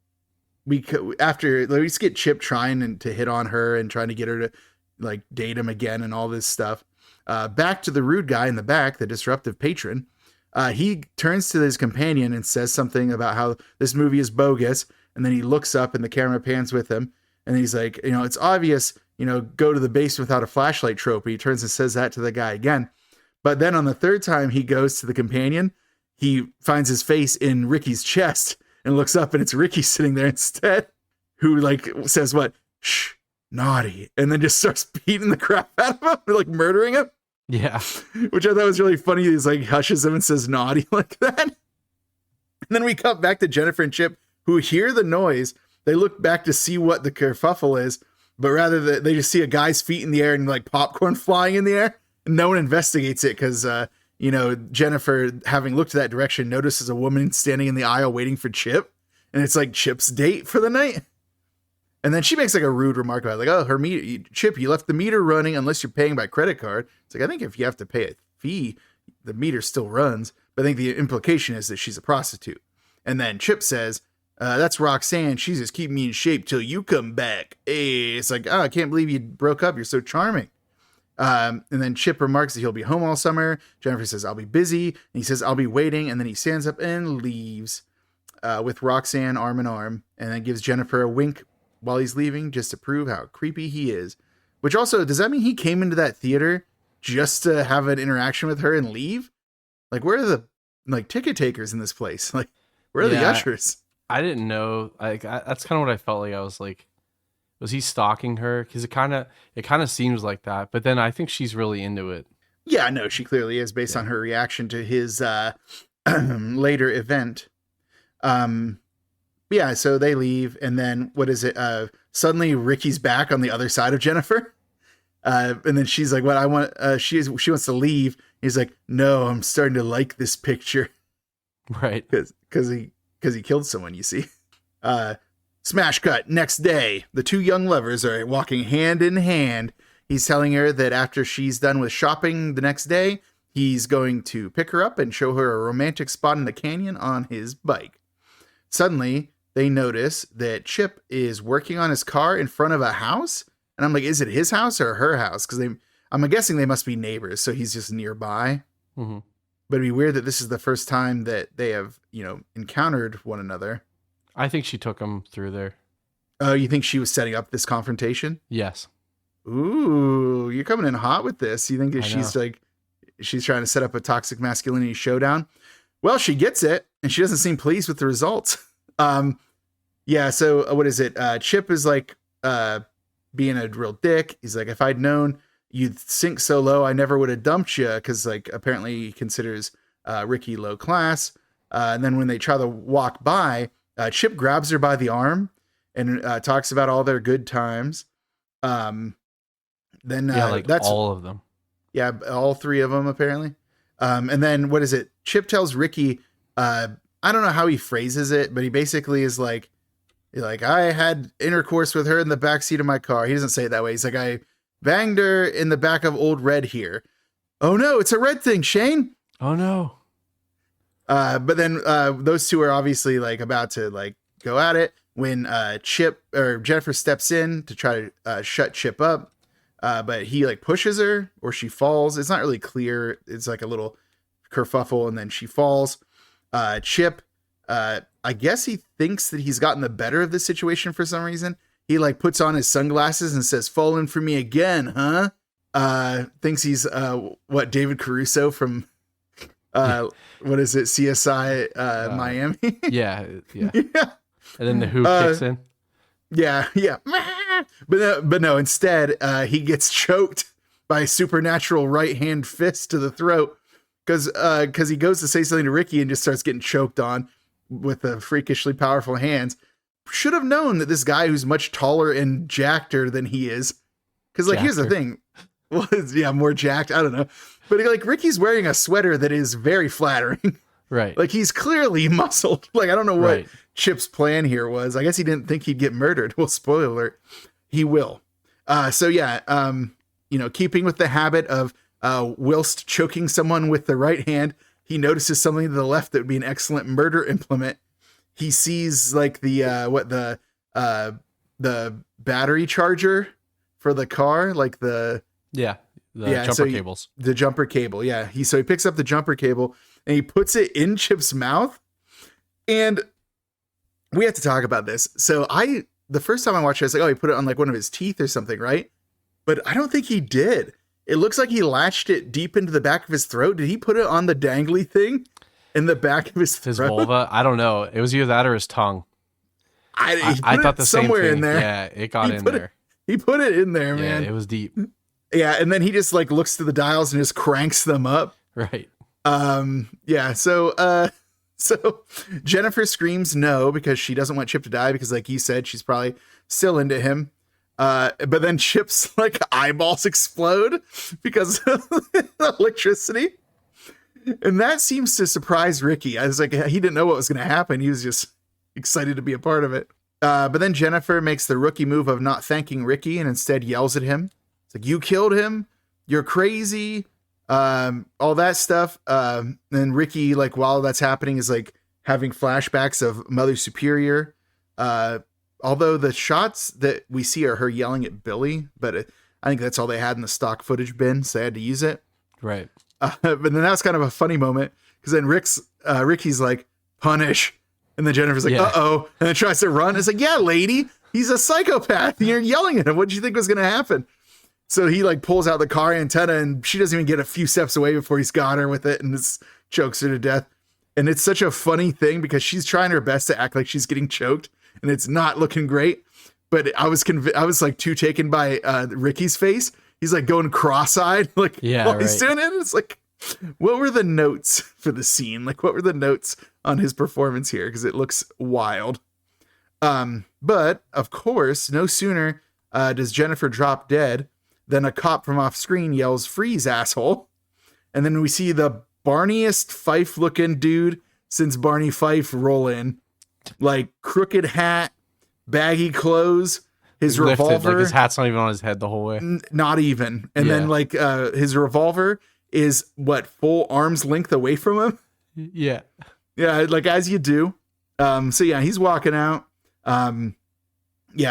we just get Chip trying to hit on her and trying to get her to like date him again and all this stuff. Back to the rude guy in the back, the disruptive patron. He turns to his companion and says something about how this movie is bogus. And then he looks up and the camera pans with him. And he's like, you know, it's obvious, you know, go to the base without a flashlight trope. He turns and says that to the guy again. But then on the third time he goes to the companion, he finds his face in Ricky's chest and looks up and it's Ricky sitting there instead, who like says what? Shh, naughty. And then just starts beating the crap out of him, like murdering him. Yeah. Which I thought was really funny. He's like hushes him and says naughty like that. And then we cut back to Jennifer and Chip, who hear the noise. They look back to see what the kerfuffle is, but rather they just see a guy's feet in the air and like popcorn flying in the air. And no one investigates it because, you know, Jennifer, having looked that direction, notices a woman standing in the aisle waiting for Chip. And it's like Chip's date for the night. And then she makes like a rude remark about it, like, oh, her meter, Chip, you left the meter running unless you're paying by credit card. It's like, I think if you have to pay a fee, the meter still runs. But I think the implication is that she's a prostitute. And then Chip says, that's Roxanne. She's just keeping me in shape till you come back. Hey, it's like, oh, I can't believe you broke up. You're so charming. And then Chip remarks that he'll be home all summer. Jennifer says, I'll be busy. And he says, I'll be waiting. And then he stands up and leaves with Roxanne arm in arm. And then gives Jennifer a wink while he's leaving just to prove how creepy he is. Which also, does that mean he came into that theater just to have an interaction with her and leave? Like, where are the like ticket takers in this place? Like, where are the ushers? I didn't know. Like, that's kind of what I felt like. I was like, was he stalking her? Because it kind of seems like that. But then I think she's really into it. Yeah, no, she clearly is based on her reaction to his later event. Yeah, so they leave, and then what is it? Suddenly Ricky's back on the other side of Jennifer. And then she's like, what I want, she wants to leave. He's like, no, I'm starting to like this picture. Right. Because he killed someone, you see. Smash cut. Next day, the two young lovers are walking hand in hand. He's telling her that after she's done with shopping the next day, he's going to pick her up and show her a romantic spot in the canyon on his bike. Suddenly, they notice that Chip is working on his car in front of a house. And I'm like, is it his house or her house? Because I'm guessing they must be neighbors, so he's just nearby. Mm-hmm. But it'd be weird that this is the first time that they have, you know, encountered one another. I think she took him through there. Oh, you think she was setting up this confrontation? Yes. Ooh, you're coming in hot with this. You think that she's trying to set up a toxic masculinity showdown? Well, she gets it, and she doesn't seem pleased with the results. Yeah, so what is it? Chip is like being a real dick. He's like, if I'd known you'd sink so low, I never would have dumped you, because like apparently he considers Ricky low class. And then when they try to walk by, Chip grabs her by the arm and talks about all their good times. Then that's all of them. Yeah, all three of them apparently. And then what is it? Chip tells Ricky, I don't know how he phrases it, but he basically is like, I had intercourse with her in the backseat of my car. He doesn't say it that way. He's like, I banged her in the back of old Red here. Oh no, it's a red thing, Shane. Oh no. But then those two are obviously like about to like go at it when Chip or Jennifer steps in to try to shut Chip up. But he like pushes her or she falls. It's not really clear. It's like a little kerfuffle and then she falls. Chip, I guess he thinks that he's gotten the better of this situation for some reason. He like puts on his sunglasses and says, "Falling for me again, huh?" Thinks he's David Caruso from what is it, CSI Miami? Yeah. Yeah. And then the Who kicks in. Yeah. But no, instead he gets choked by a supernatural right hand fist to the throat because he goes to say something to Ricky and just starts getting choked on with the freakishly powerful hands. should have known that this guy who's much taller and jackeder than he is. Because, like, here's the thing. Well, yeah, more jacked. I don't know. But, like, Ricky's wearing a sweater that is very flattering. Right. Like, he's clearly muscled. Like, I don't know what Chip's plan here was. I guess he didn't think he'd get murdered. Well, spoiler alert, he will. So, yeah, you know, keeping with the habit of whilst choking someone with the right hand, he notices something to the left that would be an excellent murder implement. He sees, like, the battery charger for the car, like the jumper cables. The jumper cable, yeah. So he picks up the jumper cable and he puts it in Chip's mouth. And we have to talk about this. So the first time I watched it, I was like, oh, he put it on like one of his teeth or something, right? But I don't think he did. It looks like he latched it deep into the back of his throat. Did he put it on the dangly thing in the back of his throat? His vulva? I don't know. It was either that or his tongue. I thought the same thing. In there. Yeah, it got in there. He put it in there, man. Yeah, it was deep. Yeah, and then he just like looks to the dials and just cranks them up. Right. Yeah, so Jennifer screams no because she doesn't want Chip to die because, like you said, she's probably still into him. But then Chip's like eyeballs explode because of the electricity. And that seems to surprise Ricky. I was like, he didn't know what was going to happen. He was just excited to be a part of it. But then Jennifer makes the rookie move of not thanking Ricky and instead yells at him. It's like, you killed him. You're crazy. All that stuff. And Ricky, like, while that's happening, is like having flashbacks of Mother Superior. Although the shots that we see are her yelling at Billy, but I think that's all they had in the stock footage bin, so they had to use it. Right. But then that's kind of a funny moment because then Ricky's like, punish. And then Jennifer's like, uh-oh. And then tries to run. It's like, yeah, lady, he's a psychopath. You're yelling at him. What did you think was going to happen? So he like pulls out the car antenna and she doesn't even get a few steps away before he's got her with it and just chokes her to death. And it's such a funny thing because she's trying her best to act like she's getting choked and it's not looking great. But I was like too taken by Ricky's face. He's like going cross-eyed, like while he's doing it. It's like, what were the notes for the scene? Like, what were the notes on his performance here? Because it looks wild. But of course, no sooner does Jennifer drop dead than a cop from off screen yells, "Freeze, asshole!" And then we see the Barneyest Fife looking dude since Barney Fife roll in, like crooked hat, baggy clothes, his revolver. Like his hat's not even on his head the whole way. Not even. And then like his revolver is full arm's length away from him. Yeah. Yeah, like as you do. So yeah, he's walking out.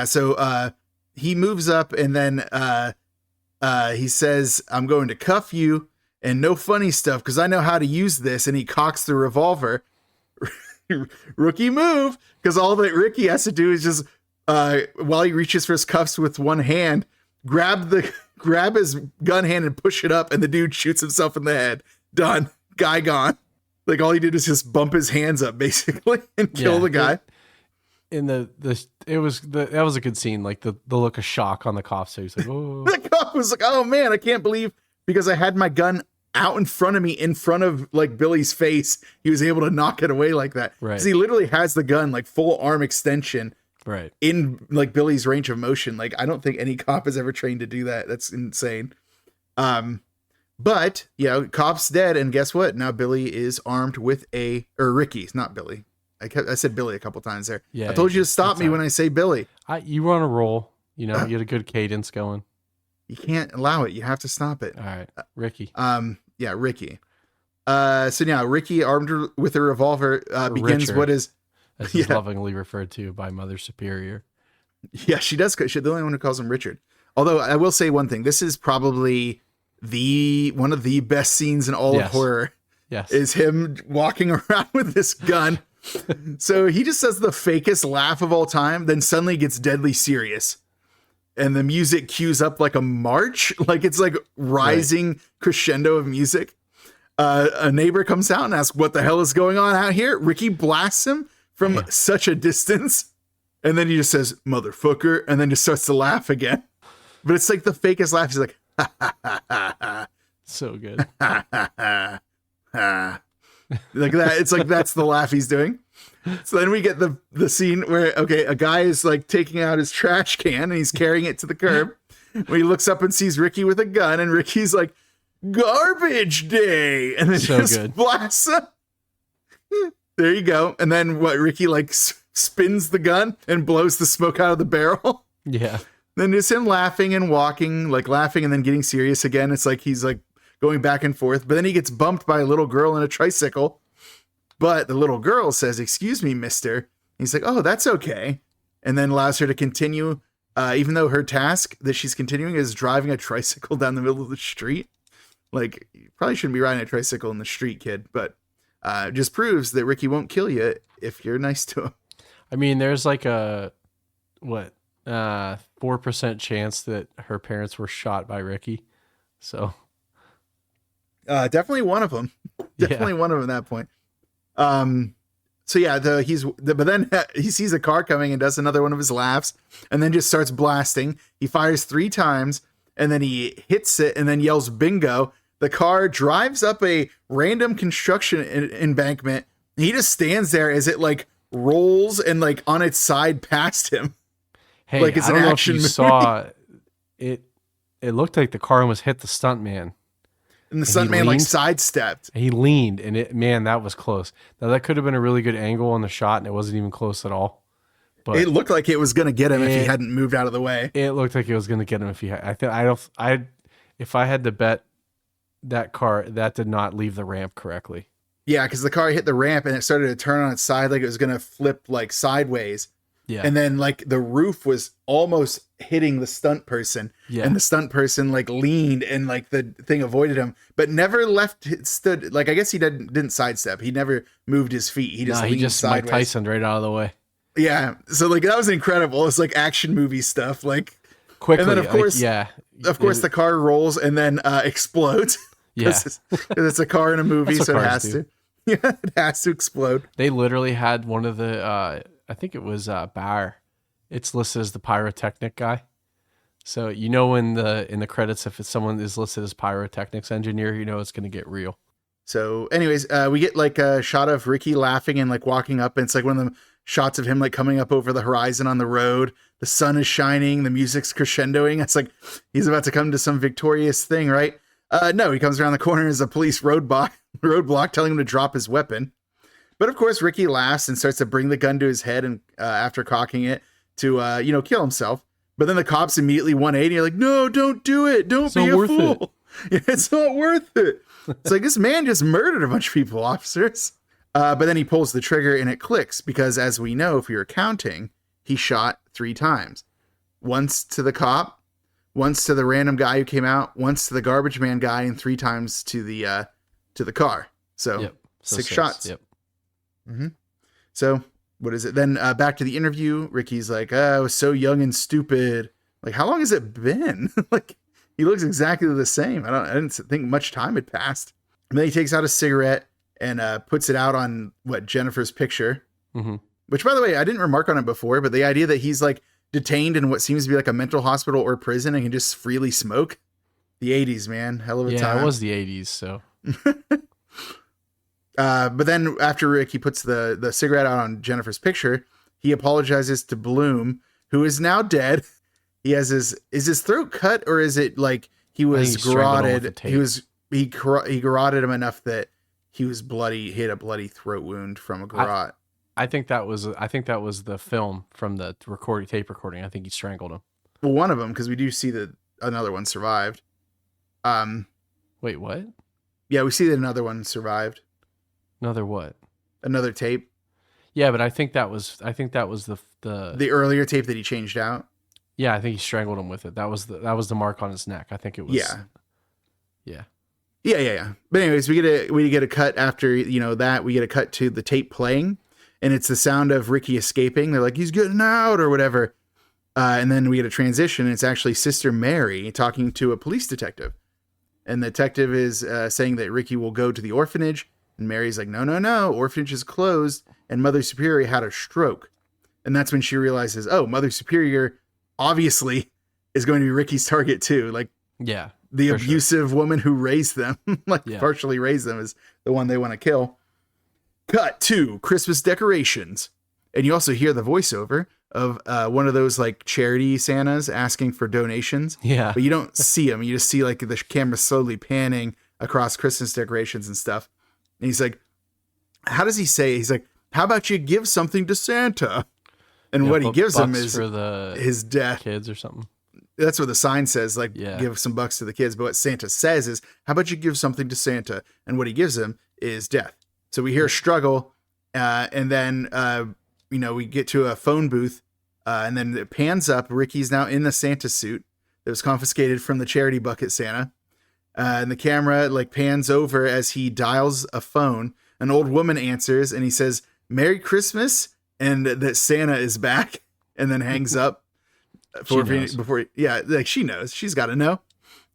So he moves up and then he says, "I'm going to cuff you and no funny stuff because I know how to use this." And he cocks the revolver. Rookie move, because all that Ricky has to do is just while he reaches for his cuffs with one hand, grab his gun hand and push it up, and the dude shoots himself in the head. Done. Guy gone. Like all he did is just bump his hands up basically and kill the guy. That was a good scene. Like the look of shock on the cop's face. Like, oh. The cop was like, "Oh man, I can't believe because I had my gun out in front of me, in front of like Billy's face, he was able to knock it away like that." Right. Because he literally has the gun like full arm extension. Right. In like Billy's range of motion. Like I don't think any cop is ever trained to do that. That's insane. But cop's dead, and guess what? Now Billy is armed with Ricky's not Billy. I said Billy a couple times there. Yeah. I told you to stop me when I say Billy. You were on a roll. You know, you had a good cadence going. You can't allow it. You have to stop it. All right. Ricky. Ricky. So now Ricky, armed with a revolver, begins Richard, what is as is lovingly referred to by Mother Superior. Yeah, she does. She's the only one who calls him Richard. Although I will say one thing. This is probably one of the best scenes in all of horror. Yes. Is him walking around with this gun. So he just says the fakest laugh of all time, then suddenly gets deadly serious. And the music cues up like a march, like it's like rising crescendo of music. A neighbor comes out and asks, "What the hell is going on out here?" Ricky blasts him from such a distance. And then he just says, "Motherfucker," and then just starts to laugh again. But it's like the fakest laugh. He's like, ha, ha, ha, ha, ha. So good. Ha, ha, ha, ha. Like that. It's like that's the laugh he's doing. So then we get the scene where, okay, a guy is like taking out his trash can and he's carrying it to the curb. When he looks up and sees Ricky with a gun, and Ricky's like, "Garbage day," and then So just good. blasts him. There you go. And then what? Ricky like spins the gun and blows the smoke out of the barrel. Yeah. Then it's him laughing and walking, like laughing and then getting serious again. It's like he's like going back and forth. But then he gets bumped by a little girl in a tricycle. But the little girl says, "Excuse me, mister." He's like, "Oh, that's okay." And then allows her to continue, even though her task that she's continuing is driving a tricycle down the middle of the street. Like, you probably shouldn't be riding a tricycle in the street, kid. But just proves that Ricky won't kill you if you're nice to him. I mean, there's like a, 4% chance that her parents were shot by Ricky. So. Definitely one of them. Definitely one of them at that point. So yeah, but then he sees a car coming and does another one of his laughs and then just starts blasting. He fires 3 times and then he hits it and then yells bingo. The car drives up a random construction embankment. He just stands there as it like rolls and like on its side past him. Hey, like it's I don't an know action if you movie. saw it. It looked like the car almost hit the stuntman. And the stuntman like sidestepped. He leaned, and that was close. Now that could have been a really good angle on the shot, and it wasn't even close at all. But it looked like it was going to get him if he hadn't moved out of the way. It looked like it was going to get him if he had. If I had to bet, that car that did not leave the ramp correctly. Yeah, because the car hit the ramp and it started to turn on its side like it was going to flip like sideways. Yeah. And then like the roof was almost hitting the stunt person. Yeah. And the stunt person like leaned and like the thing avoided him, but never stood. Like, I guess he didn't sidestep. He never moved his feet. He leaned sideways. Mike Tyson right out of the way. Yeah. So like that was incredible. It's like action movie stuff. Like quickly. And then of course, of course the car rolls and then explodes. Yeah. It's a car in a movie, so it has to. Yeah, it has to explode. They literally had one of the, I think it was Bauer. It's listed as the pyrotechnic guy. So you know in the credits, if it's someone is listed as pyrotechnics engineer, you know it's going to get real. So anyways, we get like a shot of Ricky laughing and like walking up. And it's like one of the shots of him like coming up over the horizon on the road. The sun is shining. The music's crescendoing. It's like he's about to come to some victorious thing, right? No, he comes around the corner as a police roadblock telling him to drop his weapon. But of course, Ricky laughs and starts to bring the gun to his head and after cocking it to, kill himself. But then the cops immediately 180. You're like, no, don't do it. Don't be a fool. It's not worth it. It's like, this man just murdered a bunch of people, officers. But then he pulls the trigger and it clicks because, as we know, if you're counting, he shot 3 times. Once to the cop, once to the random guy who came out, once to the garbage man guy, and 3 times to the car. So, 6 shots. Yep. Mm-hmm. So what is it? Then back to the interview. Ricky's like, I was so young and stupid. Like, how long has it been? Like, he looks exactly the same. I didn't think much time had passed. And then he takes out a cigarette and puts it out on Jennifer's picture. Mm-hmm. Which, by the way, I didn't remark on it before, but the idea that he's like detained in what seems to be like a mental hospital or prison and can just freely smoke. The 80s, man. Hell of a time. Yeah, it was the 80s, so. But then after Ricky puts the cigarette out on Jennifer's picture, he apologizes to Bloom, who is now dead. He has is his throat cut, or is it like he was garroted? He garroted him enough that he was bloody. He had a bloody throat wound from a garrote. I think that was the film from the tape recording. I think he strangled him. Well, one of them, because we do see that another one survived. Wait, what? Yeah, we see that another one survived. Another what? Another tape. Yeah, but I think that was the earlier tape that he changed out. Yeah, I think he strangled him with it. That was the mark on his neck. I think it was. Yeah. But anyways, we get a cut after that. We get a cut to the tape playing, and it's the sound of Ricky escaping. They're like, he's getting out or whatever. And then we get a transition. And it's actually Sister Mary talking to a police detective, and the detective is saying that Ricky will go to the orphanage. And Mary's like, no, orphanage is closed, and Mother Superior had a stroke. And that's when she realizes, oh, Mother Superior obviously is going to be Ricky's target too. Like, yeah, the abusive woman who raised them, partially raised them, is the one they want to kill. Cut to Christmas decorations. And you also hear the voiceover of one of those like charity Santas asking for donations. Yeah. But you don't see him. You just see like the camera slowly panning across Christmas decorations and stuff. And he's like, how does he say? He's like, how about you give something to Santa? And what he gives him is for his death. Kids or something. That's what the sign says, like, give some bucks to the kids. But what Santa says is, how about you give something to Santa? And what he gives him is death. So we hear a struggle, and then, we get to a phone booth, and then it pans up. Ricky's now in the Santa suit that was confiscated from the charity bucket Santa. And the camera, like, pans over as he dials a phone. An old woman answers, and he says, Merry Christmas, and that Santa is back, and then hangs up. She knows. She's got to know.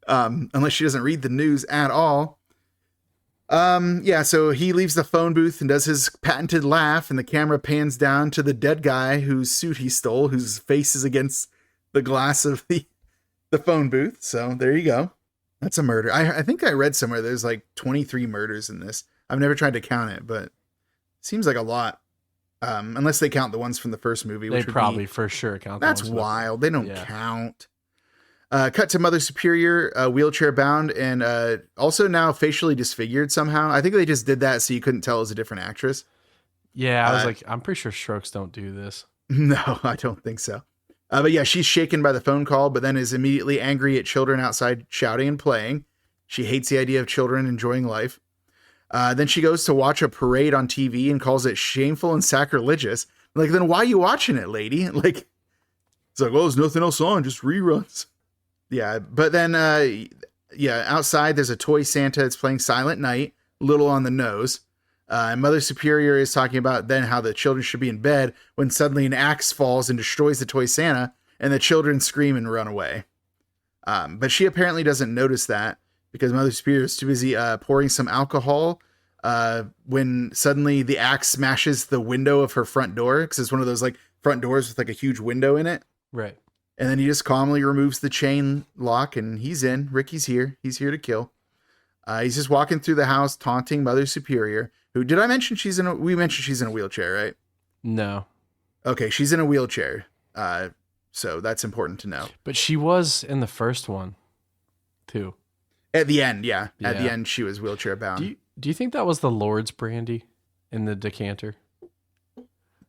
Unless she doesn't read the news at all. So he leaves the phone booth and does his patented laugh, and the camera pans down to the dead guy whose suit he stole, whose face is against the glass of the phone booth. So there you go. That's a murder. I think I read somewhere there's like 23 murders in this. I've never tried to count it, but it seems like a lot. Unless they count the ones from the first movie. They probably for sure count. That's wild. They don't count. Cut to Mother Superior, wheelchair bound, and also now facially disfigured somehow. I think they just did that so you couldn't tell it was a different actress. Yeah, I was like, I'm pretty sure strokes don't do this. No, I don't think so. But yeah, she's shaken by the phone call, but then is immediately angry at children outside shouting and playing. She hates the idea of children enjoying life. Then she goes to watch a parade on TV and calls it shameful and sacrilegious. Like, then why are you watching it, lady? Like, it's like, well, there's nothing else on, just reruns. Yeah, but then, outside there's a toy Santa that's playing Silent Night, little on the nose. And Mother Superior is talking about then how the children should be in bed when suddenly an axe falls and destroys the toy Santa, and the children scream and run away. But she apparently doesn't notice that, because Mother Superior is too busy pouring some alcohol when suddenly the axe smashes the window of her front door, because it's one of those like front doors with like a huge window in it. Right. And then he just calmly removes the chain lock, and he's in. Ricky's here. He's here to kill. He's just walking through the house, taunting Mother Superior. Who did I mention? We mentioned she's in a wheelchair, right? No. Okay, she's in a wheelchair. So that's important to know. But she was in the first one, too. At the end, yeah. At the end, she was wheelchair bound. Do you think that was the Lord's brandy in the decanter?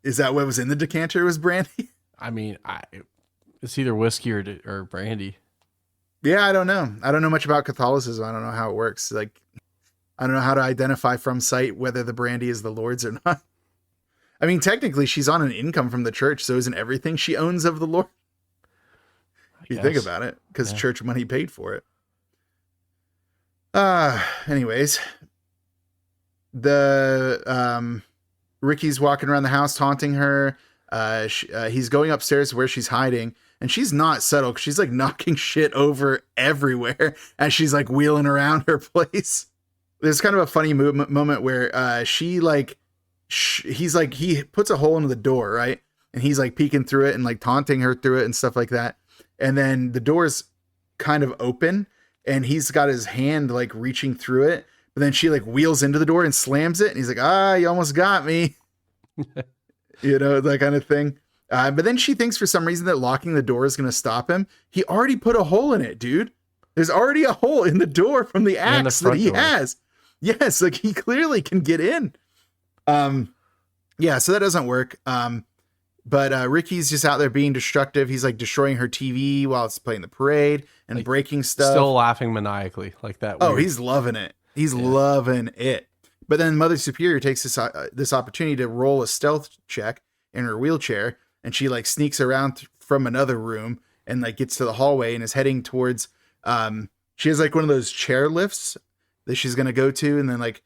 Is that what was in the decanter? Was brandy? I mean, it's either whiskey or brandy. Yeah, I don't know. I don't know much about Catholicism. I don't know how it works. Like, I don't know how to identify from sight whether the brandy is the Lord's or not. I mean, technically, she's on an income from the church, so isn't everything she owns of the Lord? If you think about it, because church money paid for it. Anyways, Ricky's walking around the house taunting her. He's going upstairs where she's hiding, and she's not subtle. She's like knocking shit over everywhere as she's like wheeling around her place. There's kind of a funny moment where he puts a hole into the door, right? And he's like peeking through it and like taunting her through it and stuff like that. And then the door's kind of open, and he's got his hand like reaching through it. But then she like wheels into the door and slams it. And he's like, you almost got me. That kind of thing. But then she thinks for some reason that locking the door is going to stop him. He already put a hole in it, dude. There's already a hole in the door from the axe that he has. Yes, like he clearly can get in. So that doesn't work. But Ricky's just out there being destructive. He's like destroying her TV while it's playing the parade and like, breaking stuff. Still laughing maniacally like that. Oh, he's loving it. He's loving it. But then Mother Superior takes this opportunity to roll a stealth check in her wheelchair, and she like sneaks around from another room and like gets to the hallway and is heading towards. She has like one of those chair lifts that she's gonna go to, and then like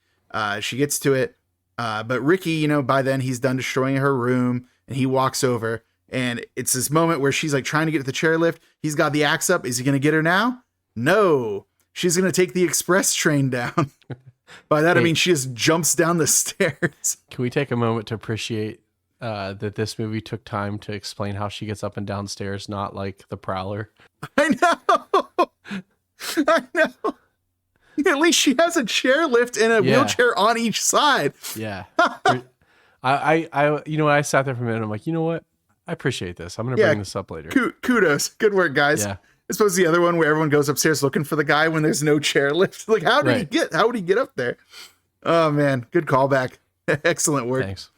she gets to it. But Ricky, by then he's done destroying her room, and he walks over, and it's this moment where she's like trying to get to the chairlift. He's got the axe up. Is he gonna get her now? No. She's gonna take the express train down. By that, I mean she just jumps down the stairs. Can we take a moment to appreciate that this movie took time to explain how she gets up and down stairs, not like the Prowler? I know. At least she has a chairlift and a wheelchair on each side. Yeah. I sat there for a minute. I'm like, you know what? I appreciate this. I'm going to bring this up later. Kudos. Good work, guys. Yeah. I suppose the other one where everyone goes upstairs looking for the guy when there's no chairlift. Like, how would he get up there? Oh man. Good callback. Excellent work. Thanks.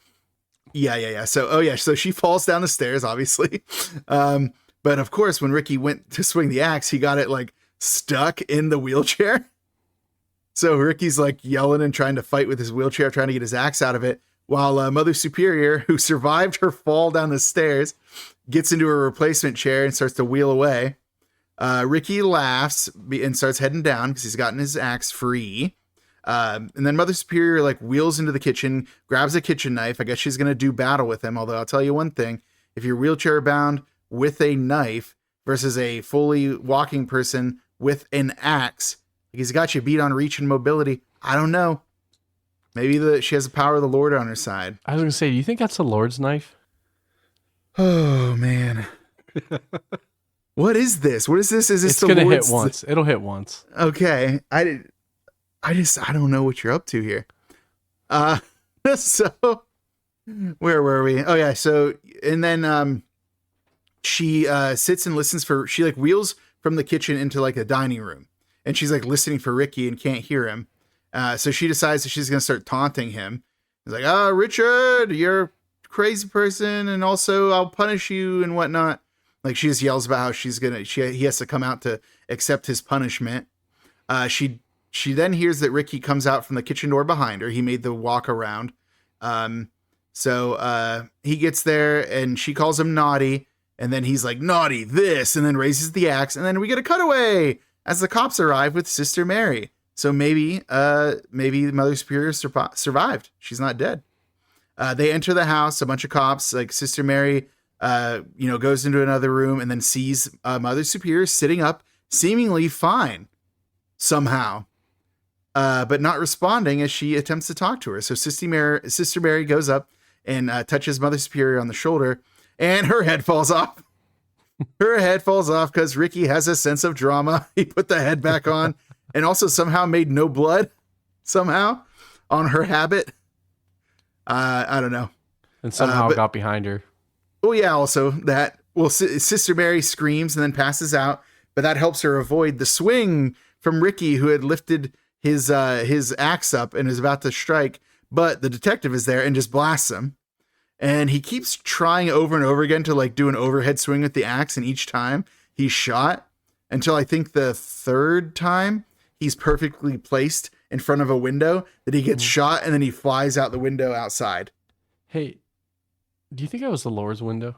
Yeah. So she falls down the stairs, obviously. But of course, when Ricky went to swing the axe, he got it like stuck in the wheelchair. So Ricky's like yelling and trying to fight with his wheelchair, trying to get his axe out of it, while Mother Superior, who survived her fall down the stairs, gets into a replacement chair and starts to wheel away. Ricky laughs and starts heading down because he's gotten his axe free. And then Mother Superior like wheels into the kitchen, grabs a kitchen knife. I guess she's going to do battle with him. Although I'll tell you one thing, if you're wheelchair bound with a knife versus a fully walking person with an axe, he's got you beat on reach and mobility. I don't know. Maybe she has the power of the Lord on her side. I was going to say, do you think that's the Lord's knife? Oh, man. What is this? What is this? Is this it's going to hit once. It'll hit once. Okay. I don't know what you're up to here. So where were we? Oh yeah. So, and then, she, sits and listens she like wheels from the kitchen into like a dining room, and she's like listening for Ricky and can't hear him. So she decides that she's going to start taunting him. He's like, Richard, you're a crazy person. And also I'll punish you and whatnot. Like she just yells about how he has to come out to accept his punishment. She then hears that Ricky comes out from the kitchen door behind her. He made the walk around. So he gets there and she calls him naughty. And then he's like, naughty this, and then raises the axe. And then we get a cutaway as the cops arrive with Sister Mary. So maybe Mother Superior survived. She's not dead. They enter the house, a bunch of cops, like Sister Mary, goes into another room and then sees Mother Superior sitting up, seemingly fine somehow, but not responding as she attempts to talk to her. So Sister Mary goes up and touches Mother Superior on the shoulder, and her head falls off. Her head falls off because Ricky has a sense of drama. He put the head back on and also somehow made no blood somehow on her habit. I don't know. And somehow got behind her. Oh yeah. Also that, Sister Mary screams and then passes out, but that helps her avoid the swing from Ricky, who had lifted his axe up and is about to strike, but the detective is there and just blasts him. And he keeps trying over and over again to like do an overhead swing with the axe. And each time he's shot until I think the third time he's perfectly placed in front of a window that he gets shot. And then he flies out the window outside. Hey, do you think that was the Lord's window?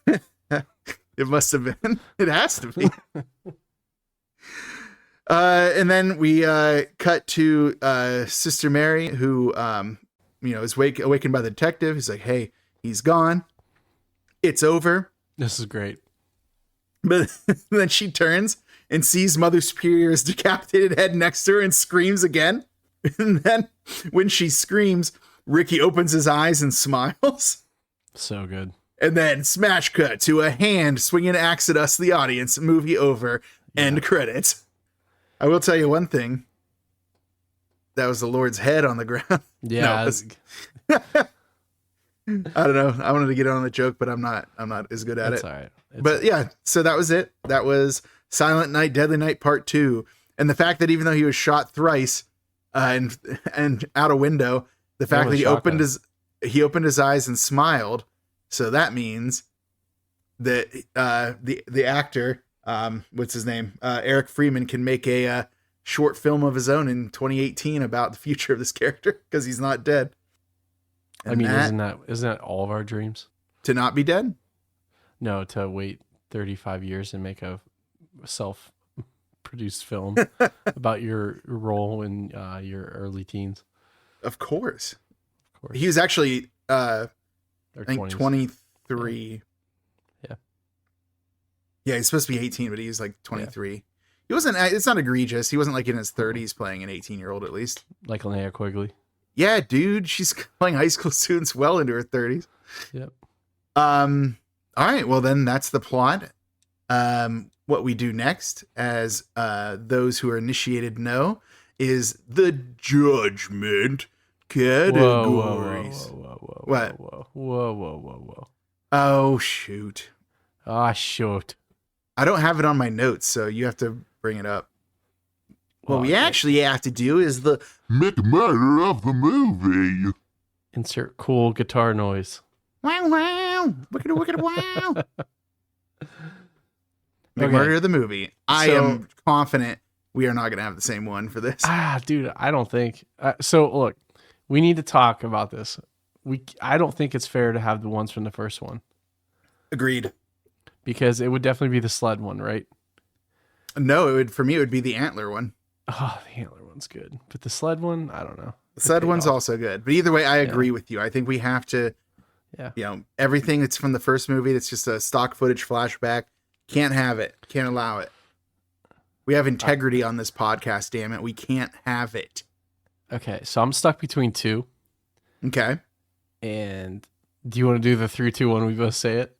It must have been. It has to be. And then we cut to Sister Mary, who is awakened by the detective. He's like, hey, he's gone. It's over. This is great. But then she turns and sees Mother Superior's decapitated head next to her and screams again. And then when she screams, Ricky opens his eyes and smiles. So good. And then smash cut to a hand swinging an axe at us, the audience. Movie over. Yeah. End credits. I will tell you one thing. That was the Lord's head on the ground. Yeah. No, I don't know. I wanted to get on the joke, but I'm not as good at it. All right. But yeah, so that was it. That was Silent Night, Deadly Night Part 2. And the fact that even though he was shot thrice and out a window, the fact that he opened his eyes and smiled. So that means that the actor, what's his name? Eric Freeman can make a short film of his own in 2018 about the future of this character because he's not dead. And isn't that all of our dreams? To not be dead? No, to wait 35 years and make a self-produced film about your role in your early teens. Of course. He was actually, I think 23. Yeah. Yeah, he's supposed to be 18, but he was like 23. Yeah. He wasn't, it's not egregious. He wasn't like in his 30s playing an 18-year-old at least. Like Linnea Quigley. Yeah, dude, she's playing high school students well into her 30s. Yep. All right, well then that's the plot. what we do next, as those who are initiated know, is the judgment categories. What? Whoa. Oh, shoot. Ah, shoot. I don't have it on my notes, so you have to bring it up. What we okay. actually have to do is the murder of the movie. Insert cool guitar noise. Wow, wow. Wicked, wow. Okay. Murder of the movie. I am confident we are not going to have the same one for this. Dude, I don't think. So look, we need to talk about this. I don't think it's fair to have the ones from the first one. Agreed. Because it would definitely be the sled one, right? No, for me, it would be the antler one. Oh, the antler one's good. But the sled one, I don't know. The sled one's also good. But either way, I agree with you. I think we have to, everything that's from the first movie that's just a stock footage flashback, can't have it. Can't allow it. We have integrity on this podcast, damn it. We can't have it. Okay, so I'm stuck between two. Okay. And do you want to do the 3, 2, 1? We both say it?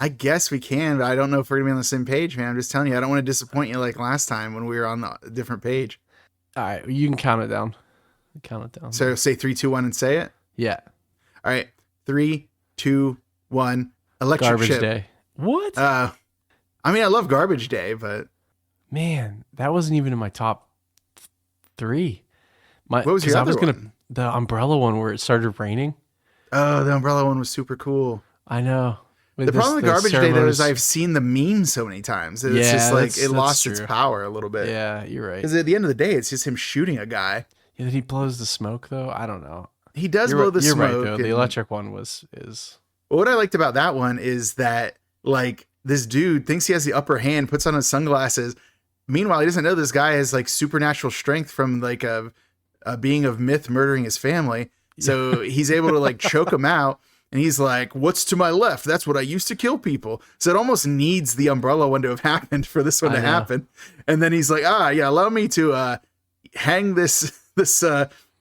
I guess we can, but I don't know if we're going to be on the same page, man. I'm just telling you, I don't want to disappoint you like last time when we were on a different page. All right, you can count it down. So say 3, 2, 1 and say it? Yeah. All right. 3, 2, 1. Electric Garbage Ship. Day. What? I mean, I love Garbage Day, but... Man, that wasn't even in my top 3. What was your other one? The umbrella one where it started raining. Oh, the umbrella one was super cool. I know. The problem with Garbage Day, though, is I've seen the meme so many times. It's just like it lost its power a little bit. Yeah, you're right. Because at the end of the day, it's just him shooting a guy. Yeah, that he blows the smoke, though? I don't know. He does blow the smoke. You're right, though. The electric one is... What I liked about that one is that, like, this dude thinks he has the upper hand, puts on his sunglasses. Meanwhile, he doesn't know this guy has, like, supernatural strength from, like, a being of myth murdering his family. So he's able to, like, choke him out. And he's like, what's to my left? That's what I used to kill people. So it almost needs the umbrella one to have happened for this one to happen. And then he's like, allow me to hang this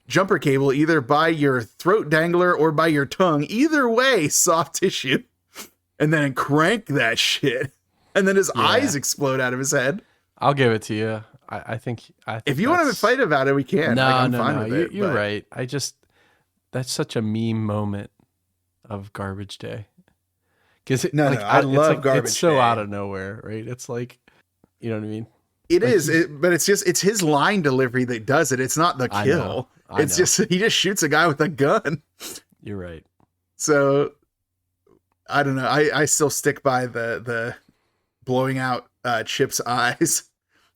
jumper cable either by your throat dangler or by your tongue. Either way, soft tissue. And then crank that shit. And then his eyes explode out of his head. I'll give it to you. I think if you want to fight about it, we can. No. You're right. That's such a meme moment of Garbage Day. Because I love Garbage Day. It's so out of nowhere, right? It's like, you know what I mean? It is, but it's his line delivery that does it. It's not the kill. It's just he just shoots a guy with a gun. You're right. So I don't know. I still stick by the blowing out Chip's eyes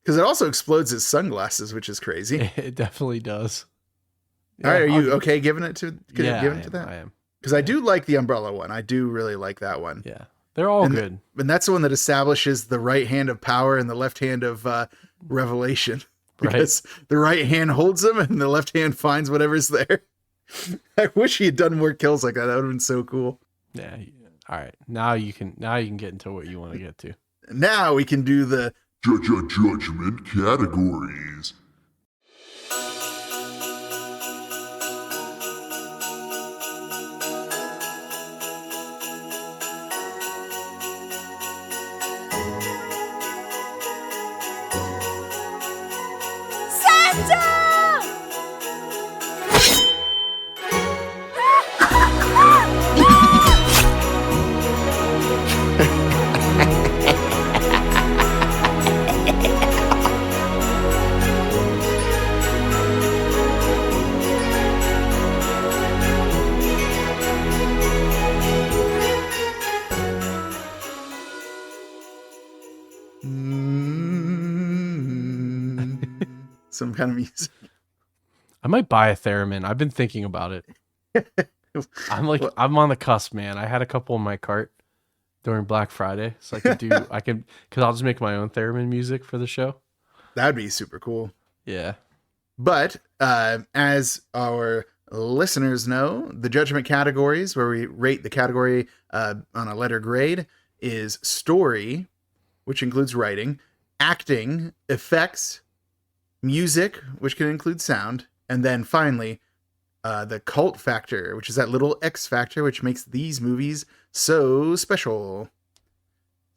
because it also explodes his sunglasses, which is crazy. It definitely does. All right, are you okay giving it to? I am. Because I do like the umbrella one. I do really like that one. Yeah, they're all good. And that's the one that establishes the right hand of power and the left hand of revelation. Because the right hand holds them and the left hand finds whatever's there. I wish he had done more kills like that. That would have been so cool. Yeah. All right. Now you can get into what you want to get to. Now we can do the judgment categories. some kind of music. I might buy a theremin. I've been thinking about it. I'm on the cusp, man. I had a couple in my cart during Black Friday, so because I'll just make my own theremin music for the show. That'd be super cool. Yeah. But as our listeners know, the judgment categories where we rate the category on a letter grade is story, which includes writing, acting, effects, music, which can include sound, and then finally the cult factor, which is that little X factor which makes these movies so special.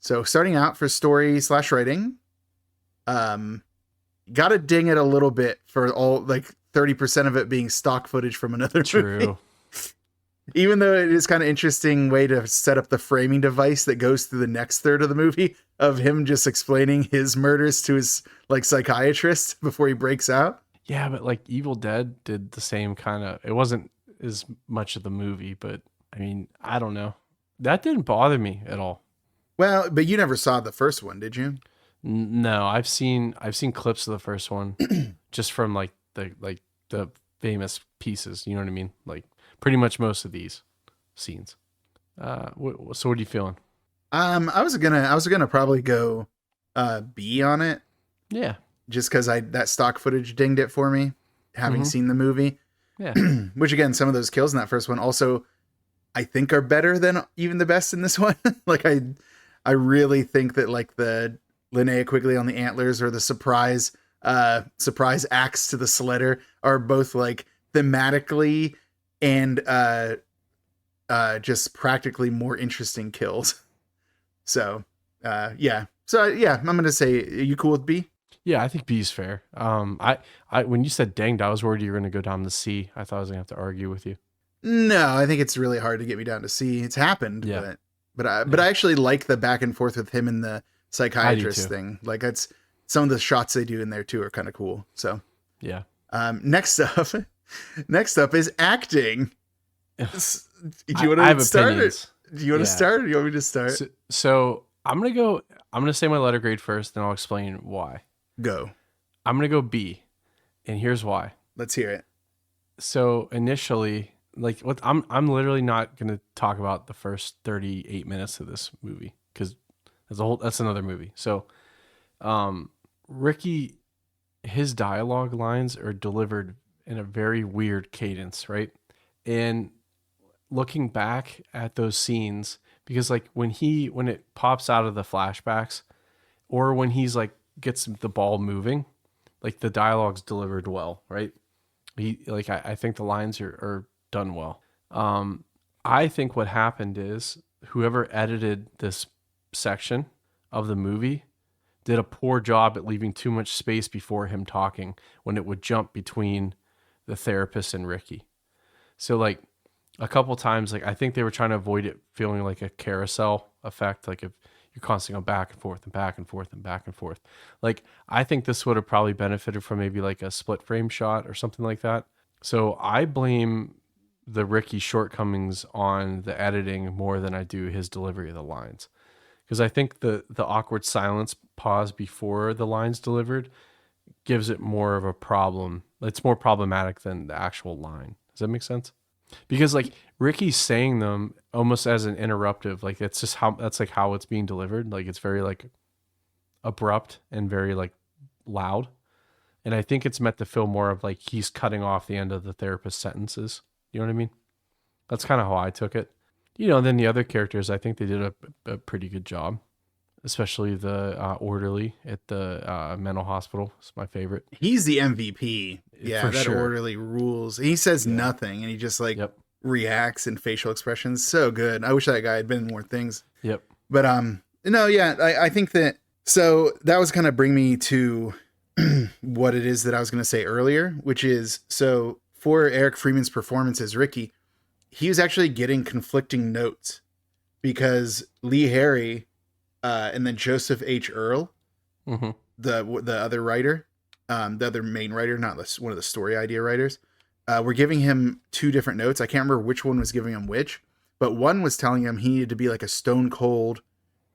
So starting out for story / writing, gotta ding it a little bit for all like 30% of it being stock footage from another movie. True. Even though it is kind of interesting way to set up the framing device that goes through the next third of the movie of him just explaining his murders to his like psychiatrist before he breaks out. Yeah, but like Evil Dead did the same kind of. It wasn't as much of the movie, but I mean, I don't know. That didn't bother me at all. Well, but you never saw the first one, did you? No, I've seen clips of the first one, just from like the famous pieces. You know what I mean? Like pretty much most of these scenes. So what are you feeling? I was gonna probably go B on it. Yeah. Just because that stock footage dinged it for me, having seen the movie. Yeah. Which again, some of those kills in that first one also I think are better than even the best in this one. Like I really think that like the Linnea Quigley on the antlers or the surprise axe to the sledder are both like thematically and just practically more interesting kills. So yeah. So yeah, I'm gonna say, are you cool with B? Yeah, I think B is fair. I when you said danged, I was worried you were going to go down to C. I thought I was going to have to argue with you. No, I think it's really hard to get me down to C. It's happened, Yeah. but I actually like the back and forth with him and the psychiatrist thing. Like that's some of the shots they do in there too are kind of cool. So Yeah. Next up is acting. Do you want I have to start opinions. it? Do you want to start? Or do you want me to start? So I'm gonna say my letter grade first, then I'll explain why. Go. I'm gonna go B, and here's why. Let's hear it. So initially, like what I'm literally not gonna talk about the first 38 minutes of this movie because that's another movie. So, Ricky, his dialogue lines are delivered in a very weird cadence, right? And looking back at those scenes, because like when it pops out of the flashbacks, or when he's like gets the ball moving, like the dialogue's delivered well, right? I think the lines are done well. I think what happened is whoever edited this section of the movie did a poor job at leaving too much space before him talking when it would jump between the therapist and Ricky. So like a couple times, like I think they were trying to avoid it feeling like a carousel effect, like if you're constantly going back and forth and back and forth and back and forth. Like I think this would have probably benefited from maybe like a split frame shot or something like that. So I blame the Ricky shortcomings on the editing more than I do his delivery of the lines. Because I think the awkward silence pause before the lines delivered gives it more of a problem. It's more problematic than the actual line. Does that make sense? Because like Ricky's saying them almost as an interruptive, like it's just that's like how it's being delivered. Like it's very like abrupt and very like loud. And I think it's meant to feel more of like he's cutting off the end of the therapist's sentences. You know what I mean? That's kind of how I took it. Then the other characters, I think they did a pretty good job, especially the orderly at the mental hospital. It's my favorite. He's the MVP. Yeah, For that sure. orderly rules. He says nothing, and he just like Yep. reacts and facial expressions. So good. I wish that guy had been in more things. Yep. But no, yeah, I think that. So that was kind of bring me to what it is that I was going to say earlier, which is so for Eric Freeman's performance as Ricky, he was actually getting conflicting notes because Lee Harry and then Joseph H. Earl, the other writer, the other main writer, not one of the story idea writers, were giving him two different notes. I can't remember which one was giving him which, but one was telling him he needed to be like a stone cold,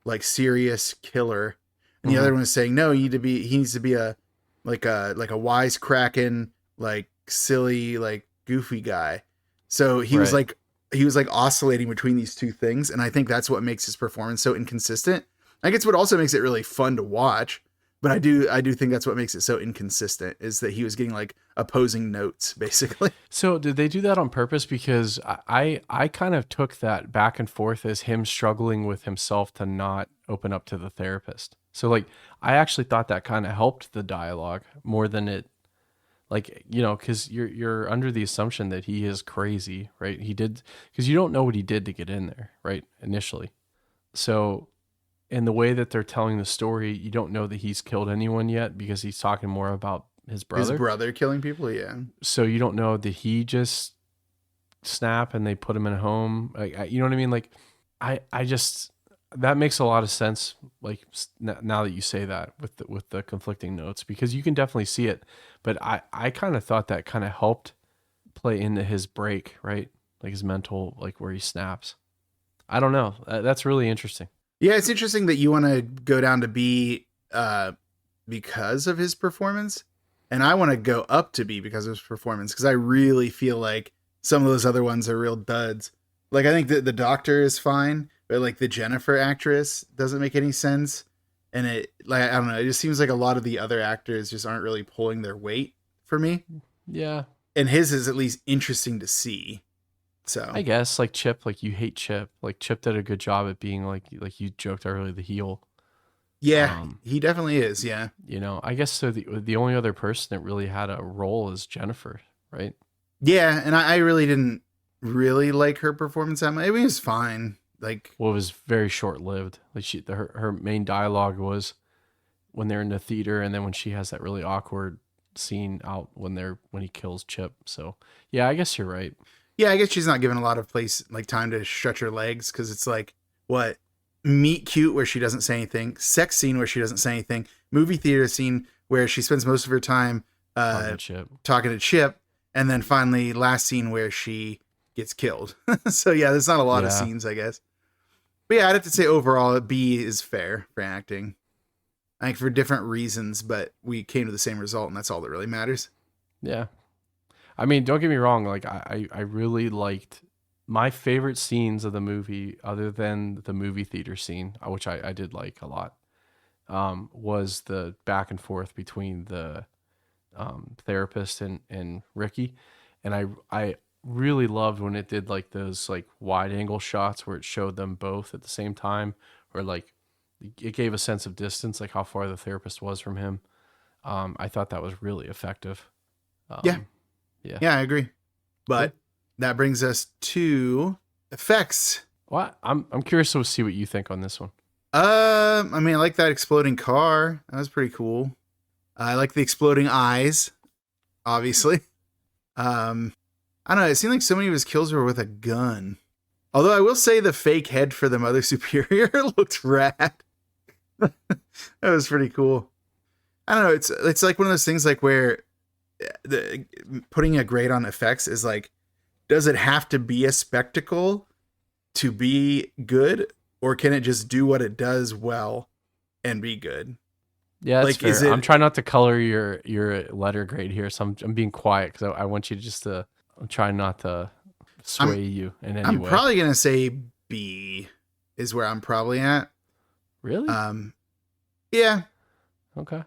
like serious killer, and the other one was saying no, he needs to be a wisecracking, like silly, like goofy guy. So he was like oscillating between these two things, and I think that's what makes his performance so inconsistent. I guess what also makes it really fun to watch, but I do think that's what makes it so inconsistent is that he was getting like opposing notes basically. So did they do that on purpose? Because I kind of took that back and forth as him struggling with himself to not open up to the therapist. So like I actually thought that kind of helped the dialogue more than it, like, because you're under the assumption that he is crazy, right? He did, because you don't know what he did to get in there, right? Initially. So and the way that they're telling the story, you don't know that he's killed anyone yet because he's talking more about his brother. His brother killing people, yeah. So you don't know, did he just snap and they put him in a home? You know what I mean? Like, I just, that makes a lot of sense. Like now that you say that with the conflicting notes, because you can definitely see it. But I kind of thought that kind of helped play into his break, right? Like his mental, like where he snaps. I don't know. That's really interesting. Yeah, it's interesting that you want to go down to B because of his performance. And I want to go up to B because of his performance, because I really feel like some of those other ones are real duds. Like, I think that the doctor is fine, but like the Jennifer actress doesn't make any sense. And it, like, I don't know, it just seems like a lot of the other actors just aren't really pulling their weight for me. Yeah. And his is at least interesting to see. So I guess like Chip, like you hate Chip. Like Chip did a good job at being like you joked earlier, the heel. yeah, he definitely is. Yeah. You know, I guess so. The only other person that really had a role is Jennifer, right? Yeah, and I really didn't really like her performance that much. I mean, it was fine. Like, Well, it was very short lived. Like her main dialogue was when they're in the theater, and then when she has that really awkward scene out when he kills Chip. So yeah, I guess you're right. yeah, I guess she's not given a lot of time to stretch her legs, because it's like, what, meet cute where she doesn't say anything, sex scene where she doesn't say anything, movie theater scene where she spends most of her time talking to Chip, and then finally last scene where she gets killed. So yeah, there's not a lot of scenes, I guess. But yeah, I'd have to say overall B is fair for acting. I think for different reasons, but we came to the same result, and that's all that really matters. Yeah. I mean, don't get me wrong. Like I really liked my favorite scenes of the movie, other than the movie theater scene, which I did like a lot, was the back and forth between the therapist and Ricky. And I really loved when it did like those like wide angle shots where it showed them both at the same time, or like it gave a sense of distance, like how far the therapist was from him. I thought that was really effective. Yeah, I agree. But cool. That brings us to effects. Well, I'm curious to see what you think on this one. I mean, I like that exploding car. That was pretty cool. I like the exploding eyes, obviously. I don't know. It seemed like so many of his kills were with a gun. Although I will say the fake head for the Mother Superior looked rad. That was pretty cool. I don't know. It's like one of those things like where putting a grade on effects is like, does it have to be a spectacle to be good, or can it just do what it does well and be good? Yeah, that's fair. I'm trying not to color your letter grade here, so I'm being quiet because I want you to I'm trying not to sway you in any way. I'm probably gonna say B is where I'm probably at. Really? Yeah. Okay.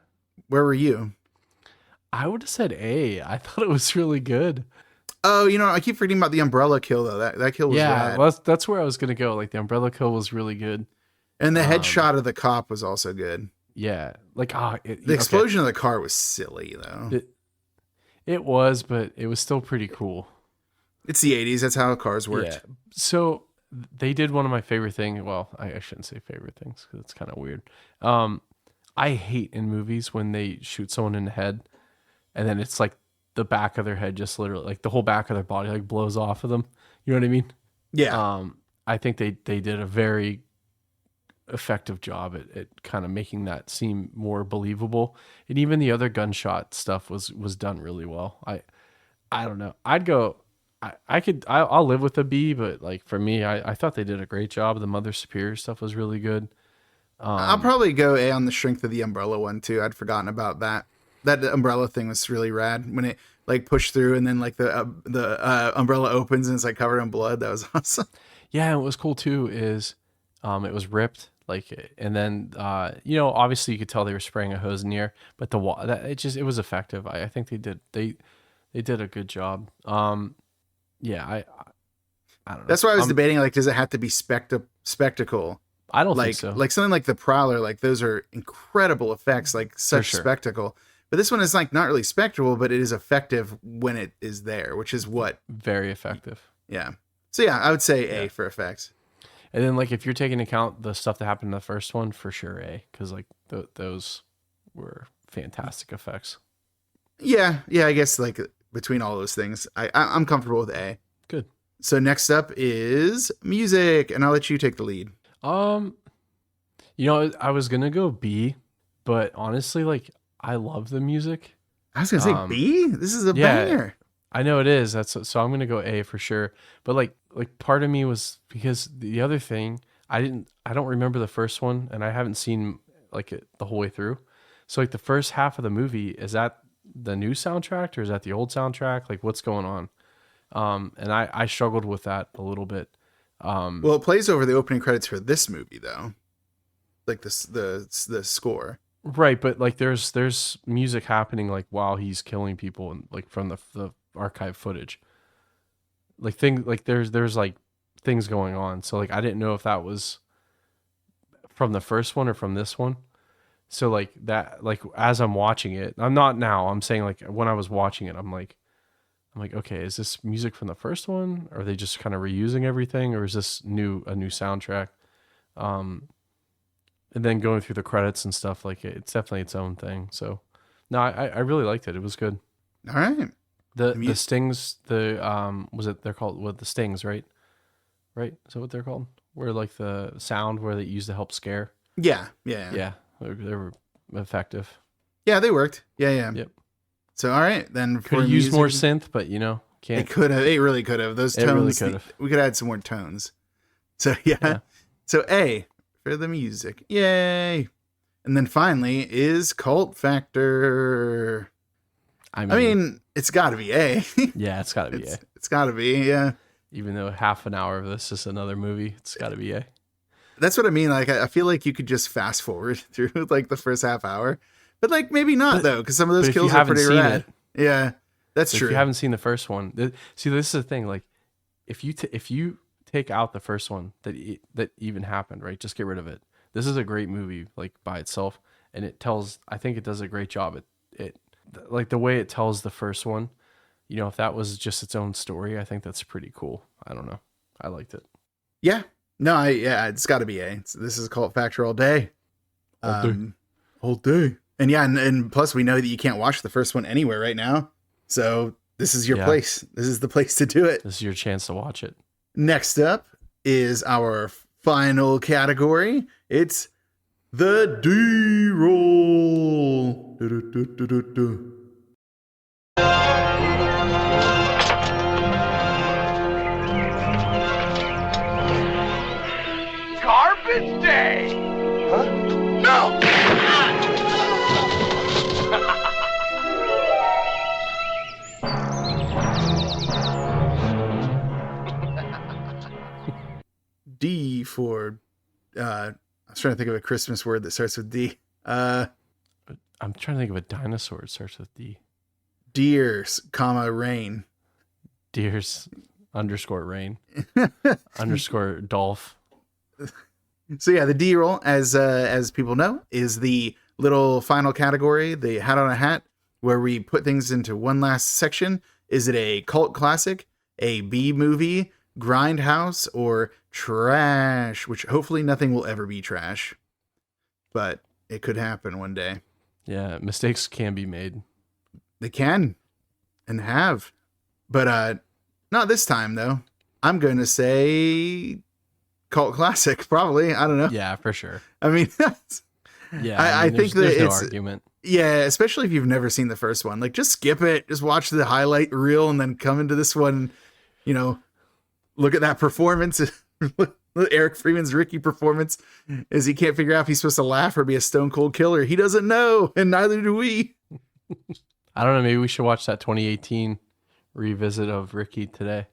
Where were you? I would have said A. I thought it was really good. Oh, I keep forgetting about the umbrella kill though. That kill was rad. Well, that's where I was gonna go. Like the umbrella kill was really good, and the headshot of the cop was also good. Yeah, like the explosion of the car was silly though. It was, but it was still pretty cool. It's the 80s. That's how cars worked. Yeah. So they did one of my favorite things. Well, I shouldn't say favorite things because it's kind of weird. I hate in movies when they shoot someone in the head, and then it's like the back of their head just literally, like the whole back of their body like blows off of them. You know what I mean? Yeah. I think they did a very effective job at kind of making that seem more believable, and even the other gunshot stuff was done really well. I don't know. I'd go. I'll live with a B, but like for me, I thought they did a great job. The Mother Superior stuff was really good. I'll probably go A on the strength of the umbrella one too. I'd forgotten about that. That umbrella thing was really rad when it like pushed through, and then like the umbrella opens and it's like covered in blood. That was awesome. Yeah, and what was cool too is it was ripped, like, and then obviously you could tell they were spraying a hose in the air, but it was effective. I think they did a good job. Yeah, I don't know. That's why I was debating, like, does it have to be spectacle? I don't think so. Like something like the Prowler, like those are incredible effects, like such spectacle. But this one is like not really spectacle, but it is effective when it is there, which is what very effective. Yeah. So yeah, I would say A for effects. And then like if you're taking into account the stuff that happened in the first one, for sure A, because like those were fantastic effects. Yeah, I guess like between all those things, I'm comfortable with A. Good. So next up is music, and I'll let you take the lead. You know, I was gonna go B, but honestly, like I love the music. I was gonna say B. This is a banger. I know it is. So I'm gonna go A for sure. But like part of me was, because the other thing, I don't remember the first one, and I haven't seen like it the whole way through. So like the first half of the movie, is that the new soundtrack or is that the old soundtrack? Like what's going on? And I struggled with that a little bit. Well, it plays over the opening credits for this movie though, like the score. Right, but like there's music happening like while he's killing people, and like from the archive footage. There's like things going on. So like I didn't know if that was from the first one or from this one. So like that, like as I'm watching it, I'm not now, I'm saying like when I was watching it, I'm like, okay, is this music from the first one? Or are they just kind of reusing everything, or is this a new soundtrack? And then going through the credits and stuff, like it's definitely its own thing. So no, I really liked it. It was good. All right. The stings, they're called what, the stings, right? Right? Is that what they're called? Where like the sound where they use to help scare. Yeah. Yeah. They were effective. Yeah, they worked. Yeah. Yep. So all right, then could have used more synth, but you know, can't. It could have. It really could have. Those tones. Really could have. We could add some more tones. So yeah. So A for the music. Yay. And then finally is Cult Factor. I mean it's got to be A. Yeah, it's got to be A. It's got to be, yeah. Even though half an hour of this is another movie, it's got to be A. That's what I mean. Like, I feel like you could just fast forward through like the first half hour, but like maybe not though, because some of those kills are pretty rad. Yeah, that's true. If you haven't seen the first one, see, this is the thing. Like, if you take out the first one that even happened, right? Just get rid of it. This is a great movie, like by itself, and it tells. I think it does a great job. It like the way it tells the first one. You know, if that was just its own story, I think that's pretty cool. I don't know. I liked it. Yeah. No, it's got to be A. This is Cult Factor all day. All day. And yeah, and plus we know that you can't watch the first one anywhere right now. So this is your place. This is the place to do it. This is your chance to watch it. Next up is our final category. It's the D-roll. Garbage day! Huh? No! D for I was trying to think of a Christmas word that starts with D. I'm trying to think of a dinosaur that starts with D. Deers, rain. Deers _ rain _ Dolph. So yeah, the D-roll, as people know, is the little final category, the hat on a hat, where we put things into one last section. Is it a cult classic, a B movie, grindhouse, or trash? Which hopefully nothing will ever be trash, but it could happen one day. Yeah, mistakes can be made. They can and have, but not this time though. I'm going to say cult classic, probably. I don't know. Yeah, for sure. I mean, I think that there's no it's argument. Yeah, especially if you've never seen the first one. Like, just skip it. Just watch the highlight reel and then come into this one. You know, look at that performance. Eric Freeman's Ricky performance, as he can't figure out if he's supposed to laugh or be a stone cold killer. He doesn't know, and neither do we. I don't know. Maybe we should watch that 2018 revisit of Ricky today.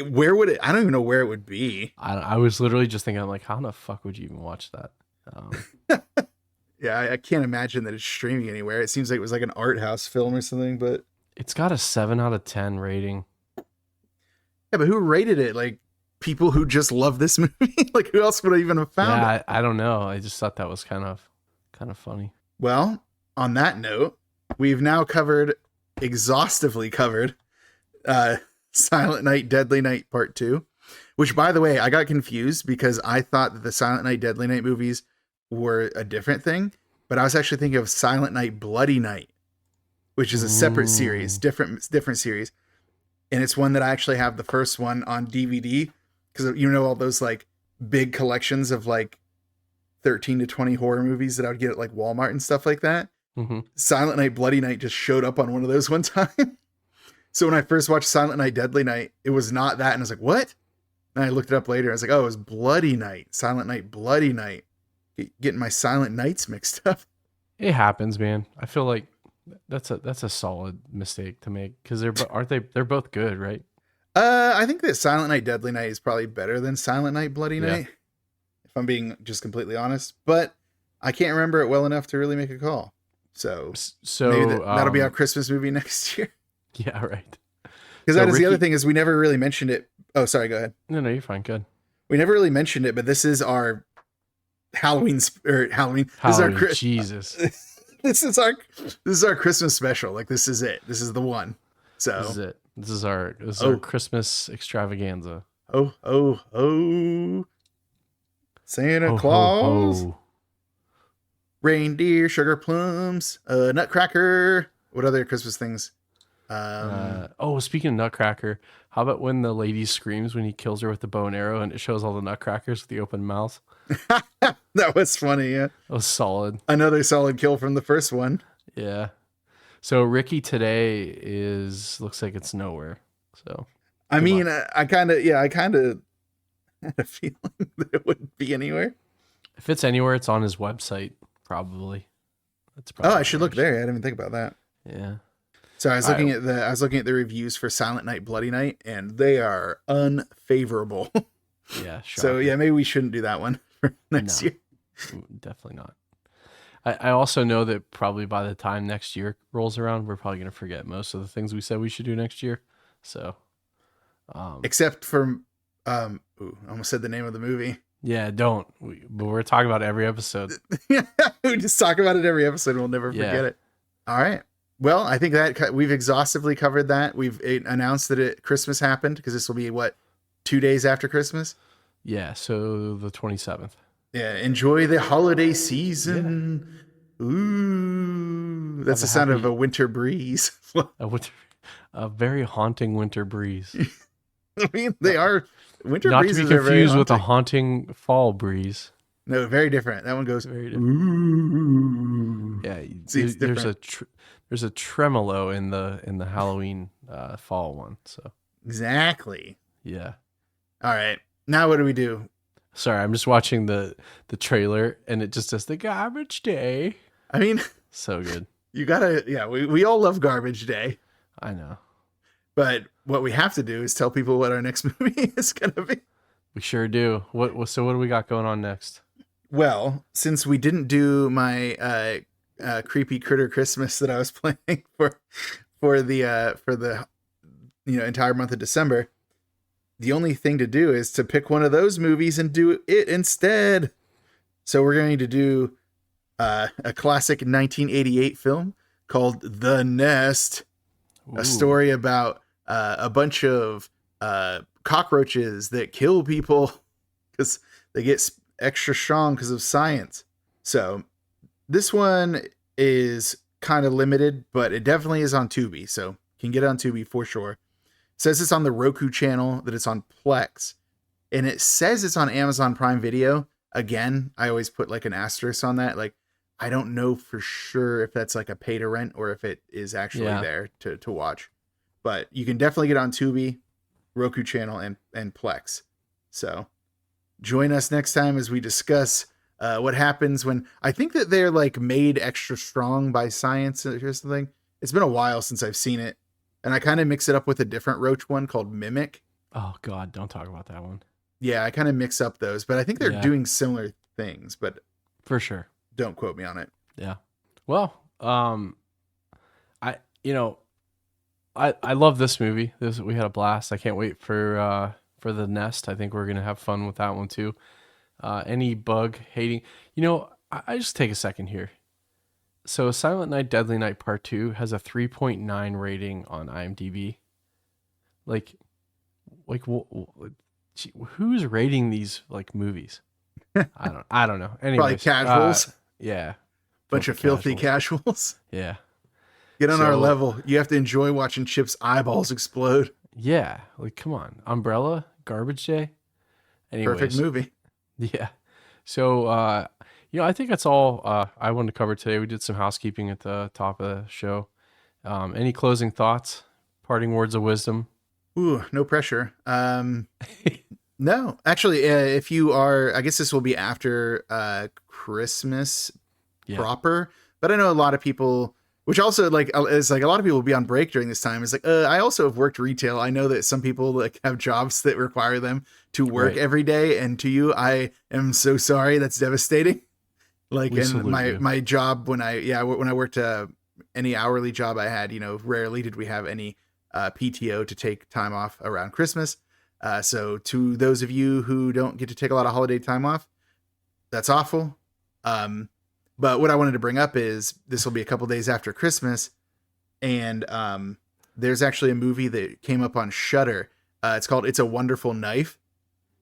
Where would it? I don't even know where it would be. I was literally just thinking, like, how the fuck would you even watch that? Yeah, I can't imagine that it's streaming anywhere. It seems like it was like an art house film or something, but it's got a 7 out of 10 rating. Yeah, but who rated it? Like, people who just love this movie? Like, who else would even have found it? I don't know. I just thought that was kind of funny. Well, on that note, we've now exhaustively covered Silent Night, Deadly Night Part 2. Which, by the way, I got confused because I thought that the Silent Night, Deadly Night movies were a different thing, but I was actually thinking of Silent Night, Bloody Night, which is a separate series, different series, and it's one that I actually have the first one on DVD because you know all those like big collections of like 13 to 20 horror movies that I would get at like Walmart and stuff like that. Mm-hmm. Silent Night, Bloody Night just showed up on one of those one time. So when I first watched Silent Night, Deadly Night, it was not that. And I was like, what? And I looked it up later. I was like, oh, it was Bloody Night. Silent Night, Bloody Night. Getting my Silent Nights mixed up. It happens, man. I feel like that's a solid mistake to make because they're both good, right? I think that Silent Night, Deadly Night is probably better than Silent Night, Bloody Night. If I'm being just completely honest, but I can't remember it well enough to really make a call. So maybe that'll be our Christmas movie next year. Yeah, right. Because that is the other thing is we never really mentioned it. Oh, sorry. Go ahead. No, you're fine. Good. We never really mentioned it, but this is our Halloween. Jesus. This is our Christmas special. Like this is it. This is the one. So this is it. This is our Christmas extravaganza. Oh. Santa Claus. Ho. Reindeer, sugar plums, nutcracker. What other Christmas things? Speaking of Nutcracker, how about when the lady screams when he kills her with the bow and arrow and it shows all the nutcrackers with the open mouths? That was funny, yeah. That was solid. Another solid kill from the first one. Yeah. So Ricky today looks like it's nowhere. So I mean, I kind of had a feeling that it wouldn't be anywhere. If it's anywhere, it's on his website, probably. I should look there. I didn't even think about that. Yeah. So I was looking at the reviews for Silent Night, Bloody Night, and they are unfavorable. Yeah. Shocking. So yeah, maybe we shouldn't do that one for next year. Definitely not. I also know that probably by the time next year rolls around, we're probably going to forget most of the things we said we should do next year. So, except for, I almost said the name of the movie. Yeah, don't. But we're talking about it every episode. We just talk about it every episode. We'll never forget it. All right. Well, I think that we've exhaustively covered that. We've announced that Christmas happened because this will be 2 days after Christmas. Yeah. So the 27th. Yeah. Enjoy the holiday season. Yeah. Ooh, that's the sound of a winter breeze. A very haunting winter breeze. I mean, they are winter not breezes. Not to be confused with a haunting fall breeze. No, very different. That one goes very different. Ooh. Yeah, there's a tremolo in the Halloween fall one. So exactly. Yeah. All right. Now what do we do? Sorry, I'm just watching the trailer and it just says the garbage day. I mean, so good. You gotta, yeah. We all love Garbage Day. I know. But what we have to do is tell people what our next movie is gonna be. We sure do. So what do we got going on next? Well, since we didn't do my creepy critter Christmas that I was planning for the entire month of December, the only thing to do is to pick one of those movies and do it instead. So we're going to do a classic 1988 film called The Nest. Ooh. A story about a bunch of cockroaches that kill people because they get extra strong because of science. So this one is kind of limited, but it definitely is on Tubi. So you can get it on Tubi for sure. It says it's on the Roku channel, that it's on Plex, and it says it's on Amazon Prime Video. Again, I always put like an asterisk on that. Like, I don't know for sure if that's like a pay to rent or if it is actually there to watch. But you can definitely get it on Tubi, Roku channel, and Plex. So join us next time as we discuss what happens when I think that they're like made extra strong by science or something. It's been a while since I've seen it, and I kind of mix it up with a different roach one called Mimic. Oh God, don't talk about that one. Yeah, I kind of mix up those, but I think they're doing similar things, but for sure. Don't quote me on it. Yeah. Well, I love this movie. We had a blast. I can't wait for The Nest. I think we're going to have fun with that one too. Any bug hating, I just take a second here. So Silent Night, Deadly Night Part 2 has a 3.9 rating on IMDb. Like Gee, who's rating these like movies? I don't know. Probably Anyways, casuals. Yeah. Bunch of filthy casuals. Yeah. Get on our level. You have to enjoy watching Chip's eyeballs explode. Yeah. Like, come on. Umbrella, Garbage Day. Anyways, Perfect movie. Yeah. So, I think that's all I wanted to cover today. We did some housekeeping at the top of the show. Any closing thoughts? Parting words of wisdom? Ooh, no pressure. No, actually, if you are, I guess this will be after Christmas proper. But I know a lot of people, which also is like a lot of people will be on break during this time. It's like I also have worked retail. I know that some people like have jobs that require them to work every day, and to you, I am so sorry. That's devastating. Like, and my job when I worked any hourly job I had, rarely did we have any PTO to take time off around Christmas. So to those of you who don't get to take a lot of holiday time off, that's awful. But what I wanted to bring up is this will be a couple days after Christmas, and there's actually a movie that came up on Shudder. It's called It's a Wonderful Knife,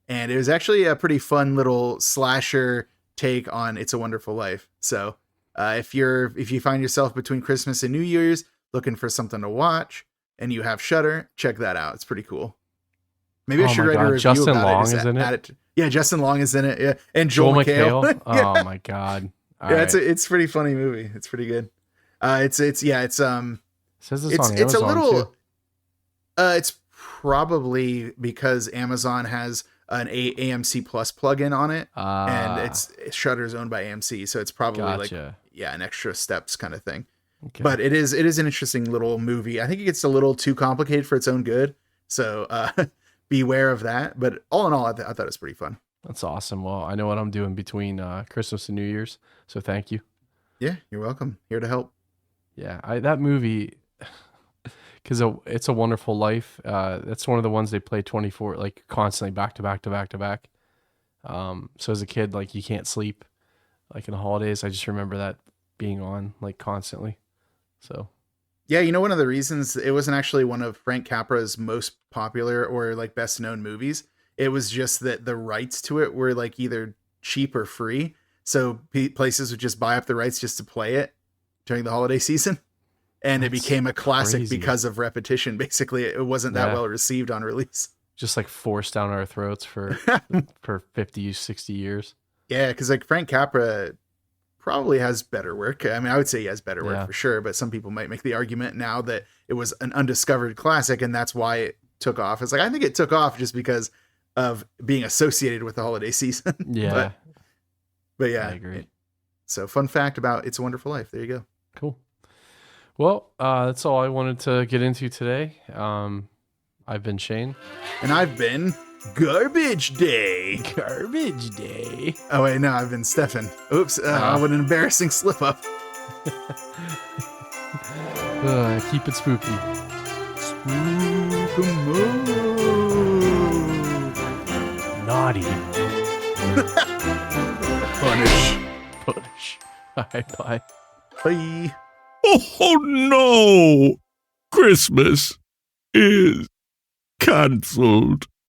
and it was actually a pretty fun little slasher take on It's a Wonderful Life. So if you find yourself between Christmas and New Year's looking for something to watch and you have Shudder, check that out. It's pretty cool. Maybe I should write a review Justin about Long it. is in it? Yeah, Justin Long is in it. Yeah, and Joel McHale. Yeah. Oh my God. It's a pretty funny movie. It's pretty good. It says it's on Amazon it's a little too. It's probably because Amazon has an AMC Plus plugin on it, and Shudder's owned by AMC, so it's probably an extra steps kind of thing. Okay. But it is an interesting little movie. I think it gets a little too complicated for its own good, so beware of that. But all in all, I thought it was pretty fun. That's awesome. Well, I know what I'm doing between Christmas and New Year's, so thank you. Yeah, you're welcome. Here to help. Yeah, that movie, because It's a Wonderful Life. That's one of the ones they play 24, like constantly back to back to back to back. So as a kid, like you can't sleep, like in the holidays. I just remember that being on like constantly. So. Yeah, one of the reasons it wasn't actually one of Frank Capra's most popular or like best known movies. It was just that the rights to it were like either cheap or free. So places would just buy up the rights just to play it during the holiday season. And it became a classic because of repetition. Basically, it wasn't that well received on release. Just like forced down our throats for 50, 60 years. Yeah, because like Frank Capra probably has better work. I mean, I would say he has better work for sure. But some people might make the argument now that it was an undiscovered classic and that's why it took off. It's like, I think it took off just because of being associated with the holiday season. Yeah. but yeah. I agree. So fun fact about It's a Wonderful Life. There you go. Cool. Well, that's all I wanted to get into today. I've been Shane. And I've been Garbage Day. Garbage Day. Oh, wait, no, I've been Stefan. Oops, what an embarrassing slip up. Keep it spooky. Naughty. Punish. All right, bye. Bye. Oh no! Christmas is cancelled.